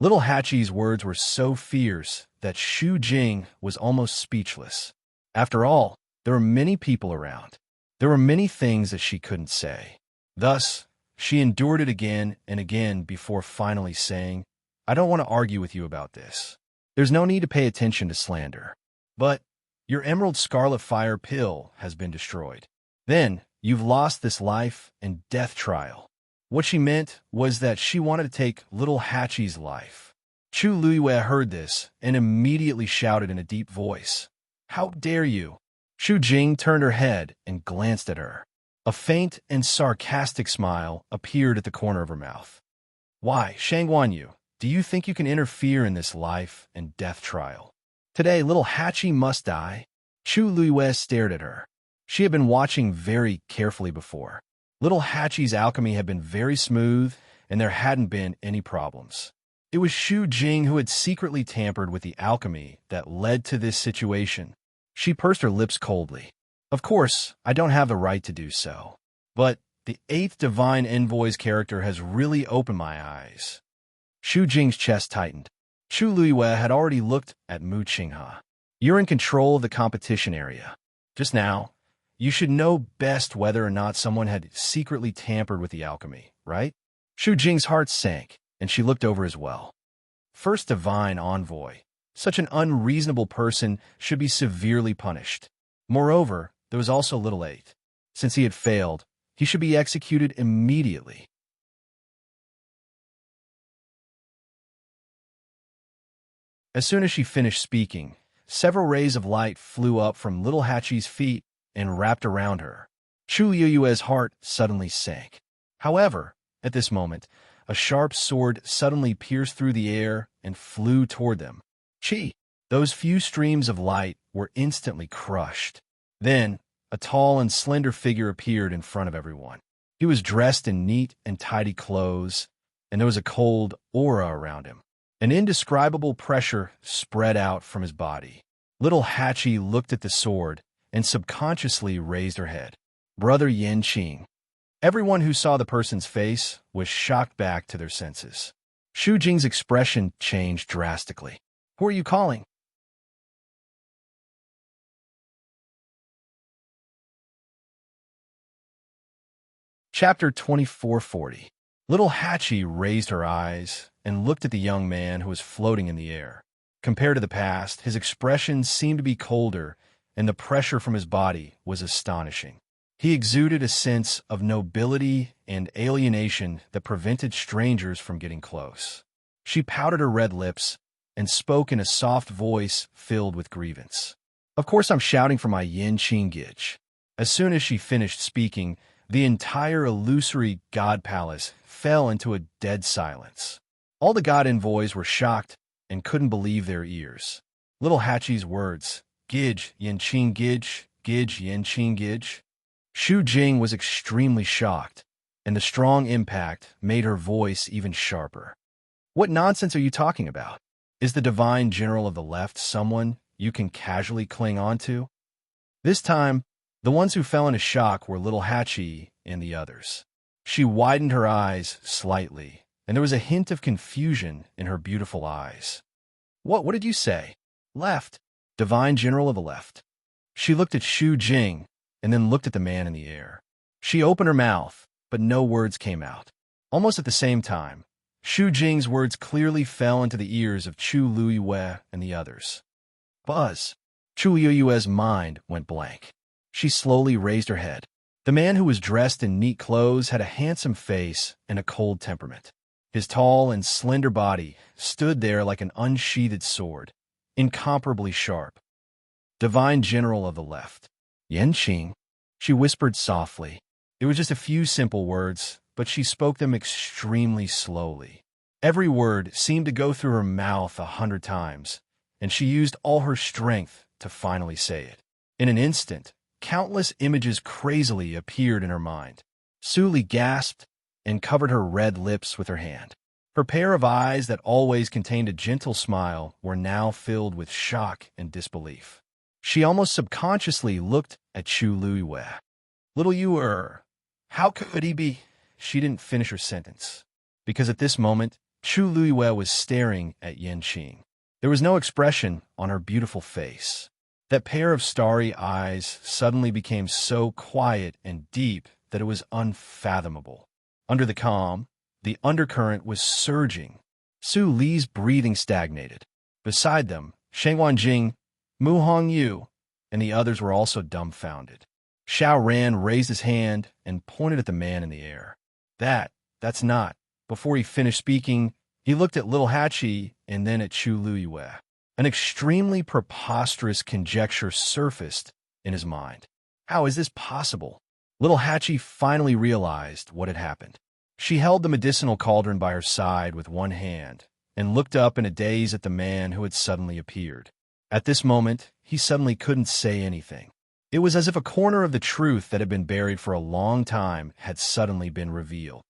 Little Hachi's words were so fierce that Shu Jing was almost speechless. After all, there were many people around. There were many things that she couldn't say. Thus, she endured it again and again before finally saying, I don't want to argue with you about this. There's no need to pay attention to slander. But your Emerald Scarlet Fire pill has been destroyed. Then, you've lost this life and death trial. What she meant was that she wanted to take little Hachi's life. Chu Luiyue heard this and immediately shouted in a deep voice, How dare you? Shu Jing turned her head and glanced at her. A faint and sarcastic smile appeared at the corner of her mouth. Why, Shangguan Yu, do you think you can interfere in this life and death trial? Today, little Hachi must die. Chu Luiyue stared at her. She had been watching very carefully before. Little Hachi's alchemy had been very smooth, and there hadn't been any problems. It was Shu Jing who had secretly tampered with the alchemy that led to this situation. She pursed her lips coldly. Of course, I don't have the right to do so. But the eighth divine envoy's character has really opened my eyes. Shu Jing's chest tightened. Chu Luiyue had already looked at Mu Qinghe. You're in control of the competition area. Just now, you should know best whether or not someone had secretly tampered with the alchemy, right? Shu Jing's heart sank, and she looked over as well. First divine envoy. Such an unreasonable person should be severely punished. Moreover, there was also little eight. Since he had failed, he should be executed immediately. As soon as she finished speaking, several rays of light flew up from little Hachi's feet and wrapped around her. Chu Luiyue's heart suddenly sank. However, at this moment, a sharp sword suddenly pierced through the air and flew toward them. Chi! Those few streams of light were instantly crushed. Then, a tall and slender figure appeared in front of everyone. He was dressed in neat and tidy clothes, and there was a cold aura around him. An indescribable pressure spread out from his body. Little Hachi looked at the sword and subconsciously raised her head. Brother Yanqing. Everyone who saw the person's face was shocked back to their senses. Shu Jing's expression changed drastically. Who are you calling? Chapter 2440. Little Hachi raised her eyes and looked at the young man who was floating in the air. Compared to the past, his expression seemed to be colder, and the pressure from his body was astonishing. He exuded a sense of nobility and alienation that prevented strangers from getting close. She pouted her red lips and spoke in a soft voice filled with grievance. Of course I'm shouting for my Yanqing Gich. As soon as she finished speaking, the entire illusory god palace fell into a dead silence. All the god envoys were shocked and couldn't believe their ears. Little Hachi's words, Gij, Yanqing Gij, Gij, Yanqing Gij. Shu Jing was extremely shocked, and the strong impact made her voice even sharper. What nonsense are you talking about? Is the divine general of the left someone you can casually cling on to? This time, the ones who fell into shock were little Hachi and the others. She widened her eyes slightly, and there was a hint of confusion in her beautiful eyes. What did you say? Left. Divine general of the left. She looked at Shu Jing, and then looked at the man in the air. She opened her mouth, but no words came out. Almost at the same time, Shu Jing's words clearly fell into the ears of Chu Luiyue and the others. Buzz! Chu Luiyue's mind went blank. She slowly raised her head. The man who was dressed in neat clothes had a handsome face and a cold temperament. His tall and slender body stood there like an unsheathed sword, incomparably sharp. Divine general of the left. Yanqing, she whispered softly. It was just a few simple words, but she spoke them extremely slowly. Every word seemed to go through her mouth 100 times, and she used all her strength to finally say it. In an instant, countless images crazily appeared in her mind. Suli gasped and covered her red lips with her hand. Her pair of eyes that always contained a gentle smile were now filled with shock and disbelief. She almost subconsciously looked at Chu Luiwei. Little you how could he be? She didn't finish her sentence, because at this moment, Chu Luiwei was staring at Yen Qing. There was no expression on her beautiful face. That pair of starry eyes suddenly became so quiet and deep that it was unfathomable. Under the calm, the undercurrent was surging. Su Li's breathing stagnated. Beside them, Sheng Wanjing, Mu Hongyu, and the others were also dumbfounded. Xiao Ran raised his hand and pointed at the man in the air. That's not. Before he finished speaking, he looked at little Hachi and then at Chu Luiwei. An extremely preposterous conjecture surfaced in his mind. How is this possible? Little Hachi finally realized what had happened. She held the medicinal cauldron by her side with one hand and looked up in a daze at the man who had suddenly appeared. At this moment, he suddenly couldn't say anything. It was as if a corner of the truth that had been buried for a long time had suddenly been revealed.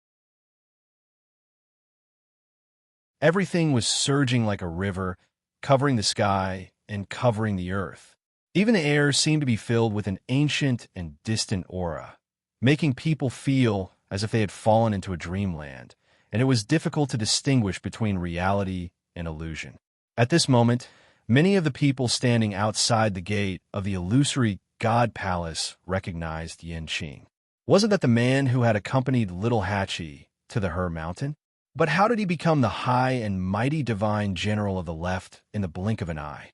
Everything was surging like a river, covering the sky and covering the earth. Even the air seemed to be filled with an ancient and distant aura, making people feel as if they had fallen into a dreamland, and it was difficult to distinguish between reality and illusion. At this moment, many of the people standing outside the gate of the illusory God Palace recognized Yen Qing. Wasn't that the man who had accompanied little Hachi to the Her Mountain? But how did he become the high and mighty divine general of the left in the blink of an eye?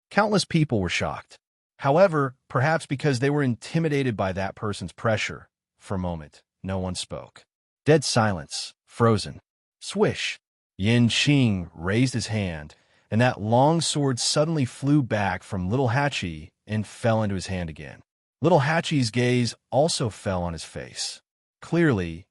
Countless people were shocked. However, perhaps because they were intimidated by that person's pressure, for a moment, no one spoke. Dead silence, frozen. Swish! Yen Qing raised his hand, and that long sword suddenly flew back from little Hachi and fell into his hand again. Little Hachi's gaze also fell on his face. Clearly,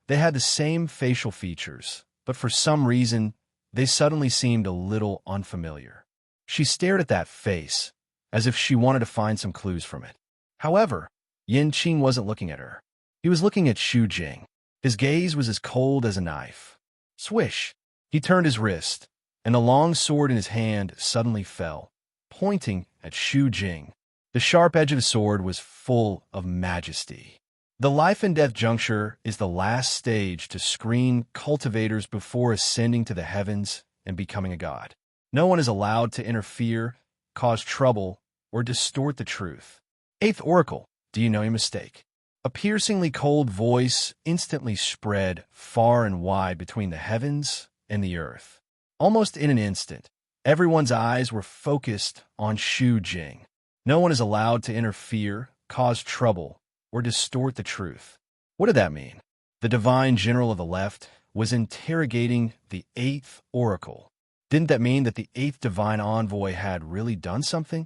they had the same facial features, but for some reason, they suddenly seemed a little unfamiliar. She stared at that face, as if she wanted to find some clues from it. However, Yen Qing wasn't looking at her. He was looking at Xu Jing. His gaze was as cold as a knife. Swish! He turned his wrist, and the long sword in his hand suddenly fell, pointing at Xu Jing. The sharp edge of the sword was full of majesty. The life and death juncture is the last stage to screen cultivators before ascending to the heavens and becoming a god. No one is allowed to interfere, cause trouble, or distort the truth. Eighth Oracle, do you know your mistake? A piercingly cold voice instantly spread far and wide between the heavens and the earth. Almost in an instant, everyone's eyes were focused on Xu Jing. No one is allowed to interfere, cause trouble, or distort the truth. What did that mean? The divine general of the left was interrogating the eighth oracle. Didn't that mean that the eighth divine envoy had really done something?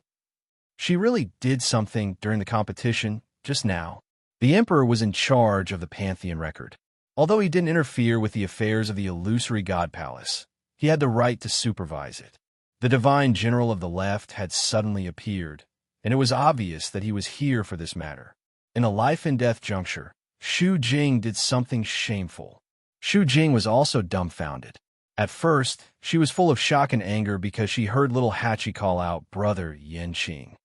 She really did something during the competition, just now. The emperor was in charge of the Pantheon record. Although he didn't interfere with the affairs of the illusory God Palace, he had the right to supervise it. The divine general of the left had suddenly appeared, and it was obvious that he was here for this matter. In a life and death juncture, Xu Jing did something shameful. Xu Jing was also dumbfounded. At first, she was full of shock and anger because she heard little Hachi call out, "Brother Yen Qing."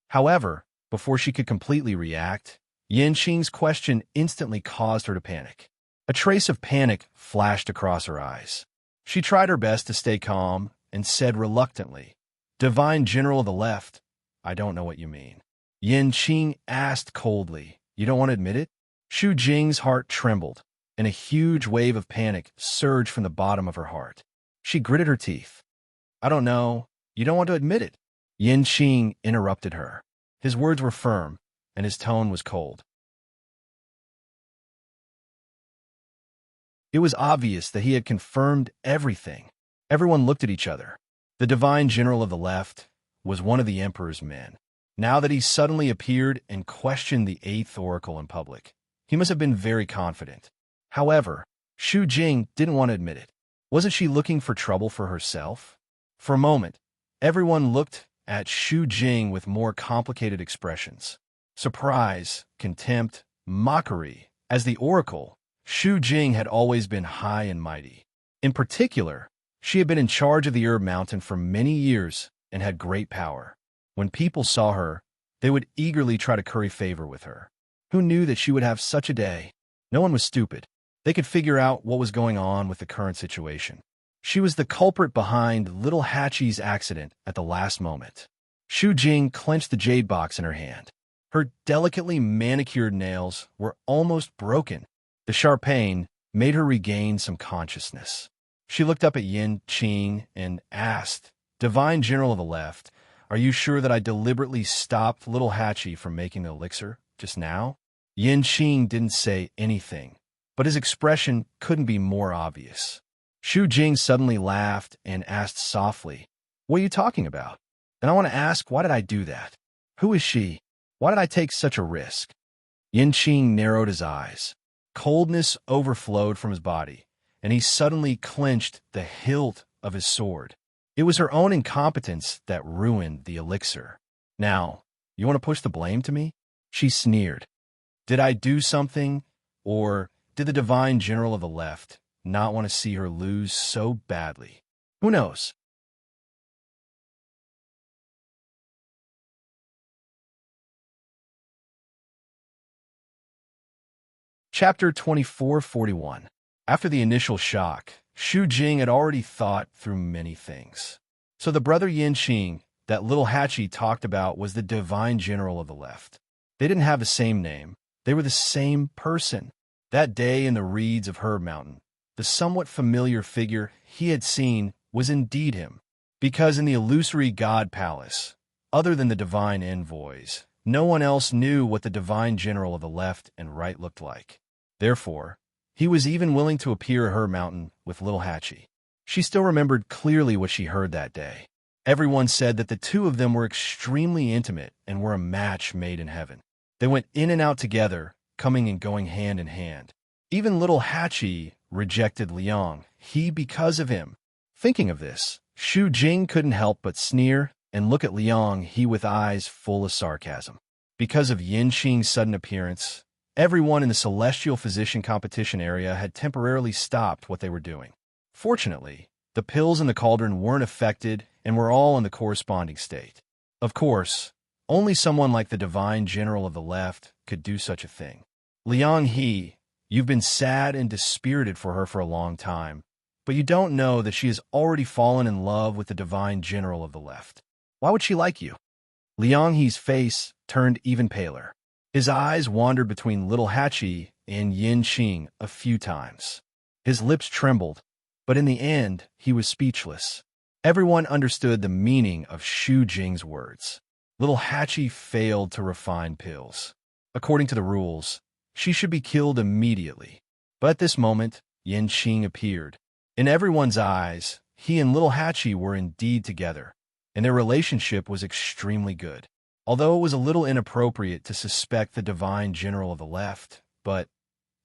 However, before she could completely react, Yen Qing's question instantly caused her to panic. A trace of panic flashed across her eyes. She tried her best to stay calm and said reluctantly, "Divine General of the Left, I don't know what you mean." Yen Qing asked coldly, "You don't want to admit it?" Xu Jing's heart trembled, and a huge wave of panic surged from the bottom of her heart. She gritted her teeth. "I don't know. You don't want to admit it." Yen Qing interrupted her. His words were firm, and his tone was cold. It was obvious that he had confirmed everything. Everyone looked at each other. The divine general of the left was one of the emperor's men. Now that he suddenly appeared and questioned the eighth oracle in public, he must have been very confident. However, Shu Jing didn't want to admit it. Wasn't she looking for trouble for herself? For a moment, everyone looked at Shu Jing with more complicated expressions. Surprise, contempt, mockery. As the oracle, Shu Jing had always been high and mighty. In particular, she had been in charge of the Herb Mountain for many years and had great power. When people saw her, they would eagerly try to curry favor with her. Who knew that she would have such a day? No one was stupid. They could figure out what was going on with the current situation. She was the culprit behind little Hachi's accident at the last moment. Shu Jing clenched the jade box in her hand. Her delicately manicured nails were almost broken. The sharp pain made her regain some consciousness. She looked up at Yin Qing and asked, "Divine General of the Left, are you sure that I deliberately stopped little Hachi from making the elixir just now?" Yin Qing didn't say anything, but his expression couldn't be more obvious. Shu Jing suddenly laughed and asked softly, "What are you talking about?" "Then I want to ask, why did I do that? Who is she? Why did I take such a risk?" Yin Qing narrowed his eyes. Coldness overflowed from his body, and he suddenly clenched the hilt of his sword. It was her own incompetence that ruined the elixir. "Now, you want to push the blame to me?" She sneered. "Did I do something, or did the Divine General of the Left not want to see her lose so badly? Who knows?" Chapter 2441. After the initial shock, Shu Jing had already thought through many things. So the brother Yin Qing that little Hachi talked about was the Divine General of the Left. They didn't have the same name. They were the same person. That day in the reeds of Herb Mountain, the somewhat familiar figure he had seen was indeed him. Because in the illusory God Palace, other than the divine envoys, no one else knew what the Divine General of the Left and Right looked like. Therefore, he was even willing to appear at Herb Mountain with little Hachi. She still remembered clearly what she heard that day. Everyone said that the two of them were extremely intimate and were a match made in heaven. They went in and out together, coming and going hand in hand. Even little Hachi rejected Liang, because of him. Thinking of this, Shu Jing couldn't help but sneer and look at Liang, with eyes full of sarcasm. Because of Yin Qing's sudden appearance, everyone in the celestial physician competition area had temporarily stopped what they were doing. Fortunately, the pills in the cauldron weren't affected and were all in the corresponding state. Of course, only someone like the Divine General of the Left could do such a thing. "Liang He, you've been sad and dispirited for her for a long time, but you don't know that she has already fallen in love with the Divine General of the Left. Why would she like you?" Liang He's face turned even paler. His eyes wandered between little Hachi and Yin Qing a few times. His lips trembled, but in the end, he was speechless. Everyone understood the meaning of Shu Jing's words. Little Hachi failed to refine pills. According to the rules, she should be killed immediately. But at this moment, Yin Qing appeared. In everyone's eyes, he and little Hachi were indeed together, and their relationship was extremely good. Although it was a little inappropriate to suspect the Divine General of the Left, but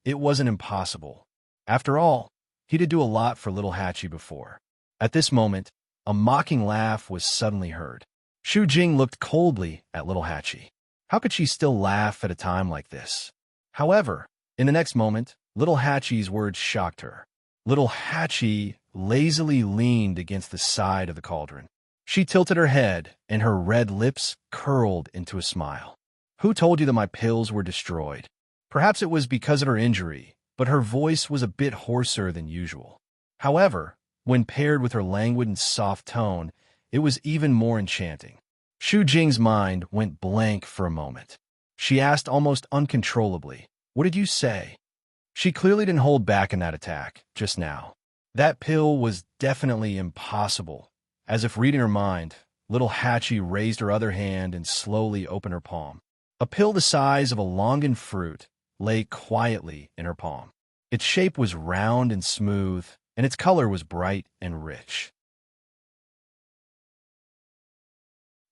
it wasn't impossible. After all, he did do a lot for little Hachi before. At this moment, a mocking laugh was suddenly heard. Shu Jing looked coldly at little Hachi. How could she still laugh at a time like this? However, in the next moment, little Hachi's words shocked her. Little Hachi lazily leaned against the side of the cauldron. She tilted her head, and her red lips curled into a smile. "Who told you that my pills were destroyed?" Perhaps it was because of her injury, but her voice was a bit hoarser than usual. However, when paired with her languid and soft tone, it was even more enchanting. Shu Jing's mind went blank for a moment. She asked almost uncontrollably, "What did you say?" She clearly didn't hold back in that attack, just now. That pill was definitely impossible. As if reading her mind, little Hachi raised her other hand and slowly opened her palm. A pill the size of a longan fruit lay quietly in her palm. Its shape was round and smooth, and its color was bright and rich.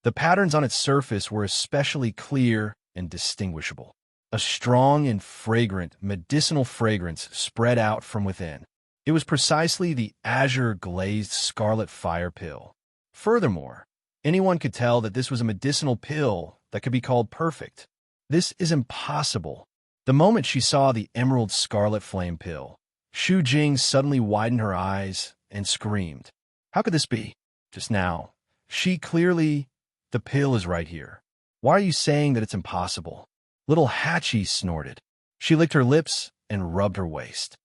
The patterns on its surface were especially clear and distinguishable. A strong and fragrant, medicinal fragrance spread out from within. It was precisely the azure-glazed scarlet fire pill. Furthermore, anyone could tell that this was a medicinal pill that could be called perfect. This is impossible. The moment she saw the emerald scarlet flame pill, Shu Jing suddenly widened her eyes and screamed. How could this be? Just now. The pill is right here. Why are you saying that it's impossible? Little Hachi snorted. She licked her lips and rubbed her waist.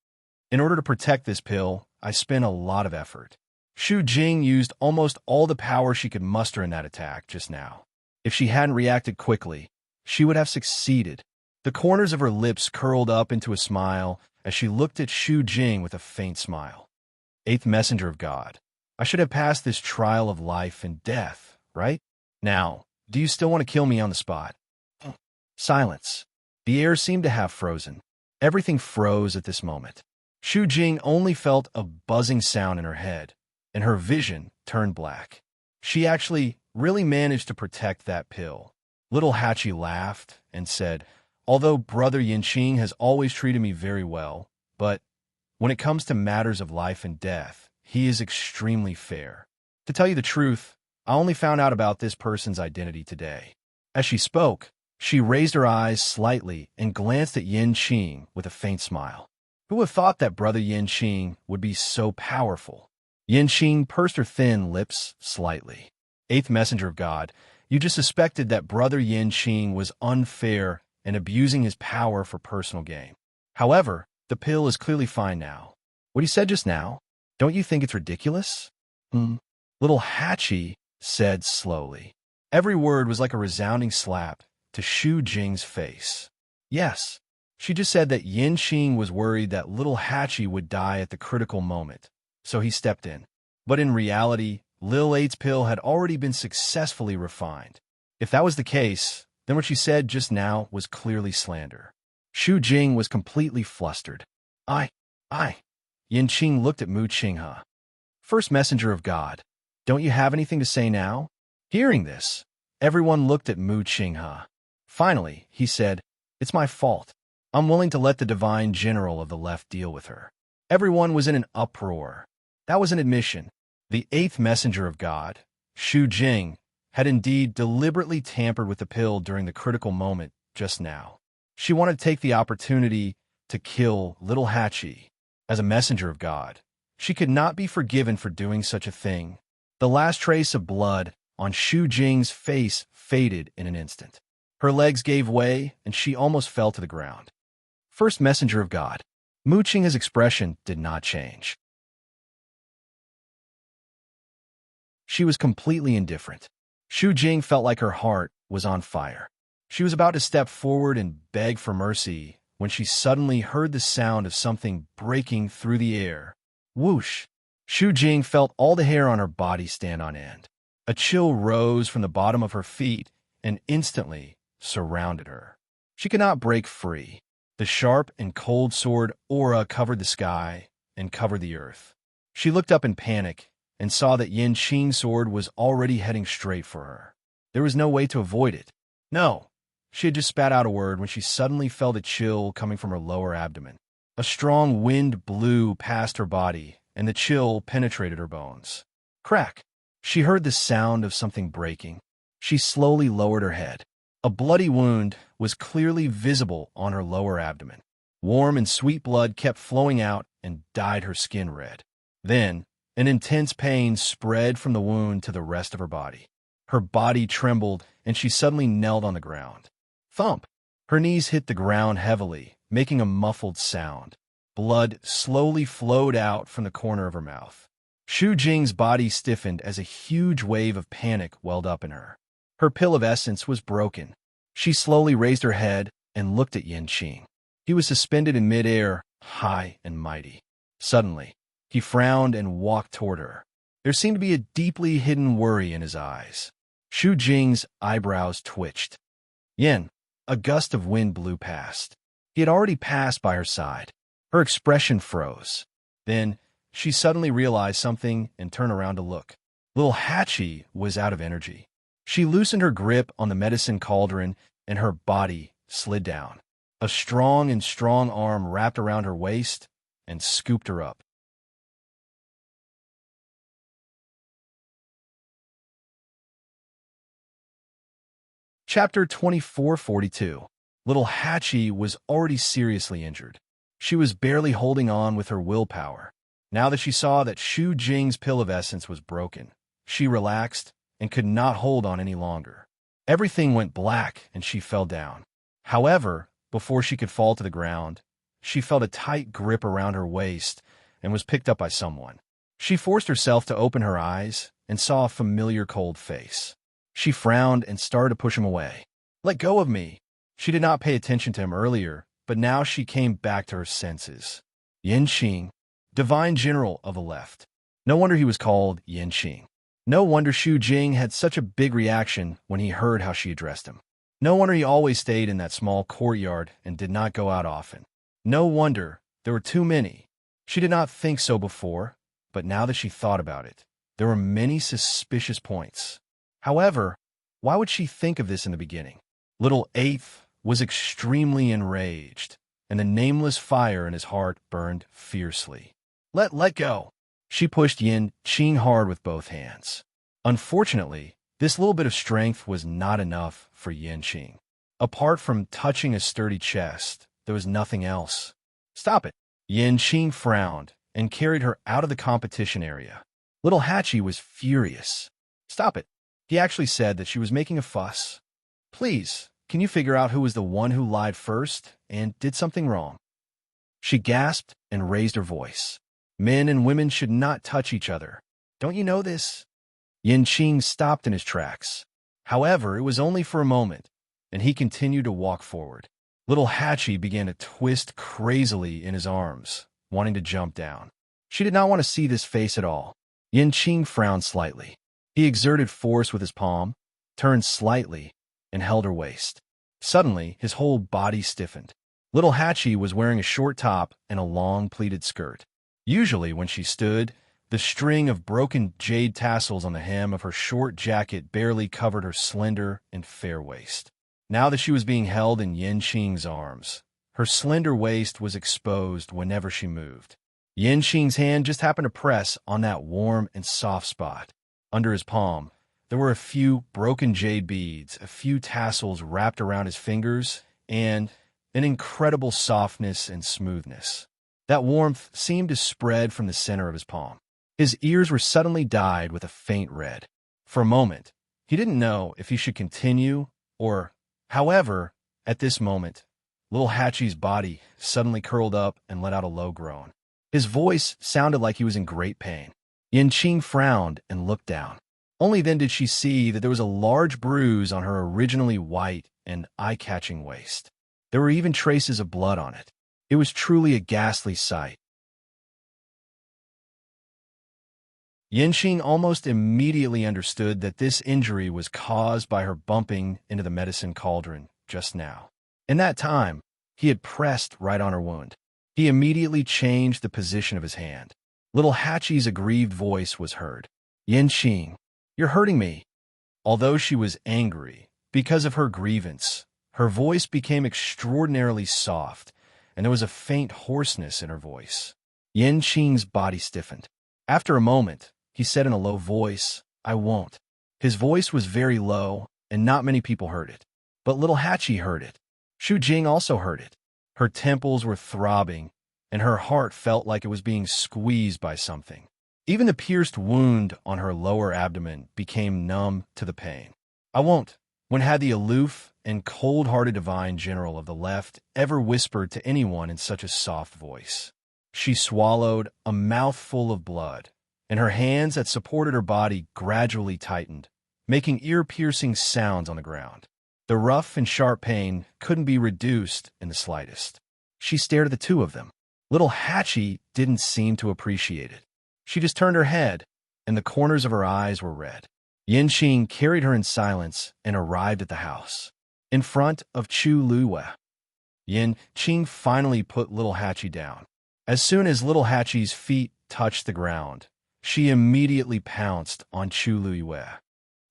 In order to protect this pill, I spent a lot of effort. Shu Jing used almost all the power she could muster in that attack just now. If she hadn't reacted quickly, she would have succeeded. The corners of her lips curled up into a smile as she looked at Shu Jing with a faint smile. Eighth messenger of God, I should have passed this trial of life and death, right? Now, do you still want to kill me on the spot? Silence. The air seemed to have frozen. Everything froze at this moment. Shu Jing only felt a buzzing sound in her head, and her vision turned black. She actually really managed to protect that pill. Little Hachi laughed and said, although Brother Yinqing has always treated me very well, but when it comes to matters of life and death, he is extremely fair. To tell you the truth, I only found out about this person's identity today. As she spoke, she raised her eyes slightly and glanced at Yinqing with a faint smile. Who would have thought that Brother Yinqing would be so powerful? Yinqing pursed her thin lips slightly. Eighth messenger of God, you just suspected that Brother Yinqing was unfair and abusing his power for personal gain. However, the pill is clearly fine now. What he said just now, don't you think it's ridiculous? Little Hachi said slowly. Every word was like a resounding slap to Shu Jing's face. Yes, she just said that Yinqing was worried that little Hachi would die at the critical moment, so he stepped in. But in reality, Lil 8's pill had already been successfully refined. If that was the case, then what she said just now was clearly slander. Shu Jing was completely flustered. I. Yinqing looked at Mu Qinghe. First messenger of God, don't you have anything to say now? Hearing this, everyone looked at Mu Qinghe. Finally, he said, it's my fault. I'm willing to let the divine general of the left deal with her. Everyone was in an uproar. That was an admission. The eighth messenger of God, Shu Jing, had indeed deliberately tampered with the pill during the critical moment just now. She wanted to take the opportunity to kill little Hachi. As a messenger of God, she could not be forgiven for doing such a thing. The last trace of blood on Shu Jing's face faded in an instant. Her legs gave way, and she almost fell to the ground. First messenger of God, Mu Qinghe's expression did not change. She was completely indifferent. Shu Jing felt like her heart was on fire. She was about to step forward and beg for mercy when she suddenly heard the sound of something breaking through the air. Whoosh! Shu Jing felt all the hair on her body stand on end. A chill rose from the bottom of her feet and instantly surrounded her. She could not break free. The sharp and cold sword aura covered the sky and covered the earth. She looked up in panic and saw that Yinqing's sword was already heading straight for her. There was no way to avoid it. No. She had just spat out a word when she suddenly felt a chill coming from her lower abdomen. A strong wind blew past her body, and the chill penetrated her bones. Crack! She heard the sound of something breaking. She slowly lowered her head. A bloody wound was clearly visible on her lower abdomen. Warm and sweet blood kept flowing out and dyed her skin red. Then, an intense pain spread from the wound to the rest of her body. Her body trembled, and she suddenly knelt on the ground. Thump! Her knees hit the ground heavily, making a muffled sound. Blood slowly flowed out from the corner of her mouth. Shu Jing's body stiffened as a huge wave of panic welled up in her. Her pill of essence was broken. She slowly raised her head and looked at Yinqing. He was suspended in midair, high and mighty. Suddenly, he frowned and walked toward her. There seemed to be a deeply hidden worry in his eyes. Shu Jing's eyebrows twitched. Yin, a gust of wind blew past. He had already passed by her side. Her expression froze. Then, she suddenly realized something and turned around to look. Little Hachi was out of energy. She loosened her grip on the medicine cauldron, and her body slid down. A strong arm wrapped around her waist and scooped her up. Chapter 2442. Little Hatchie was already seriously injured. She was barely holding on with her willpower. Now that she saw that Shu Jing's pill of essence was broken, she relaxed and could not hold on any longer. Everything went black and she fell down. However, before she could fall to the ground, she felt a tight grip around her waist and was picked up by someone. She forced herself to open her eyes and saw a familiar cold face. She frowned and started to push him away. "Let go of me." She did not pay attention to him earlier, but now she came back to her senses. Yin Qing, Divine General of the Left. No wonder he was called Yin Qing. No wonder Shu Jing had such a big reaction when he heard how she addressed him. No wonder he always stayed in that small courtyard and did not go out often. No wonder there were too many. She did not think so before, but now that she thought about it, there were many suspicious points. However, why would she think of this in the beginning? Little Eighth was extremely enraged, and the nameless fire in his heart burned fiercely. Let go. She pushed Yin Qing hard with both hands. Unfortunately, this little bit of strength was not enough for Yin Qing. Apart from touching his sturdy chest, there was nothing else. "Stop it." Yin Qing frowned and carried her out of the competition area. Little Hatchie was furious. "Stop it." He actually said that she was making a fuss. "Please, can you figure out who was the one who lied first and did something wrong?" She gasped and raised her voice. "Men and women should not touch each other. Don't you know this?" Yin Qing stopped in his tracks. However, it was only for a moment, and he continued to walk forward. Little Hatchie began to twist crazily in his arms, wanting to jump down. She did not want to see this face at all. Yin Qing frowned slightly. He exerted force with his palm, turned slightly, and held her waist. Suddenly, his whole body stiffened. Little Hatchie was wearing a short top and a long pleated skirt. Usually, when she stood, the string of broken jade tassels on the hem of her short jacket barely covered her slender and fair waist. Now that she was being held in Yin Qing's arms, her slender waist was exposed whenever she moved. Yin Qing's hand just happened to press on that warm and soft spot. Under his palm, there were a few broken jade beads, a few tassels wrapped around his fingers, and an incredible softness and smoothness. That warmth seemed to spread from the center of his palm. His ears were suddenly dyed with a faint red. For a moment, he didn't know if he should continue or... However, at this moment, little Hatchie's body suddenly curled up and let out a low groan. His voice sounded like he was in great pain. Yin Qing frowned and looked down. Only then did she see that there was a large bruise on her originally white and eye-catching waist. There were even traces of blood on it. It was truly a ghastly sight. Yin Qing almost immediately understood that this injury was caused by her bumping into the medicine cauldron just now. In that time, he had pressed right on her wound. He immediately changed the position of his hand. Little Hatchie's aggrieved voice was heard. "Yin Qing, you're hurting me." Although she was angry because of her grievance, her voice became extraordinarily soft, and there was a faint hoarseness in her voice. Yin Qing's body stiffened. After a moment, he said in a low voice, "I won't." His voice was very low, and not many people heard it. But little Hatchie heard it. Shu Jing also heard it. Her temples were throbbing, and her heart felt like it was being squeezed by something. Even the pierced wound on her lower abdomen became numb to the pain. "I won't." When had the aloof and cold-hearted divine general of the left ever whispered to anyone in such a soft voice? She swallowed a mouthful of blood, and her hands that supported her body gradually tightened, making ear-piercing sounds on the ground. The rough and sharp pain couldn't be reduced in the slightest. She stared at the two of them. Little Hatchie didn't seem to appreciate it. She just turned her head, and the corners of her eyes were red. Yin Qing carried her in silence and arrived at the house. In front of Chu Luiyue, Yin Qing finally put little Hatchie down. As soon as little Hatchie's feet touched the ground, she immediately pounced on Chu Luiyue.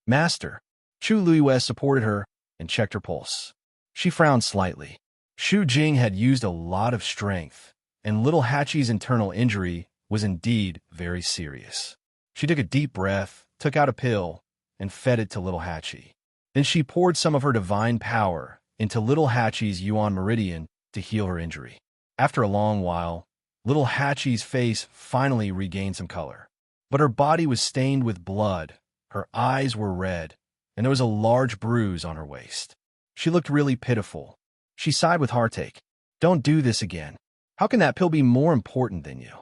"Master." Chu Luiyue supported her and checked her pulse. She frowned slightly. Shu Jing had used a lot of strength, and little Hachi's internal injury was indeed very serious. She took a deep breath, took out a pill, and fed it to little Hachi. Then she poured some of her divine power into little Hachi's Yuan Meridian to heal her injury. After a long while, little Hachi's face finally regained some color. But her body was stained with blood, her eyes were red, and there was a large bruise on her waist. She looked really pitiful. She sighed with heartache. Don't do this again. How can that pill be more important than you?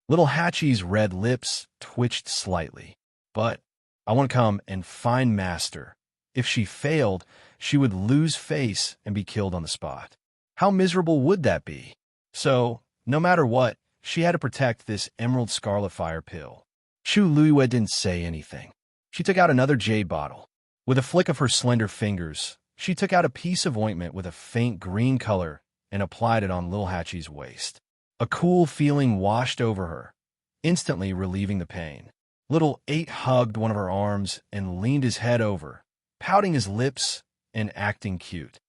Little Hachi's red lips twitched slightly. But I want to come and find Master. If she failed, she would lose face and be killed on the spot. How miserable would that be? So, no matter what, she had to protect this Emerald Scarlet Fire pill. Chu Luiyue didn't say anything. She took out another jade bottle. With a flick of her slender fingers, she took out a piece of ointment with a faint green color and applied it on little Hachi's waist. A cool feeling washed over her, instantly relieving the pain. Little Eight hugged one of her arms and leaned his head over, pouting his lips and acting cute.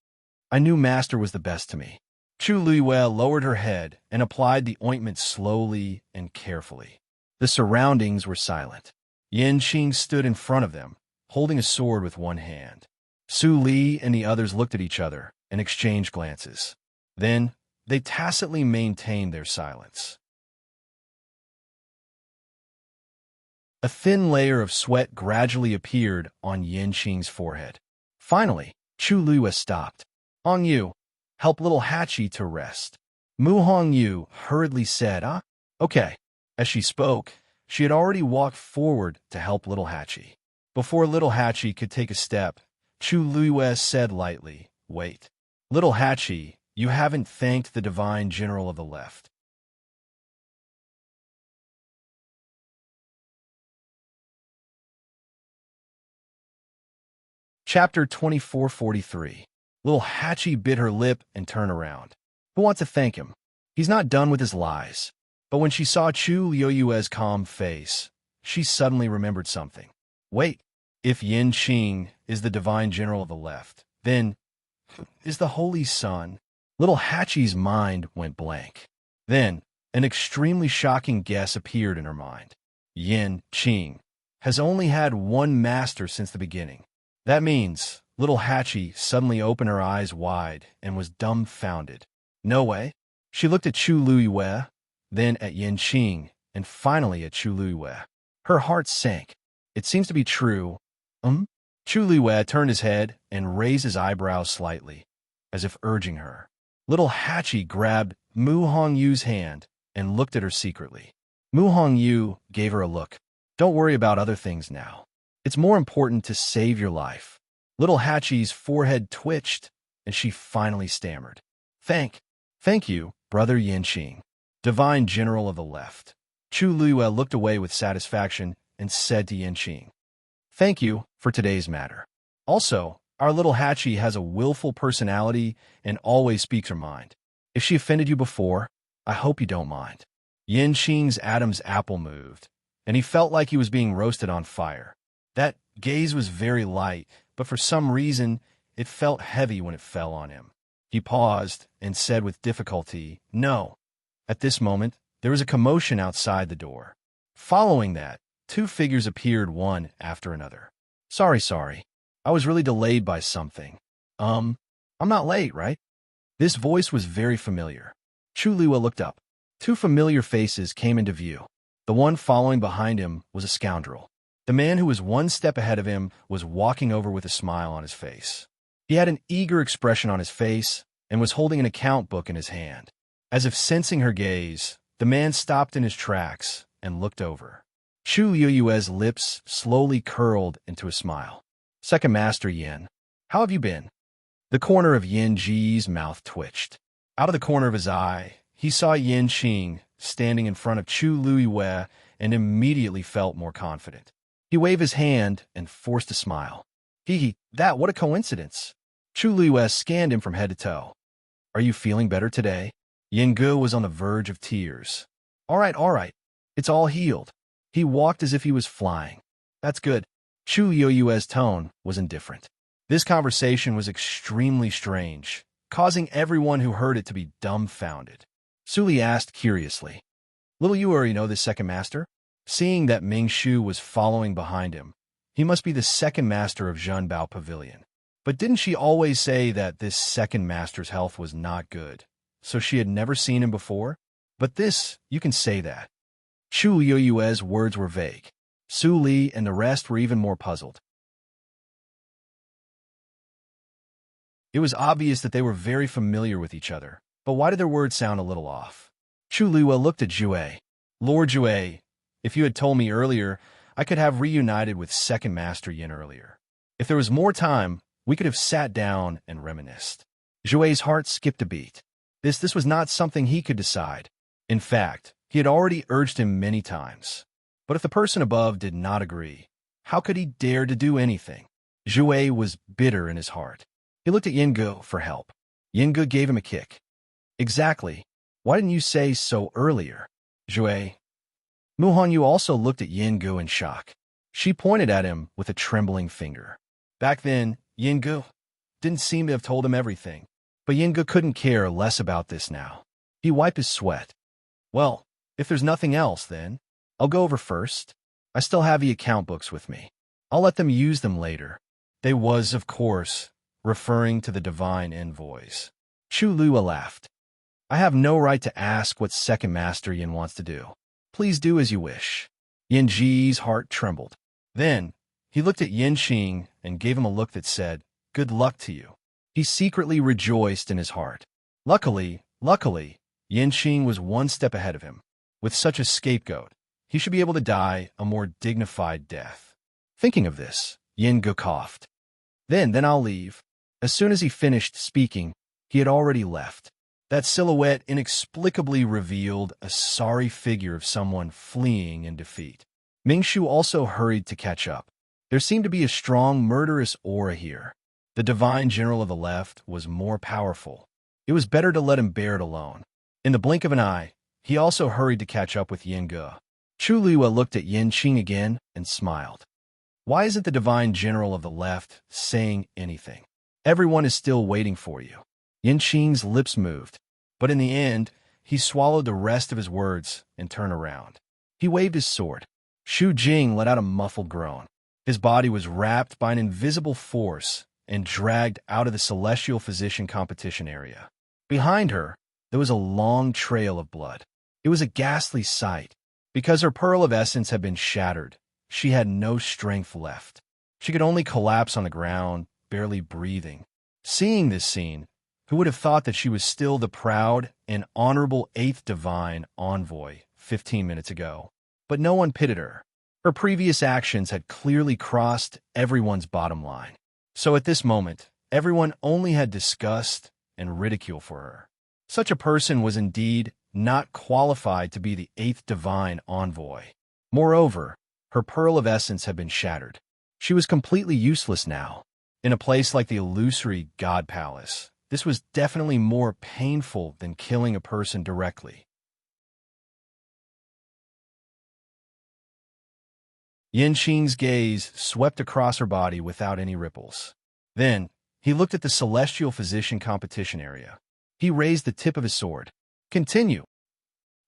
I knew Master was the best to me. Chu Luiyue lowered her head and applied the ointment slowly and carefully. The surroundings were silent. Yan Qing stood in front of them, holding a sword with one hand. Su Li and the others looked at each other and exchanged glances. Then, they tacitly maintained their silence. A thin layer of sweat gradually appeared on Yan Qing's forehead. Finally, Chu Luiyue stopped. Hong Yu, help little Hachi to rest. Mu Hong Yu hurriedly said, Okay. As she spoke, she had already walked forward to help little Hachi. Before little Hachi could take a step, Chu Luiyue said lightly, Wait. Little Hachi, you haven't thanked the divine general of the left. Chapter 2443. Little Hachi bit her lip and turned around. Who wants to thank him? He's not done with his lies. But when she saw Chu Luiyue's calm face, she suddenly remembered something. Wait, if Yan Qing is the divine general of the left, then is the Holy Sun. Little Hachi's mind went blank. Then, an extremely shocking guess appeared in her mind. Yan Qing has only had one master since the beginning. That means little Hachi suddenly opened her eyes wide and was dumbfounded. No way. She looked at Chu Luiyue, then at Yan Qing, and finally at Chu Luiyue. Her heart sank. It seems to be true. Chu Luiyue turned his head and raised his eyebrows slightly, as if urging her. Little Hachi grabbed Mu Hongyu's hand and looked at her secretly. Mu Hongyu gave her a look. Don't worry about other things now. It's more important to save your life. Little Hachi's forehead twitched, and she finally stammered. Thank you, Brother Yan Qing, Divine General of the Left. Chu Luiyue looked away with satisfaction and said to Yan Qing, Thank you for today's matter. Also, our little Hachi has a willful personality and always speaks her mind. If she offended you before, I hope you don't mind. Yan Qing's Adam's apple moved, and he felt like he was being roasted on fire. That gaze was very light, but for some reason, it felt heavy when it fell on him. He paused and said with difficulty, No. At this moment, there was a commotion outside the door. Following that, two figures appeared one after another. Sorry. I was really delayed by something. I'm not late, right? This voice was very familiar. Chu Luiyue looked up. Two familiar faces came into view. The one following behind him was a scoundrel. The man who was one step ahead of him was walking over with a smile on his face. He had an eager expression on his face and was holding an account book in his hand. As if sensing her gaze, the man stopped in his tracks and looked over. Chu Luiyue's lips slowly curled into a smile. Second Master Yin, how have you been? The corner of Yin Ji's mouth twitched. Out of the corner of his eye, he saw Yan Qing standing in front of Chu Luiyue and immediately felt more confident. He waved his hand and forced a smile. What a coincidence. Chu Luiyue scanned him from head to toe. Are you feeling better today? Yin Gu was on the verge of tears. All right. It's all healed. He walked as if he was flying. That's good. Chu Luiyue's tone was indifferent. This conversation was extremely strange, causing everyone who heard it to be dumbfounded. Su Li asked curiously, "Little you already know this second master?" Seeing that Ming Shu was following behind him, he must be the second master of Zhenbao Pavilion. But didn't she always say that this second master's health was not good, so she had never seen him before? But this, you can say that. Chu Liyue's words were vague. Su Li and the rest were even more puzzled. It was obvious that they were very familiar with each other, but why did their words sound a little off? Chu Liyue looked at Jue. "Lord Jue, if you had told me earlier, I could have reunited with Second Master Yin earlier. If there was more time, we could have sat down and reminisced." Jue's heart skipped a beat. This was not something he could decide. In fact, he had already urged him many times. But if the person above did not agree, how could he dare to do anything? Jue was bitter in his heart. He looked at Yingu for help. Yingu gave him a kick. "Exactly. Why didn't you say so earlier?" Jue. Muhan Yu also looked at Yingu in shock. She pointed at him with a trembling finger. Back then, Yingu didn't seem to have told him everything. But Yingu couldn't care less about this now. He wiped his sweat. "Well, if there's nothing else, then I'll go over first. I still have the account books with me. I'll let them use them later." They was, of course, referring to the divine envoys. Chu Lua laughed. "I have no right to ask what Second Master Yin wants to do. Please do as you wish." Yin Ji's heart trembled. Then, he looked at Yin Xing and gave him a look that said, "Good luck to you." He secretly rejoiced in his heart. Luckily, Yin Xing was one step ahead of him. With such a scapegoat, he should be able to die a more dignified death. Thinking of this, Yin Gu coughed. Then I'll leave." As soon as he finished speaking, he had already left. That silhouette inexplicably revealed a sorry figure of someone fleeing in defeat. Ming Shu also hurried to catch up. There seemed to be a strong, murderous aura here. The divine general of the left was more powerful. It was better to let him bear it alone. In the blink of an eye, he also hurried to catch up with Yin Gu. Chu Lua looked at Yin Qing again and smiled. "Why isn't the divine general of the left saying anything? Everyone is still waiting for you." Yin Qing's lips moved, but in the end, he swallowed the rest of his words and turned around. He waved his sword. Xu Jing let out a muffled groan. His body was wrapped by an invisible force and dragged out of the celestial physician competition area. Behind her, there was a long trail of blood. It was a ghastly sight. Because her pearl of essence had been shattered, she had no strength left. She could only collapse on the ground, barely breathing. Seeing this scene, who would have thought that she was still the proud and honorable 8th divine envoy 15 minutes ago? But no one pitied her. Her previous actions had clearly crossed everyone's bottom line. So at this moment, everyone only had disgust and ridicule for her. Such a person was indeed not qualified to be the 8th divine envoy. Moreover, her pearl of essence had been shattered. She was completely useless now. In a place like the illusory God Palace, this was definitely more painful than killing a person directly. Yin Qing's gaze swept across her body without any ripples. Then, he looked at the celestial physician competition area. He raised the tip of his sword. "Continue."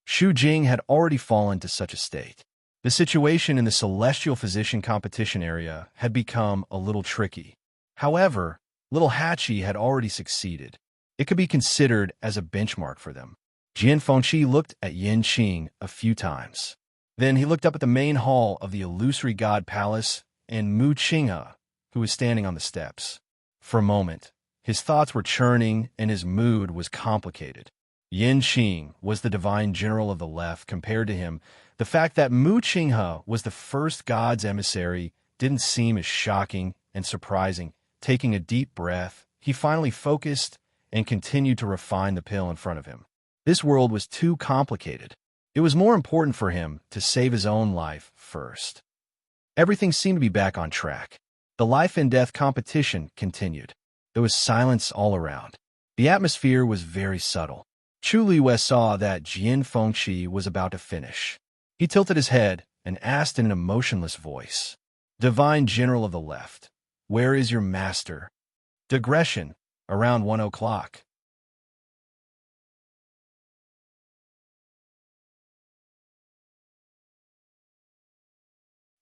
Xu Jing had already fallen to such a state. The situation in the celestial physician competition area had become a little tricky. However, little Hachi had already succeeded. It could be considered as a benchmark for them. Jian Fengqi looked at Yin Qing a few times. Then he looked up at the main hall of the illusory god palace and Mu Qinghe, who was standing on the steps. For a moment, his thoughts were churning and his mood was complicated. Yin Qing was the divine general of the left. Compared to him, the fact that Mu Qinghe was the first god's emissary didn't seem as shocking and surprising. Taking a deep breath, he finally focused and continued to refine the pill in front of him. This world was too complicated. It was more important for him to save his own life first. Everything seemed to be back on track. The life and death competition continued. There was silence all around. The atmosphere was very subtle. Chu Liyue saw that Jian Fengqi was about to finish. He tilted his head and asked in an emotionless voice, "Divine General of the Left, where is your master?" Digression, around 1 o'clock.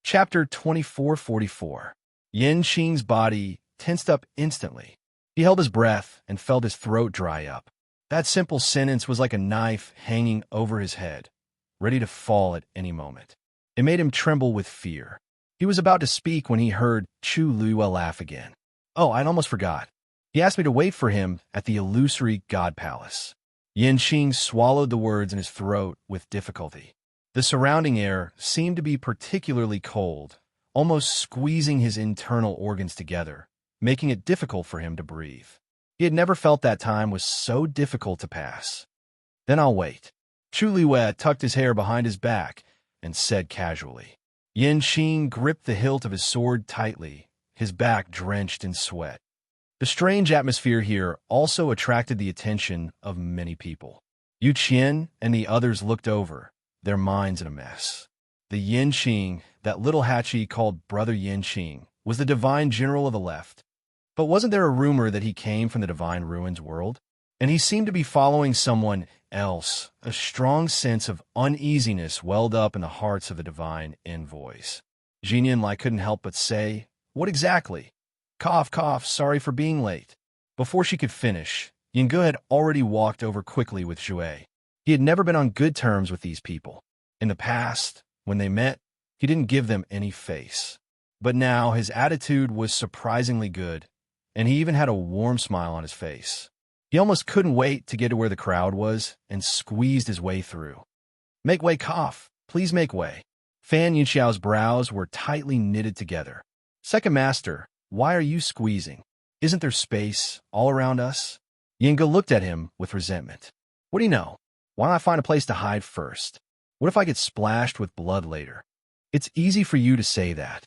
Chapter 2444. Yin Qing's body tensed up instantly. He held his breath and felt his throat dry up. That simple sentence was like a knife hanging over his head, ready to fall at any moment. It made him tremble with fear. He was about to speak when he heard Chu Luiyue laugh again. Oh, I'd almost forgot. He asked me to wait for him at the illusory God Palace. Yin Qing swallowed the words in his throat with difficulty. The surrounding air seemed to be particularly cold, almost squeezing his internal organs together, making it difficult for him to breathe. He had never felt that time was so difficult to pass. Then I'll wait. Chu Luiyue tucked his hair behind his back and said casually. Yin Qing gripped the hilt of his sword tightly, his back drenched in sweat. The strange atmosphere here also attracted the attention of many people. Yu Qian and the others looked over, their minds in a mess. The Yin Qing, that little Hachi called Brother Yin Qing, was the divine general of the left. But wasn't there a rumor that he came from the divine ruins world? And he seemed to be following someone else. A strong sense of uneasiness welled up in the hearts of the divine envoys. Jinyan couldn't help but say, "What exactly?" Cough, cough, sorry for being late. Before she could finish, Yingge had already walked over quickly with Zhui. He had never been on good terms with these people. In the past, when they met, he didn't give them any face. But now his attitude was surprisingly good, and he even had a warm smile on his face. He almost couldn't wait to get to where the crowd was and squeezed his way through. Make way, cough. Please make way. Fan Yunxiao's brows were tightly knitted together. Second Master, why are you squeezing? Isn't there space all around us? Yingge looked at him with resentment. What do you know? Why don't I find a place to hide first? What if I get splashed with blood later? It's easy for you to say that.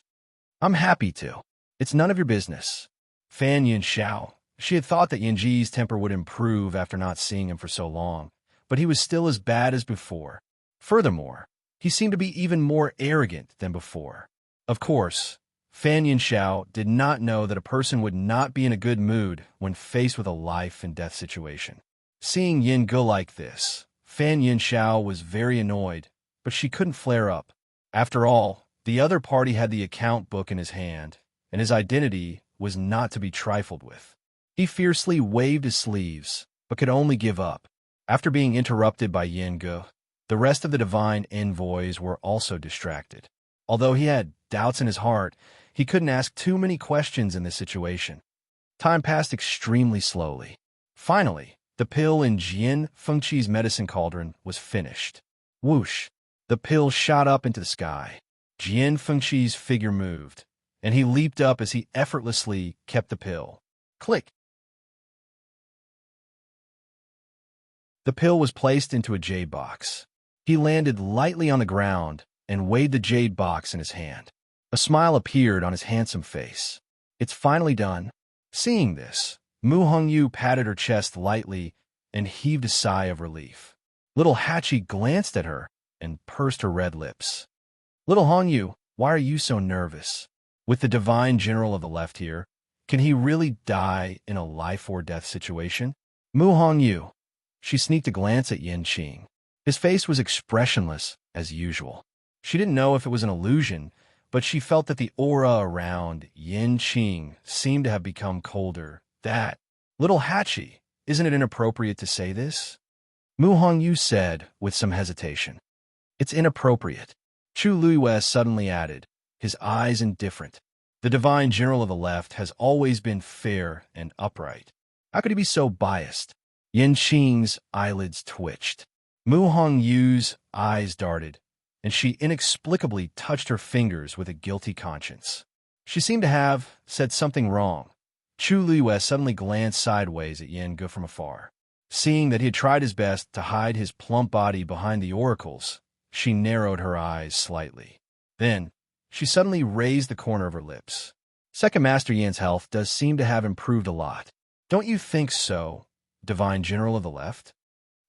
I'm happy to. It's none of your business. Fan Yunxiao. She had thought that Yanji's temper would improve after not seeing him for so long, but he was still as bad as before. Furthermore, he seemed to be even more arrogant than before. Of course, Fan Yunxiao did not know that a person would not be in a good mood when faced with a life-and-death situation. Seeing Yingge like this, Fan Yunxiao was very annoyed, but she couldn't flare up. After all, the other party had the account book in his hand, and his identity was not to be trifled with. He fiercely waved his sleeves, but could only give up. After being interrupted by Yingge, the rest of the divine envoys were also distracted. Although he had doubts in his heart, he couldn't ask too many questions in this situation. Time passed extremely slowly. Finally, the pill in Jian Fengqi's medicine cauldron was finished. Whoosh! The pill shot up into the sky. Jian Fengqi's figure moved, and he leaped up as he effortlessly kept the pill. Click! The pill was placed into a jade box. He landed lightly on the ground and weighed the jade box in his hand. A smile appeared on his handsome face. It's finally done. Seeing this, Mu Hongyu patted her chest lightly and heaved a sigh of relief. Little Hachi glanced at her and pursed her red lips. Little Hongyu, why are you so nervous? With the divine general of the left here, can he really die in a life-or-death situation? Mu Hongyu. She sneaked a glance at Yin Qing. His face was expressionless, as usual. She didn't know if it was an illusion, but she felt that the aura around Yin Qing seemed to have become colder. That, little Hachi, isn't it inappropriate to say this? Mu Hongyu said, with some hesitation. It's inappropriate. Chu Luiyue suddenly added, his eyes indifferent. The divine general of the left has always been fair and upright. How could he be so biased? Yin Qing's eyelids twitched. Mu Hongyu's eyes darted, and she inexplicably touched her fingers with a guilty conscience. She seemed to have said something wrong. Chu Luiyue suddenly glanced sideways at Yingge from afar. Seeing that he had tried his best to hide his plump body behind the oracles, she narrowed her eyes slightly. Then, she suddenly raised the corner of her lips. Second Master Yan's health does seem to have improved a lot. Don't you think so, Divine General of the Left?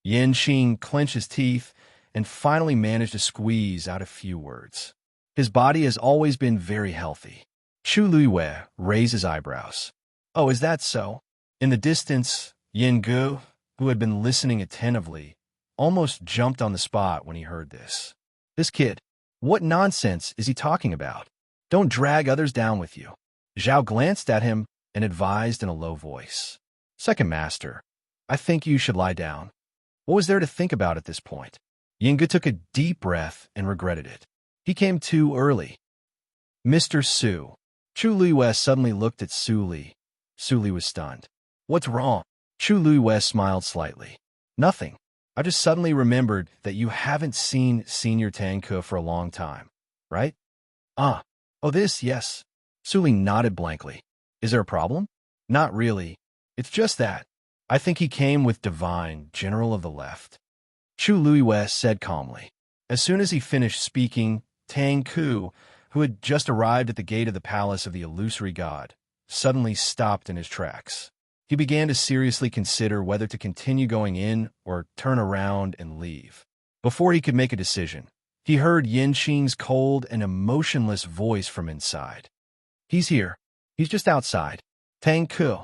Yin Qing clenched his teeth and finally managed to squeeze out a few words. His body has always been very healthy. Chu Luiyue raised his eyebrows. Oh, is that so? In the distance, Yingge, who had been listening attentively, almost jumped on the spot when he heard this. This kid, What nonsense is he talking about? Don't drag others down with you. Zhao glanced at him and advised in a low voice. Second master, I think you should lie down. What was there to think about at this point? Yinge took a deep breath and regretted it. He came too early. Mr. Su. Chu Luiwei suddenly looked at Su Li. Su Li was stunned. What's wrong? Chu Luiwei smiled slightly. Nothing. I just suddenly remembered that you haven't seen Senior Tang Ke for a long time, right? Ah. Oh, this, yes. Su Li nodded blankly. Is there a problem? Not really. It's just that. I think he came with Divine, General of the Left. Chu Luiwei said calmly. As soon as he finished speaking, Tang Ku, who had just arrived at the gate of the palace of the illusory god, suddenly stopped in his tracks. He began to seriously consider whether to continue going in or turn around and leave. Before he could make a decision, he heard Yin Qing's cold and emotionless voice from inside. He's here. He's just outside. Tang Ku.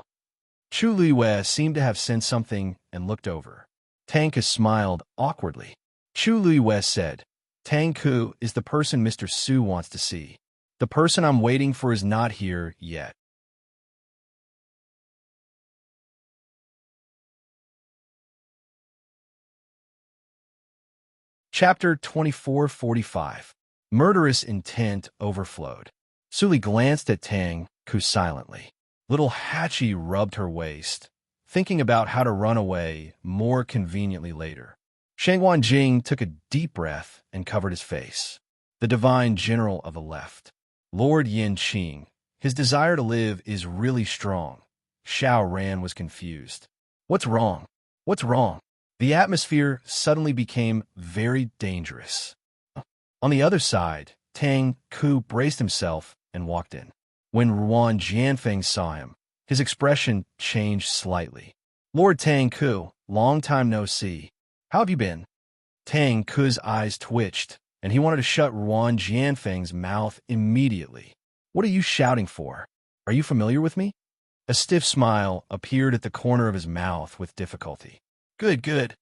Chu Luiwei seemed to have sensed something and looked over. Tang Ku smiled awkwardly. Chu Luiwei said, Tang Ku is the person Mr. Su wants to see. The person I'm waiting for is not here yet. Chapter 2445. Murderous intent overflowed. Su Li glanced at Tang Ku silently. Little Hachi rubbed her waist, thinking about how to run away more conveniently later. Shangwan Jing took a deep breath and covered his face. The divine general of the left. Lord Yin Qing. His desire to live is really strong. Xiao Ran was confused. What's wrong? What's wrong? The atmosphere suddenly became very dangerous. On the other side, Tang Ku braced himself and walked in. When Ruan Jianfeng saw him, his expression changed slightly. Lord Tang Ku, long time no see. How have you been? Tang Ku's eyes twitched, and he wanted to shut Ruan Jianfeng's mouth immediately. What are you shouting for? Are you familiar with me? A stiff smile appeared at the corner of his mouth with difficulty. Good, good.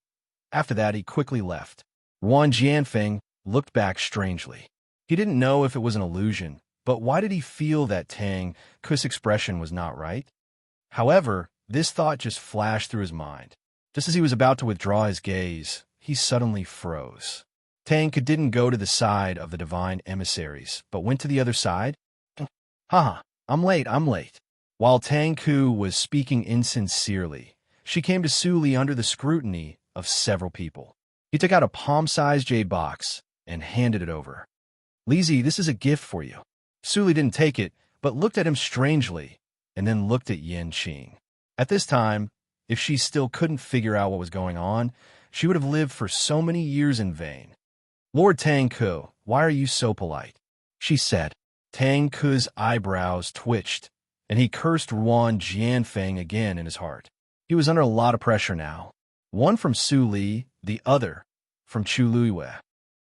After that, he quickly left. Ruan Jianfeng looked back strangely. He didn't know if it was an illusion, but why did he feel that Tang Ku's expression was not right? However, this thought just flashed through his mind. Just as he was about to withdraw his gaze, he suddenly froze. Tang Ku didn't go to the side of the divine emissaries, but went to the other side. Haha, I'm late. While Tang Ku was speaking insincerely, she came to Su Li under the scrutiny of several people. He took out a palm-sized jade box and handed it over. Lizzie, this is a gift for you. Su Li didn't take it, but looked at him strangely, and then looked at Yin Qing. At this time, if she still couldn't figure out what was going on, she would have lived for so many years in vain. Lord Tang Ku, why are you so polite? She said. Tang Ku's eyebrows twitched, and he cursed Ruan Jianfeng again in his heart. He was under a lot of pressure now. One from Su Li, the other from Chu Luiwei.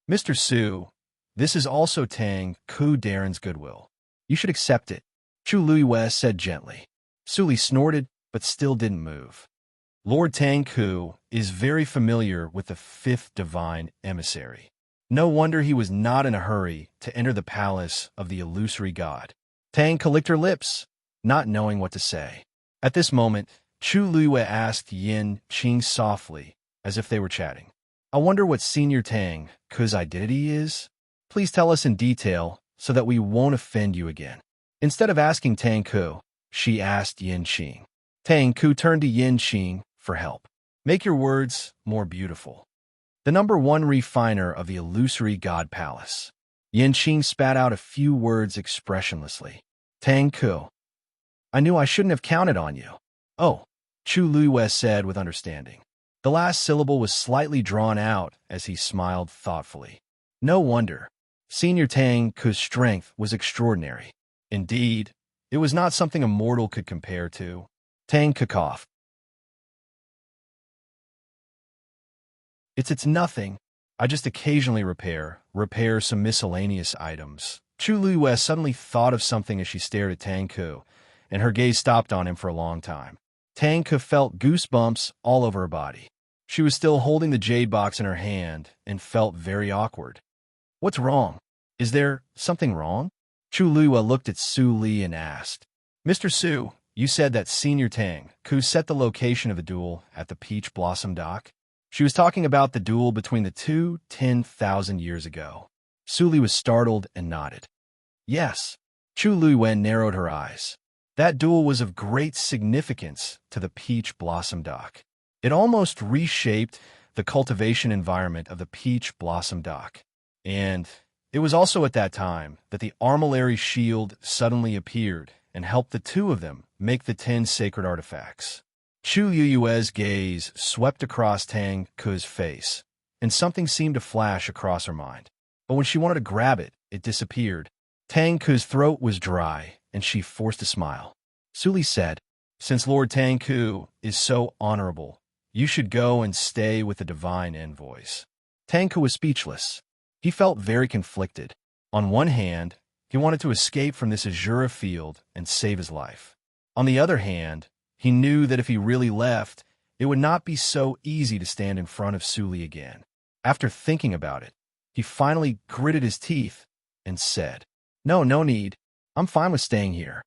Mr. Su, this is also Tang Ku Darren's goodwill. You should accept it, Chu Luiwei said gently. Su Li snorted, but still didn't move. Lord Tang Ku is very familiar with the fifth divine emissary. No wonder he was not in a hurry to enter the palace of the illusory god. Tang Ku licked her lips, not knowing what to say. At this moment, Chu Luiwei asked Yin Qing softly, as if they were chatting. I wonder what Senior Tang Ku's identity is? Please tell us in detail so that we won't offend you again. Instead of asking Tang Ku, she asked Yin Qing. Tang Ku turned to Yin Qing for help. Make your words more beautiful. The #1 refiner of the illusory god palace. Yin Qing spat out a few words expressionlessly. Tang Ku. I knew I shouldn't have counted on you. Oh, Chu Luiwei said with understanding. The last syllable was slightly drawn out as he smiled thoughtfully. No wonder. Senior Tang Ku's strength was extraordinary. Indeed, it was not something a mortal could compare to. Tang Ku coughed. It's nothing. I just occasionally repair some miscellaneous items. Chu Luiwei suddenly thought of something as she stared at Tang Ku, and her gaze stopped on him for a long time. Tang Ku felt goosebumps all over her body. She was still holding the jade box in her hand and felt very awkward. What's wrong? Is there something wrong? Chu Lua looked at Su Li and asked, Mr. Su, you said that Senior Tang, who set the location of the duel at the Peach Blossom Dock? She was talking about the duel between the two 10,000 years ago. Su Li was startled and nodded. Yes. Chu Luwen narrowed her eyes. That duel was of great significance to the Peach Blossom Dock. It almost reshaped the cultivation environment of the Peach Blossom Dock. And it was also at that time that the Armillary Shield suddenly appeared and helped the two of them make the 10 sacred artifacts. Chu Yue's gaze swept across Tang Ke's face, and something seemed to flash across her mind. But when she wanted to grab it, it disappeared. Tang Ke's throat was dry, and she forced a smile. Su Li said, Since Lord Tang Ke is so honorable, you should go and stay with the divine envoys. Tang Ke was speechless. He felt very conflicted. On one hand, he wanted to escape from this Azura field and save his life. On the other hand, he knew that if he really left, it would not be so easy to stand in front of Su Li again. After thinking about it, he finally gritted his teeth and said, No need. I'm fine with staying here.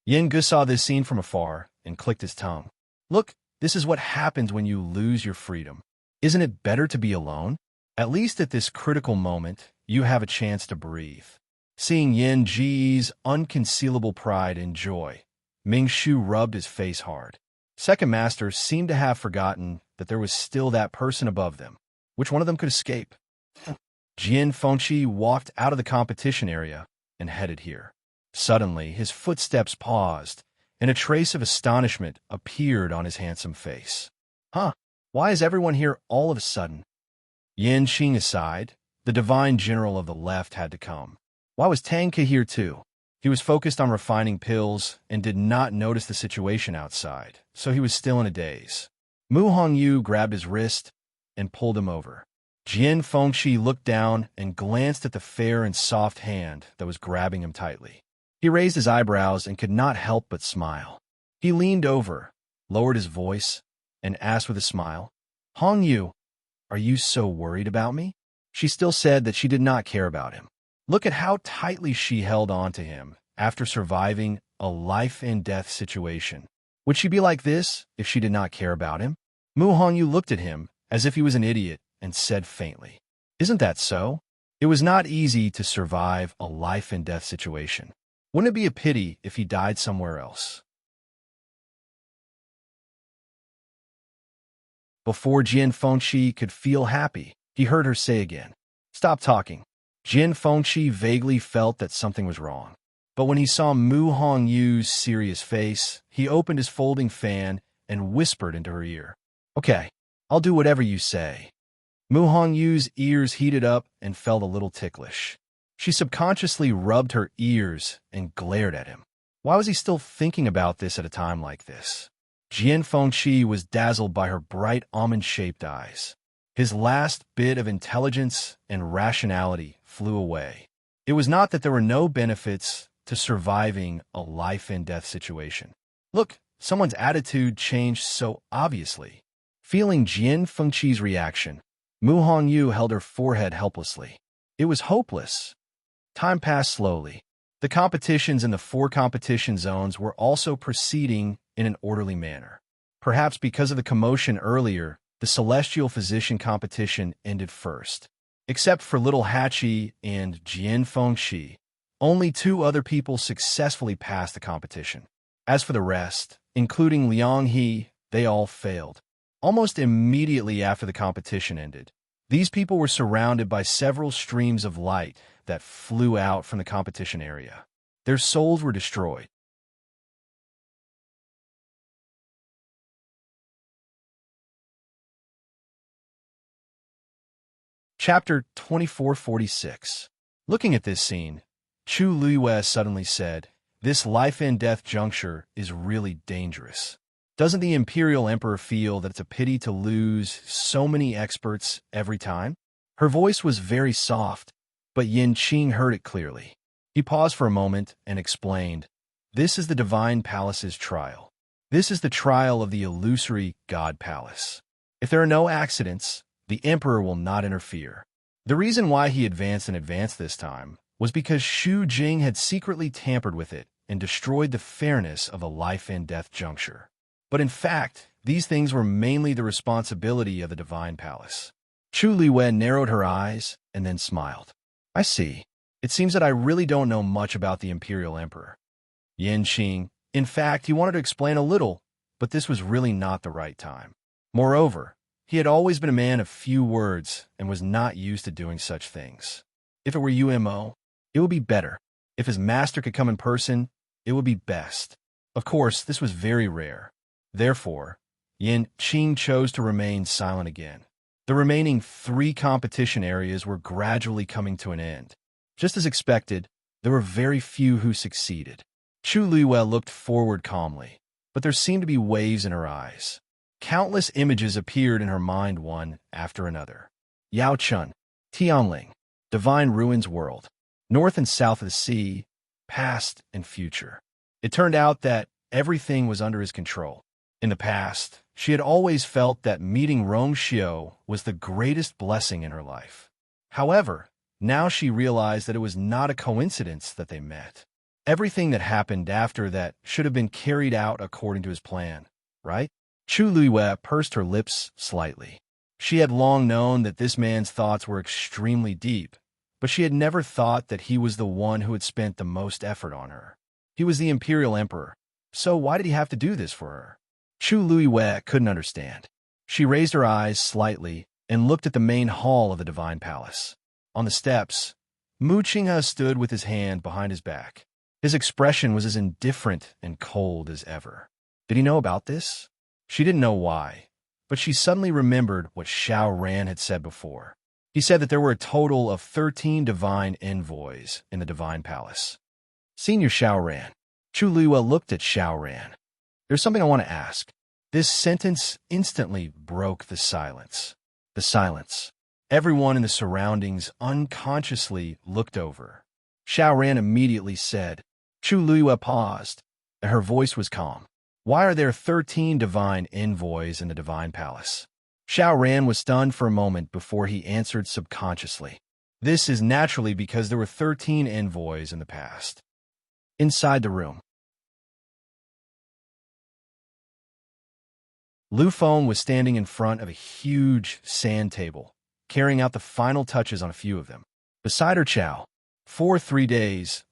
Yin Gu saw this scene from afar and clicked his tongue. Look, this is what happens when you lose your freedom. Isn't it better to be alone? At least at this critical moment, you have a chance to breathe. Seeing Yin Ji's unconcealable pride and joy, Ming Shu rubbed his face hard. Second Master seemed to have forgotten that there was still that person above them. Which one of them could escape? Jian Fengqi walked out of the competition area and headed here. Suddenly, his footsteps paused, and a trace of astonishment appeared on his handsome face. Why is everyone here all of a sudden? Yan Qing aside, the divine general of the left had to come. Why was Tang Ke here too? He was focused on refining pills and did not notice the situation outside, so he was still in a daze. Mu Hongyu grabbed his wrist and pulled him over. Jian Fengqi looked down and glanced at the fair and soft hand that was grabbing him tightly. He raised his eyebrows and could not help but smile. He leaned over, lowered his voice, and asked with a smile, Hongyu, are you so worried about me? She still said that she did not care about him. Look at how tightly she held on to him after surviving a life-and-death situation. Would she be like this if she did not care about him? Mu Hongyu looked at him as if he was an idiot and said faintly, Isn't that so? It was not easy to survive a life-and-death situation. Wouldn't it be a pity if he died somewhere else? Before Jian Fengqi could feel happy, he heard her say again, Stop talking. Jian Fengqi vaguely felt that something was wrong. But when he saw Mu Hongyu's serious face, he opened his folding fan and whispered into her ear, Okay, I'll do whatever you say. Mu Hongyu's ears heated up and felt a little ticklish. She subconsciously rubbed her ears and glared at him. Why was he still thinking about this at a time like this? Jian Fengqi was dazzled by her bright almond-shaped eyes. His last bit of intelligence and rationality flew away. It was not that there were no benefits to surviving a life-and-death situation. Look, someone's attitude changed so obviously. Feeling Jian Fengqi's reaction, Mu Hongyu held her forehead helplessly. It was hopeless. Time passed slowly. The competitions in the 4 competition zones were also proceeding in an orderly manner. Perhaps because of the commotion earlier, the Celestial Physician competition ended first. Except for Little Hachi and Jian Fengqi, only 2 other people successfully passed the competition. As for the rest, including Liang He, they all failed. Almost immediately after the competition ended, these people were surrounded by several streams of light that flew out from the competition area. Their souls were destroyed. Chapter 2446. Looking at this scene, Chu Liyue suddenly said, This life-and-death juncture is really dangerous. Doesn't the Imperial Emperor feel that it's a pity to lose so many experts every time? Her voice was very soft, but Yin Qing heard it clearly. He paused for a moment and explained, This is the Divine Palace's trial. This is the trial of the illusory God Palace. If there are no accidents, the Emperor will not interfere. The reason why he advanced in advance this time was because Shu Jing had secretly tampered with it and destroyed the fairness of a life-and-death juncture. But in fact, these things were mainly the responsibility of the Divine Palace. Chu Liwen narrowed her eyes and then smiled. I see. It seems that I really don't know much about the Imperial Emperor. Yin Qing. In fact, he wanted to explain a little, but this was really not the right time. Moreover, he had always been a man of few words and was not used to doing such things. If it were UMO, it would be better. If his master could come in person, it would be best. Of course, this was very rare. Therefore, Yin Qing chose to remain silent again. The remaining 3 competition areas were gradually coming to an end. Just as expected, there were very few who succeeded. Chu Liwei looked forward calmly, but there seemed to be waves in her eyes. Countless images appeared in her mind one after another. Yao Chun, Tianling, Divine Ruins World, north and south of the sea, past and future. It turned out that everything was under his control. In the past, she had always felt that meeting Rong Xiao was the greatest blessing in her life. However, now she realized that it was not a coincidence that they met. Everything that happened after that should have been carried out according to his plan, right? Chu Liwei pursed her lips slightly. She had long known that this man's thoughts were extremely deep, but she had never thought that he was the one who had spent the most effort on her. He was the Imperial Emperor, so why did he have to do this for her? Chu Liwei couldn't understand. She raised her eyes slightly and looked at the main hall of the Divine Palace. On the steps, Mu Qinghe stood with his hand behind his back. His expression was as indifferent and cold as ever. Did he know about this? She didn't know why, but she suddenly remembered what Xiao Ran had said before. He said that there were a total of 13 divine envoys in the Divine Palace. Senior Xiao Ran. Chu Liwei looked at Xiao Ran. There's something I want to ask. This sentence instantly broke the silence. The silence. Everyone in the surroundings unconsciously looked over. Xiao Ran immediately said. Chu Liwei paused, and her voice was calm. Why are there 13 divine envoys in the Divine Palace? Xiao Ran was stunned for a moment before he answered subconsciously. This is naturally because there were 13 envoys in the past. Inside the room, Lu Feng was standing in front of a huge sand table, carrying out the final touches on a few of them. Beside her Chao, 3 days,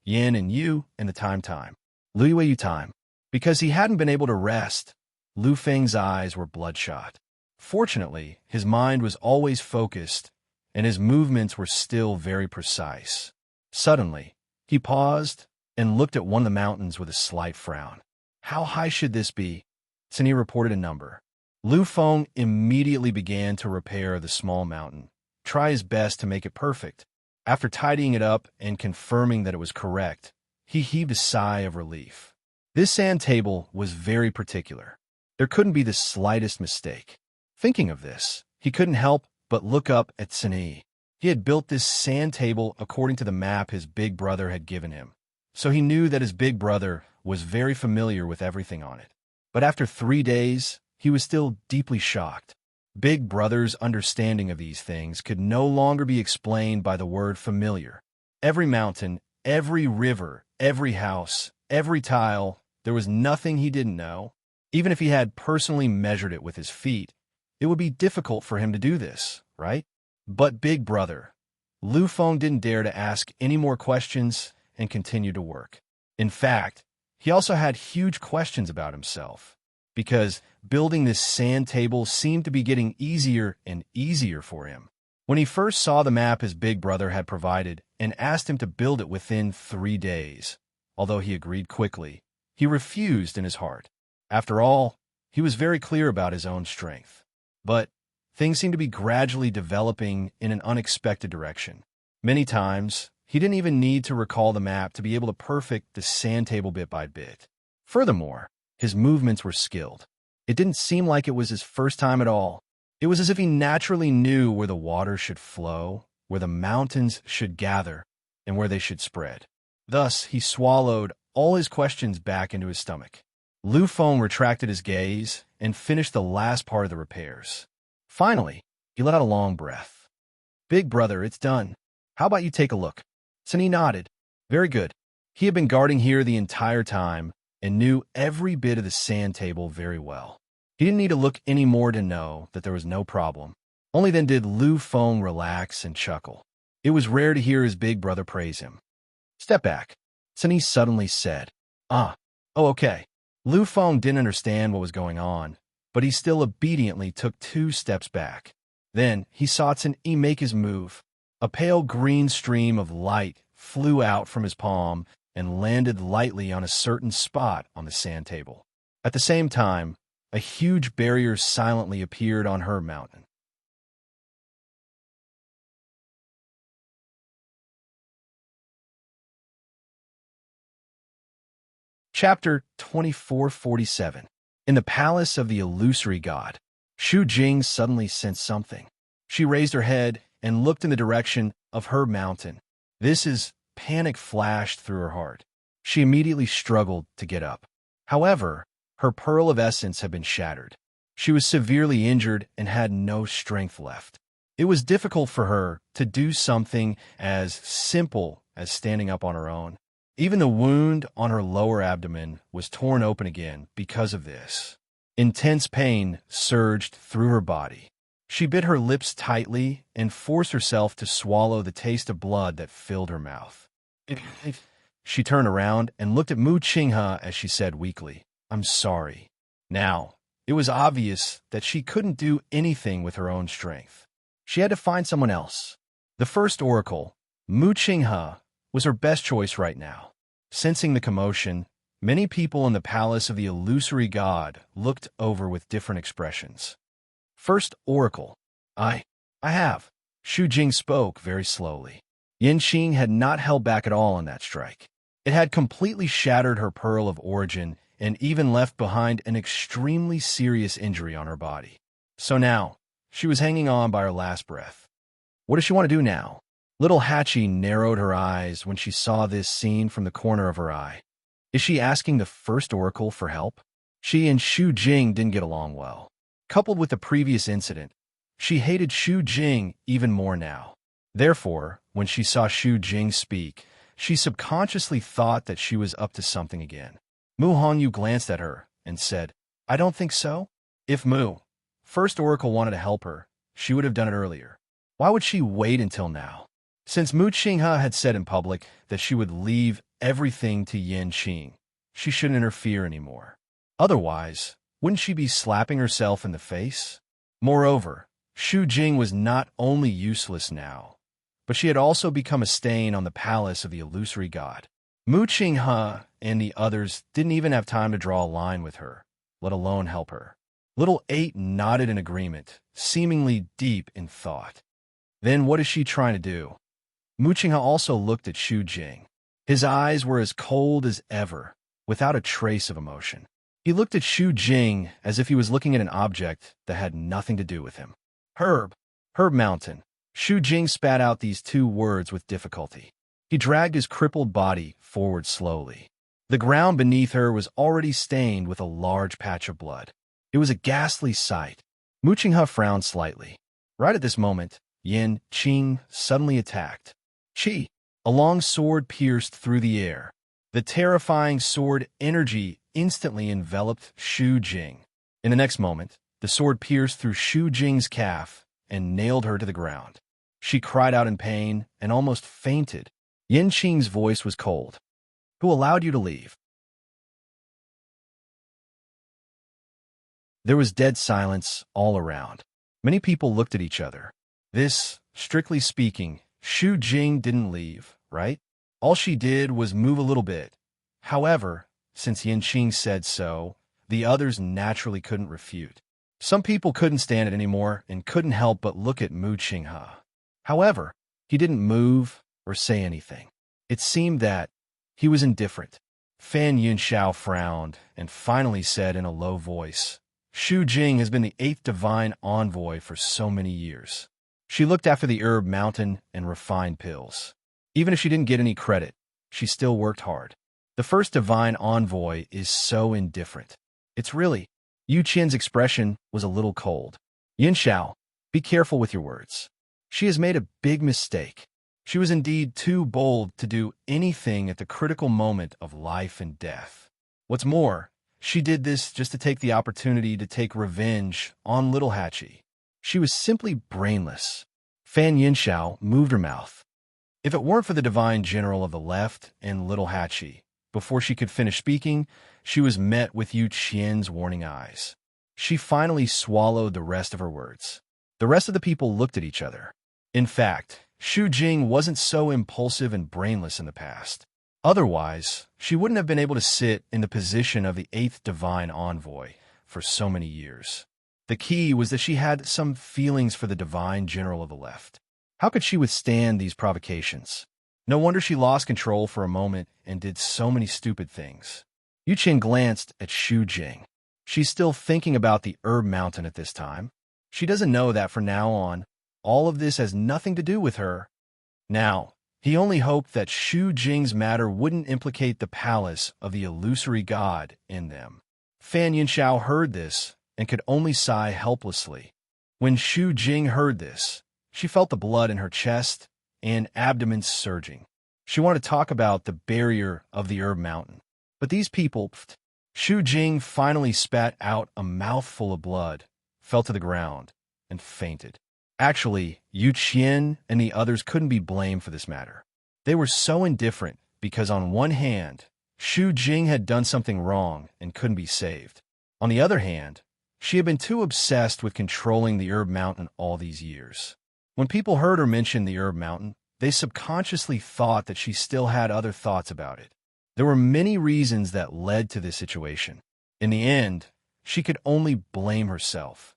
Yin and Yu and the time. Lu Yu time. Because he hadn't been able to rest, Lu Feng's eyes were bloodshot. Fortunately, his mind was always focused, and his movements were still very precise. Suddenly, he paused and looked at one of the mountains with a slight frown. How high should this be? Sini reported a number. Lu Feng immediately began to repair the small mountain, try his best to make it perfect. After tidying it up and confirming that it was correct, he heaved a sigh of relief. This sand table was very particular. There couldn't be the slightest mistake. Thinking of this, he couldn't help but look up at Sini. He had built this sand table according to the map his big brother had given him, so he knew that his big brother was very familiar with everything on it. But after 3 days, he was still deeply shocked. Big Brother's understanding of these things could no longer be explained by the word familiar. Every mountain, every river, every house, every tile, there was nothing he didn't know. Even if he had personally measured it with his feet, it would be difficult for him to do this, right? But Big Brother, Lu Feng didn't dare to ask any more questions and continued to work. In fact, he also had huge questions about himself, because building this sand table seemed to be getting easier and easier for him. When he first saw the map his big brother had provided and asked him to build it within 3 days, although he agreed quickly, he refused in his heart. After all, he was very clear about his own strength. But things seemed to be gradually developing in an unexpected direction. Many times, he didn't even need to recall the map to be able to perfect the sand table bit by bit. Furthermore, his movements were skilled. It didn't seem like it was his first time at all. It was as if he naturally knew where the water should flow, where the mountains should gather, and where they should spread. Thus, he swallowed all his questions back into his stomach. Lu Feng retracted his gaze and finished the last part of the repairs. Finally, he let out a long breath. Big brother, it's done. How about you take a look? Sunny nodded. Very good. He had been guarding here the entire time and knew every bit of the sand table very well. He didn't need to look any more to know that there was no problem. Only then did Lu Feng relax and chuckle. It was rare to hear his big brother praise him. Step back, Sunny suddenly said. Oh, okay. Lu Feng didn't understand what was going on, but he still obediently took 2 steps back. Then he saw Sun Yi make his move. A pale green stream of light flew out from his palm and landed lightly on a certain spot on the sand table. At the same time, a huge barrier silently appeared on her mountain. Chapter 2447. In the palace of the illusory god, Shu Jing suddenly sensed something. She raised her head and looked in the direction of her mountain. Panic flashed through her heart. She immediately struggled to get up. However, her pearl of essence had been shattered. She was severely injured and had no strength left. It was difficult for her to do something as simple as standing up on her own. Even the wound on her lower abdomen was torn open again because of this. Intense pain surged through her body. She bit her lips tightly and forced herself to swallow the taste of blood that filled her mouth. She turned around and looked at Mu Qinghe as she said weakly, "I'm sorry." Now, it was obvious that she couldn't do anything with her own strength. She had to find someone else. The first oracle, Mu Qinghe, was her best choice right now. Sensing the commotion, many people in the palace of the illusory god looked over with different expressions. First oracle. I have. Shu Jing spoke very slowly. Yanqing had not held back at all on that strike. It had completely shattered her pearl of origin and even left behind an extremely serious injury on her body. So now, she was hanging on by her last breath. What does she want to do now? Little Hachi narrowed her eyes when she saw this scene from the corner of her eye. Is she asking the first oracle for help? She and Shu Jing didn't get along well. Coupled with the previous incident, she hated Shu Jing even more now. Therefore, when she saw Shu Jing speak, she subconsciously thought that she was up to something again. Mu Hongyu glanced at her and said, I don't think so. If first oracle wanted to help her, she would have done it earlier. Why would she wait until now? Since Mu Qinghe had said in public that she would leave everything to Yanqing, she shouldn't interfere anymore. Otherwise, wouldn't she be slapping herself in the face? Moreover, Shu Jing was not only useless now, but she had also become a stain on the palace of the illusory god. Mu Qinghe and the others didn't even have time to draw a line with her, let alone help her. Little 8 nodded in agreement, seemingly deep in thought. Then what is she trying to do? Mu Qinghe also looked at Shu Jing. His eyes were as cold as ever, without a trace of emotion. He looked at Shu Jing as if he was looking at an object that had nothing to do with him. Herb Mountain. Shu Jing spat out these 2 words with difficulty. He dragged his crippled body forward slowly. The ground beneath her was already stained with a large patch of blood. It was a ghastly sight. Mu Qinghe frowned slightly. Right at this moment, Yanqing suddenly attacked. Chi! A long sword pierced through the air. The terrifying sword energy instantly enveloped Shu Jing. In the next moment, the sword pierced through Shu Jing's calf and nailed her to the ground. She cried out in pain and almost fainted. Yanqing's voice was cold. Who allowed you to leave? There was dead silence all around. Many people looked at each other. Strictly speaking, Shu Jing didn't leave, right? All she did was move a little bit. However, since Yanqing said so, the others naturally couldn't refute. Some people couldn't stand it anymore and couldn't help but look at Mu Qinghe. However, he didn't move or say anything. It seemed that he was indifferent. Fan Yunxiao frowned and finally said in a low voice, Shu Jing has been the 8th divine envoy for so many years. She looked after the herb mountain and refined pills. Even if she didn't get any credit, she still worked hard. The first divine envoy is so indifferent. It's really. Yu Qian's expression was a little cold. Yunxiao, be careful with your words. She has made a big mistake. She was indeed too bold to do anything at the critical moment of life and death. What's more, she did this just to take the opportunity to take revenge on little Hachi. She was simply brainless. Fan Yinxiao moved her mouth. If it weren't for the divine general of the left and little Hachi, before she could finish speaking, she was met with Yu Qian's warning eyes. She finally swallowed the rest of her words. The rest of the people looked at each other. In fact, Xu Jing wasn't so impulsive and brainless in the past. Otherwise, she wouldn't have been able to sit in the position of the 8th divine envoy for so many years. The key was that she had some feelings for the divine general of the left. How could she withstand these provocations? No wonder she lost control for a moment and did so many stupid things. Yu Qin glanced at Xu Jing. She's still thinking about the herb mountain at this time. She doesn't know that from now on, all of this has nothing to do with her. Now, he only hoped that Xu Jing's matter wouldn't implicate the palace of the illusory god in them. Fan Yinxiao heard this and could only sigh helplessly. When Xu Jing heard this, she felt the blood in her chest and abdomen surging. She wanted to talk about the barrier of the herb mountain. But these people... Xu Jing finally spat out a mouthful of blood, fell to the ground, and fainted. Actually, Yu Qian and the others couldn't be blamed for this matter. They were so indifferent because on one hand, Xu Jing had done something wrong and couldn't be saved. On the other hand, she had been too obsessed with controlling the herb mountain all these years. When people heard her mention the herb mountain, they subconsciously thought that she still had other thoughts about it. There were many reasons that led to this situation. In the end, she could only blame herself.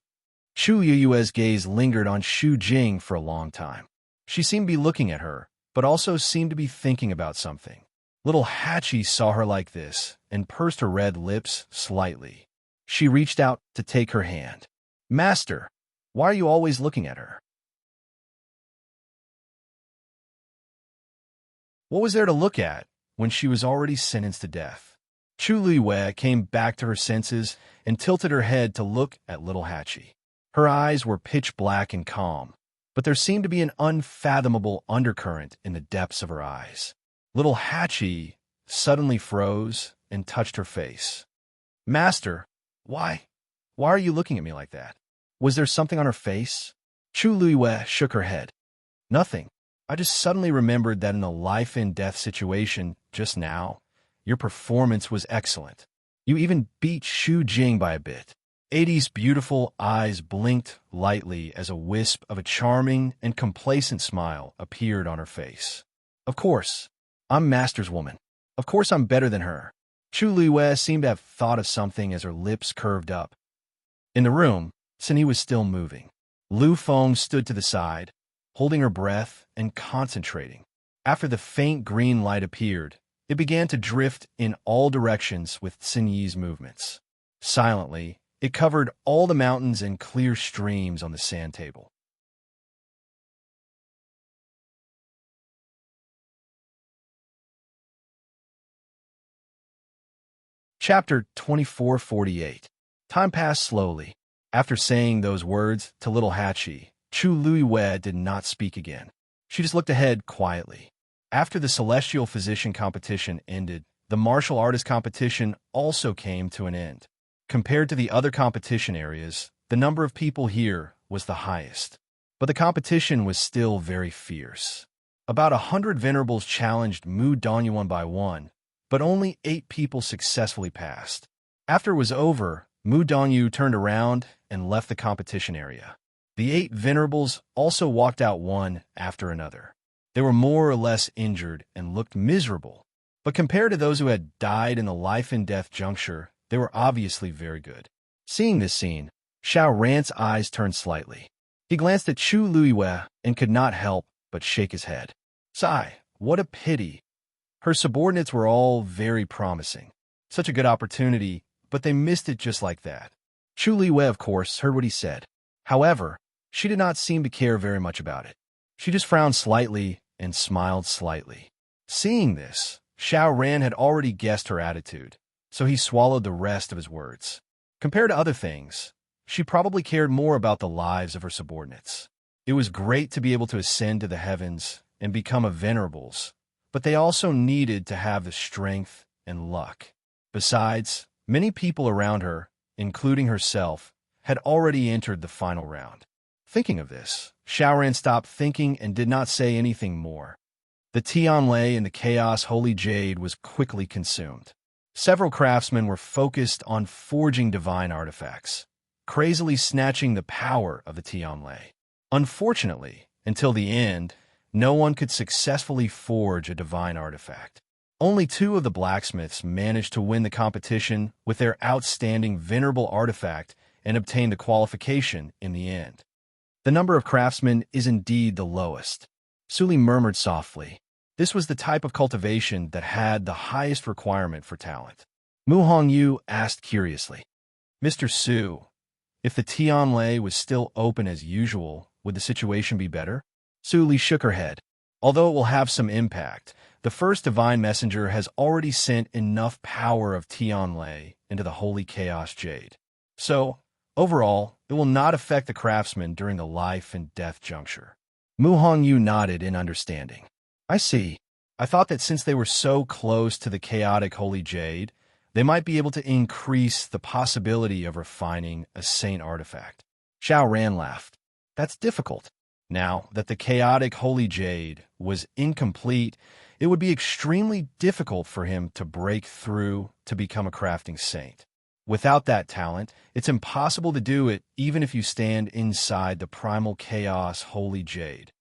Chu Yuyue's gaze lingered on Xu Jing for a long time. She seemed to be looking at her, but also seemed to be thinking about something. Little Hachi saw her like this and pursed her red lips slightly. She reached out to take her hand. "Master, why are you always looking at her?" What was there to look at when she was already sentenced to death? Chu Liyue came back to her senses and tilted her head to look at little Hachi. Her eyes were pitch black and calm, but there seemed to be an unfathomable undercurrent in the depths of her eyes. Little Hachi suddenly froze and touched her face. "Master, why are you looking at me like that? Was there something on her face?" Chu Liyue shook her head. "Nothing. I just suddenly remembered that in a life and death situation just now, your performance was excellent. You even beat Xu Jing by a bit." Adie's beautiful eyes blinked lightly as a wisp of a charming and complacent smile appeared on her face. "Of course, I'm Master's woman. Of course I'm better than her." Chu Liyue seemed to have thought of something as her lips curved up. In the room, Cindy was still moving. Lu Feng stood to the side, holding her breath and concentrating. After the faint green light appeared, it began to drift in all directions with Cindy's movements. Silently, it covered all the mountains and clear streams on the sand table. Chapter 2448. Time passed slowly. After saying those words to little Hachi, Chu Liyue did not speak again. She just looked ahead quietly. After the celestial physician competition ended, the martial artist competition also came to an end. Compared to the other competition areas, the number of people here was the highest. But the competition was still very fierce. About 100 venerables challenged Mu Dongyu one by one, but only 8 people successfully passed. After it was over, Mu Dongyu turned around and left the competition area. The 8 venerables also walked out one after another. They were more or less injured and looked miserable, but compared to those who had died in the life and death juncture, they were obviously very good. Seeing this scene, Xiao Ran's eyes turned slightly. He glanced at Chu Liyue and could not help but shake his head. Sigh, what a pity. Her subordinates were all very promising. Such a good opportunity, but they missed it just like that. Chu Liyue, of course, heard what he said. However, she did not seem to care very much about it. She just frowned slightly and smiled slightly. Seeing this, Xiao Ran had already guessed her attitude, so he swallowed the rest of his words. Compared to other things, she probably cared more about the lives of her subordinates. It was great to be able to ascend to the heavens and become a venerables, but they also needed to have the strength and luck. Besides, many people around her, including herself, had already entered the final round. Thinking of this, Xiaoran stopped thinking and did not say anything more. The Tianlei in the Chaos Holy Jade was quickly consumed. Several craftsmen were focused on forging divine artifacts, crazily snatching the power of the Tianlei. Unfortunately, until the end, no one could successfully forge a divine artifact. Only 2 of the blacksmiths managed to win the competition with their outstanding venerable artifact and obtain the qualification in the end. The number of craftsmen is indeed the lowest. Suli murmured softly. This was the type of cultivation that had the highest requirement for talent. Mu Hongyu asked curiously, Mr. Su, if the Tianlei was still open as usual, would the situation be better? Suli shook her head. Although it will have some impact, the first divine messenger has already sent enough power of Tianlei into the Holy Chaos Jade. So, overall, it will not affect the craftsmen during the life and death juncture. Mu Hongyu nodded in understanding. I see. I thought that since they were so close to the chaotic Holy Jade, they might be able to increase the possibility of refining a saint artifact. Xiao Ran laughed. That's difficult. Now that the chaotic Holy Jade was incomplete, it would be extremely difficult for him to break through to become a crafting saint. Without that talent, it's impossible to do it even if you stand inside the primal chaos Holy Jade.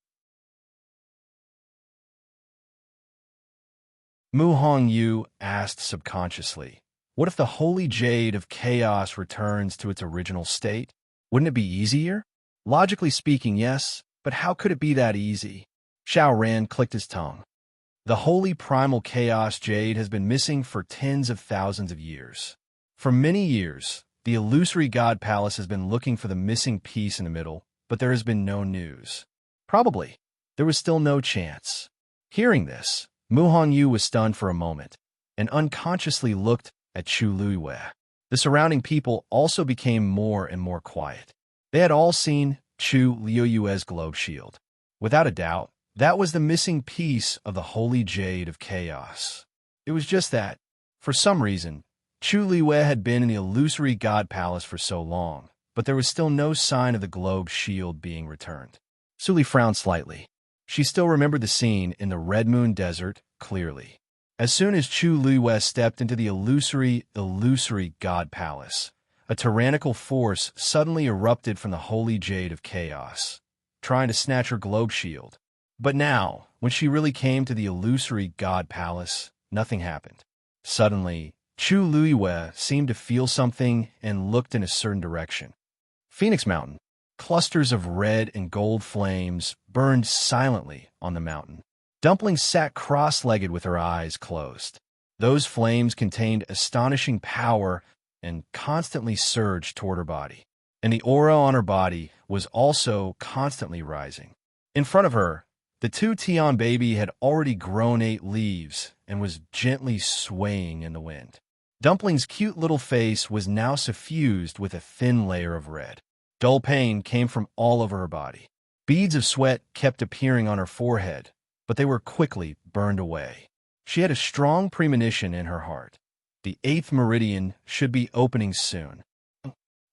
Mu Hongyu asked subconsciously, what if the Holy Jade of Chaos returns to its original state? Wouldn't it be easier? Logically speaking, yes, but how could it be that easy? Xiao Ran clicked his tongue. The Holy Primal Chaos Jade has been missing for tens of thousands of years. For many years, the illusory God Palace has been looking for the missing piece in the middle, but there has been no news. Probably, there was still no chance. Hearing this, Mu Hongyu was stunned for a moment, and unconsciously looked at Chu Luiyue. The surrounding people also became more and more quiet. They had all seen Chu Luiyue's globe shield. Without a doubt, that was the missing piece of the Holy Jade of Chaos. It was just that, for some reason, Chu Luiyue had been in the illusory God Palace for so long, but there was still no sign of the globe shield being returned. Suli frowned slightly. She still remembered the scene in the Red Moon Desert clearly. As soon as Chu Luiyue stepped into the illusory God Palace, a tyrannical force suddenly erupted from the Holy Jade of Chaos, trying to snatch her globe shield. But now, when she really came to the illusory God Palace, nothing happened. Suddenly, Chu Luiyue seemed to feel something and looked in a certain direction. Phoenix Mountain. Clusters of red and gold flames burned silently on the mountain. Dumpling sat cross-legged with her eyes closed. Those flames contained astonishing power and constantly surged toward her body. And the aura on her body was also constantly rising. In front of her, the 2 Tian baby had already grown 8 leaves and was gently swaying in the wind. Dumpling's cute little face was now suffused with a thin layer of red. Dull pain came from all over her body. Beads of sweat kept appearing on her forehead, but they were quickly burned away. She had a strong premonition in her heart. The 8th meridian should be opening soon.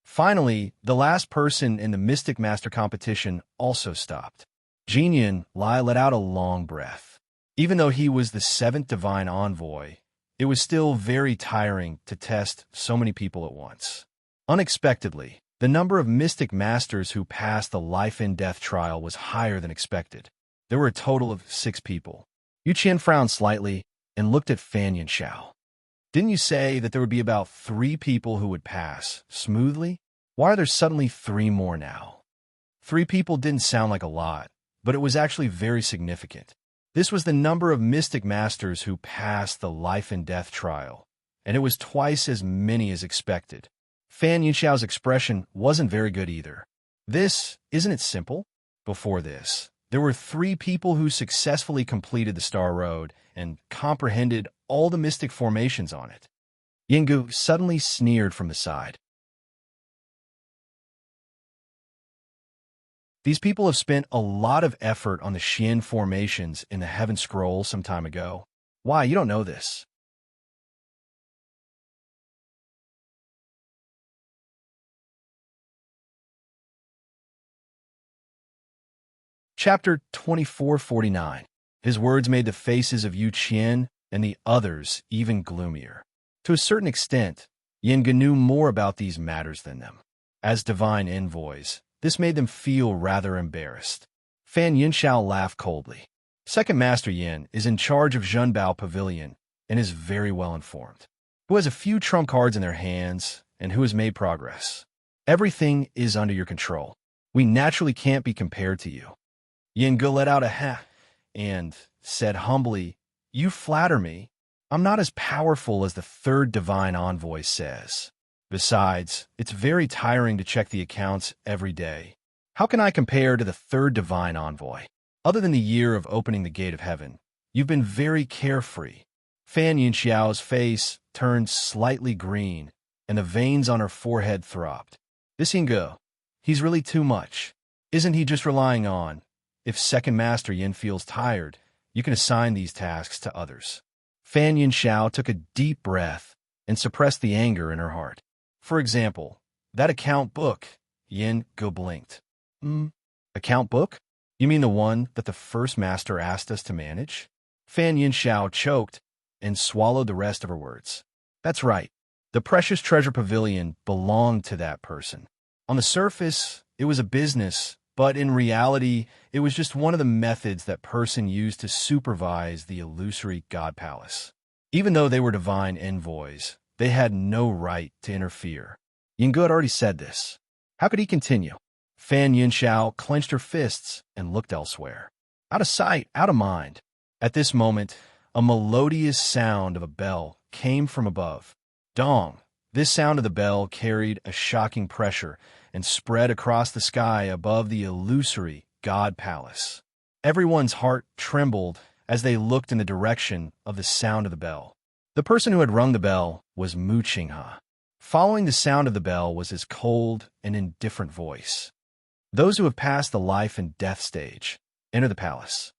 Finally, the last person in the Mystic Master competition also stopped. Jinyan Lai let out a long breath. Even though he was the 7th divine envoy, it was still very tiring to test so many people at once. Unexpectedly, the number of Mystic Masters who passed the life and death trial was higher than expected. There were a total of 6 people. Yu Qian frowned slightly and looked at Fan Yanxiao. Didn't you say that there would be about 3 people who would pass smoothly? Why are there suddenly 3 more now? 3 people didn't sound like a lot, but it was actually very significant. This was the number of Mystic Masters who passed the life and death trial, and it was twice as many as expected. Fan Yunxiao's expression wasn't very good either. Isn't it simple? Before this, there were 3 people who successfully completed the Star Road and comprehended all the mystic formations on it. Yinggu suddenly sneered from the side. These people have spent a lot of effort on the Xian formations in the Heaven Scroll some time ago. Why, you don't know this? Chapter 2449. His words made the faces of Yu Qian and the others even gloomier. To a certain extent, Yinga knew more about these matters than them. As divine envoys, this made them feel rather embarrassed. Fan Yinshao laughed coldly. Second Master Yin is in charge of Zhenbao Pavilion and is very well informed. Who has a few trump cards in their hands and who has made progress. Everything is under your control. We naturally can't be compared to you. Yinga let out a ha and said humbly, "You flatter me. I'm not as powerful as the third divine envoy says. Besides, it's very tiring to check the accounts every day. How can I compare to the third divine envoy? Other than the year of opening the gate of heaven, you've been very carefree." Fan Yinxiao's face turned slightly green, and the veins on her forehead throbbed. This Yinga, he's really too much. Isn't he just relying on, if Second Master Yin feels tired, you can assign these tasks to others? Fan Yinxiao took a deep breath and suppressed the anger in her heart. For example, that account book, Yin Ge blinked. Account book? You mean the one that the first master asked us to manage? Fan Yinxiao choked and swallowed the rest of her words. That's right. The precious treasure pavilion belonged to that person. On the surface, it was a business, but in reality, it was just one of the methods that person used to supervise the illusory god palace. Even though they were divine envoys, they had no right to interfere. Yingge had already said this. How could he continue? Fan Yinxiao clenched her fists and looked elsewhere. Out of sight, out of mind. At this moment, a melodious sound of a bell came from above. Dong! This sound of the bell carried a shocking pressure and spread across the sky above the illusory god palace. Everyone's heart trembled as they looked in the direction of the sound of the bell. The person who had rung the bell was Mu Qinghe. Following the sound of the bell was his cold and indifferent voice. Those who have passed the life and death stage, enter the palace.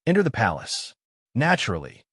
Enter the palace. Naturally,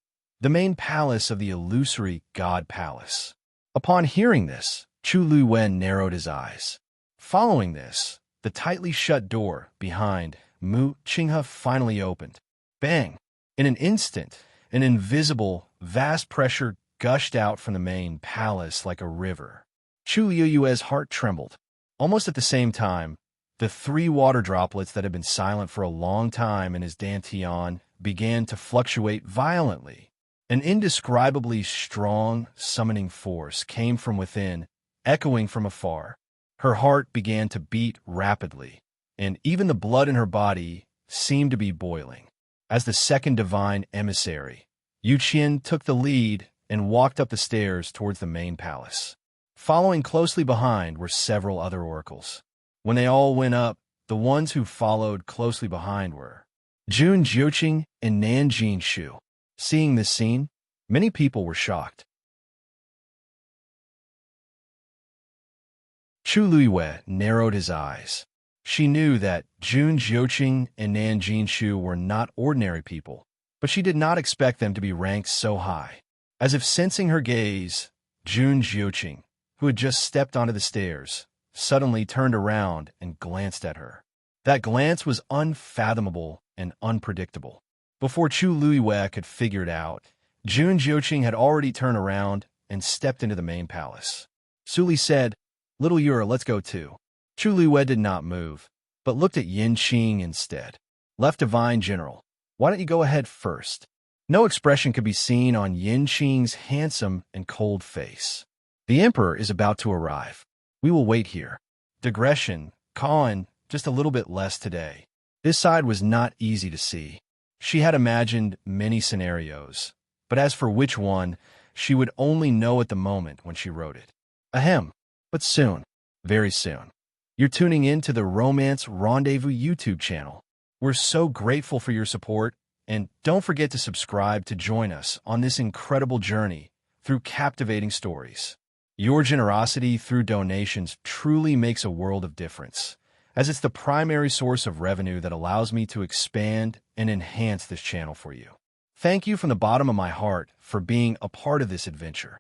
the main palace of the illusory god palace. Upon hearing this, Chu Luwen narrowed his eyes. Following this, the tightly shut door behind Mu Qinghe finally opened. Bang! In an instant, an invisible, vast pressure gushed out from the main palace like a river. Chu Liyue's heart trembled. Almost at the same time, the three water droplets that had been silent for a long time in his dantian began to fluctuate violently. An indescribably strong, summoning force came from within, echoing from afar. Her heart began to beat rapidly, and even the blood in her body seemed to be boiling. As the second divine emissary, Yu Qian took the lead and walked up the stairs towards the main palace. Following closely behind were several other oracles. When they all went up, the ones who followed closely behind were Jun Jiuqing and Nan Jinshu. Seeing this scene, many people were shocked. Chu Luiyue narrowed his eyes. She knew that Jun Jiuqing and Nan Jinshu were not ordinary people, but she did not expect them to be ranked so high. As if sensing her gaze, Jun Jiuqing, who had just stepped onto the stairs, suddenly turned around and glanced at her. That glance was unfathomable and unpredictable. Before Chu Luiyue could figure it out, Jun Jiuqing had already turned around and stepped into the main palace. Suli said, "Little Yura, let's go too." Chu Luiyue did not move, but looked at Yin Qing instead. Left Divine General, why don't you go ahead first? No expression could be seen on Yin Qing's handsome and cold face. The Emperor is about to arrive. We will wait here. Digression, Colin, just a little bit less today. This side was not easy to see. She had imagined many scenarios, but as for which one, she would only know at the moment when she wrote it. Ahem, but soon, very soon. You're tuning in to the Romance Rendezvous YouTube channel. We're so grateful for your support, and don't forget to subscribe to join us on this incredible journey through captivating stories. Your generosity through donations truly makes a world of difference. as it's the primary source of revenue that allows me to expand and enhance this channel for you. Thank you from the bottom of my heart for being a part of this adventure.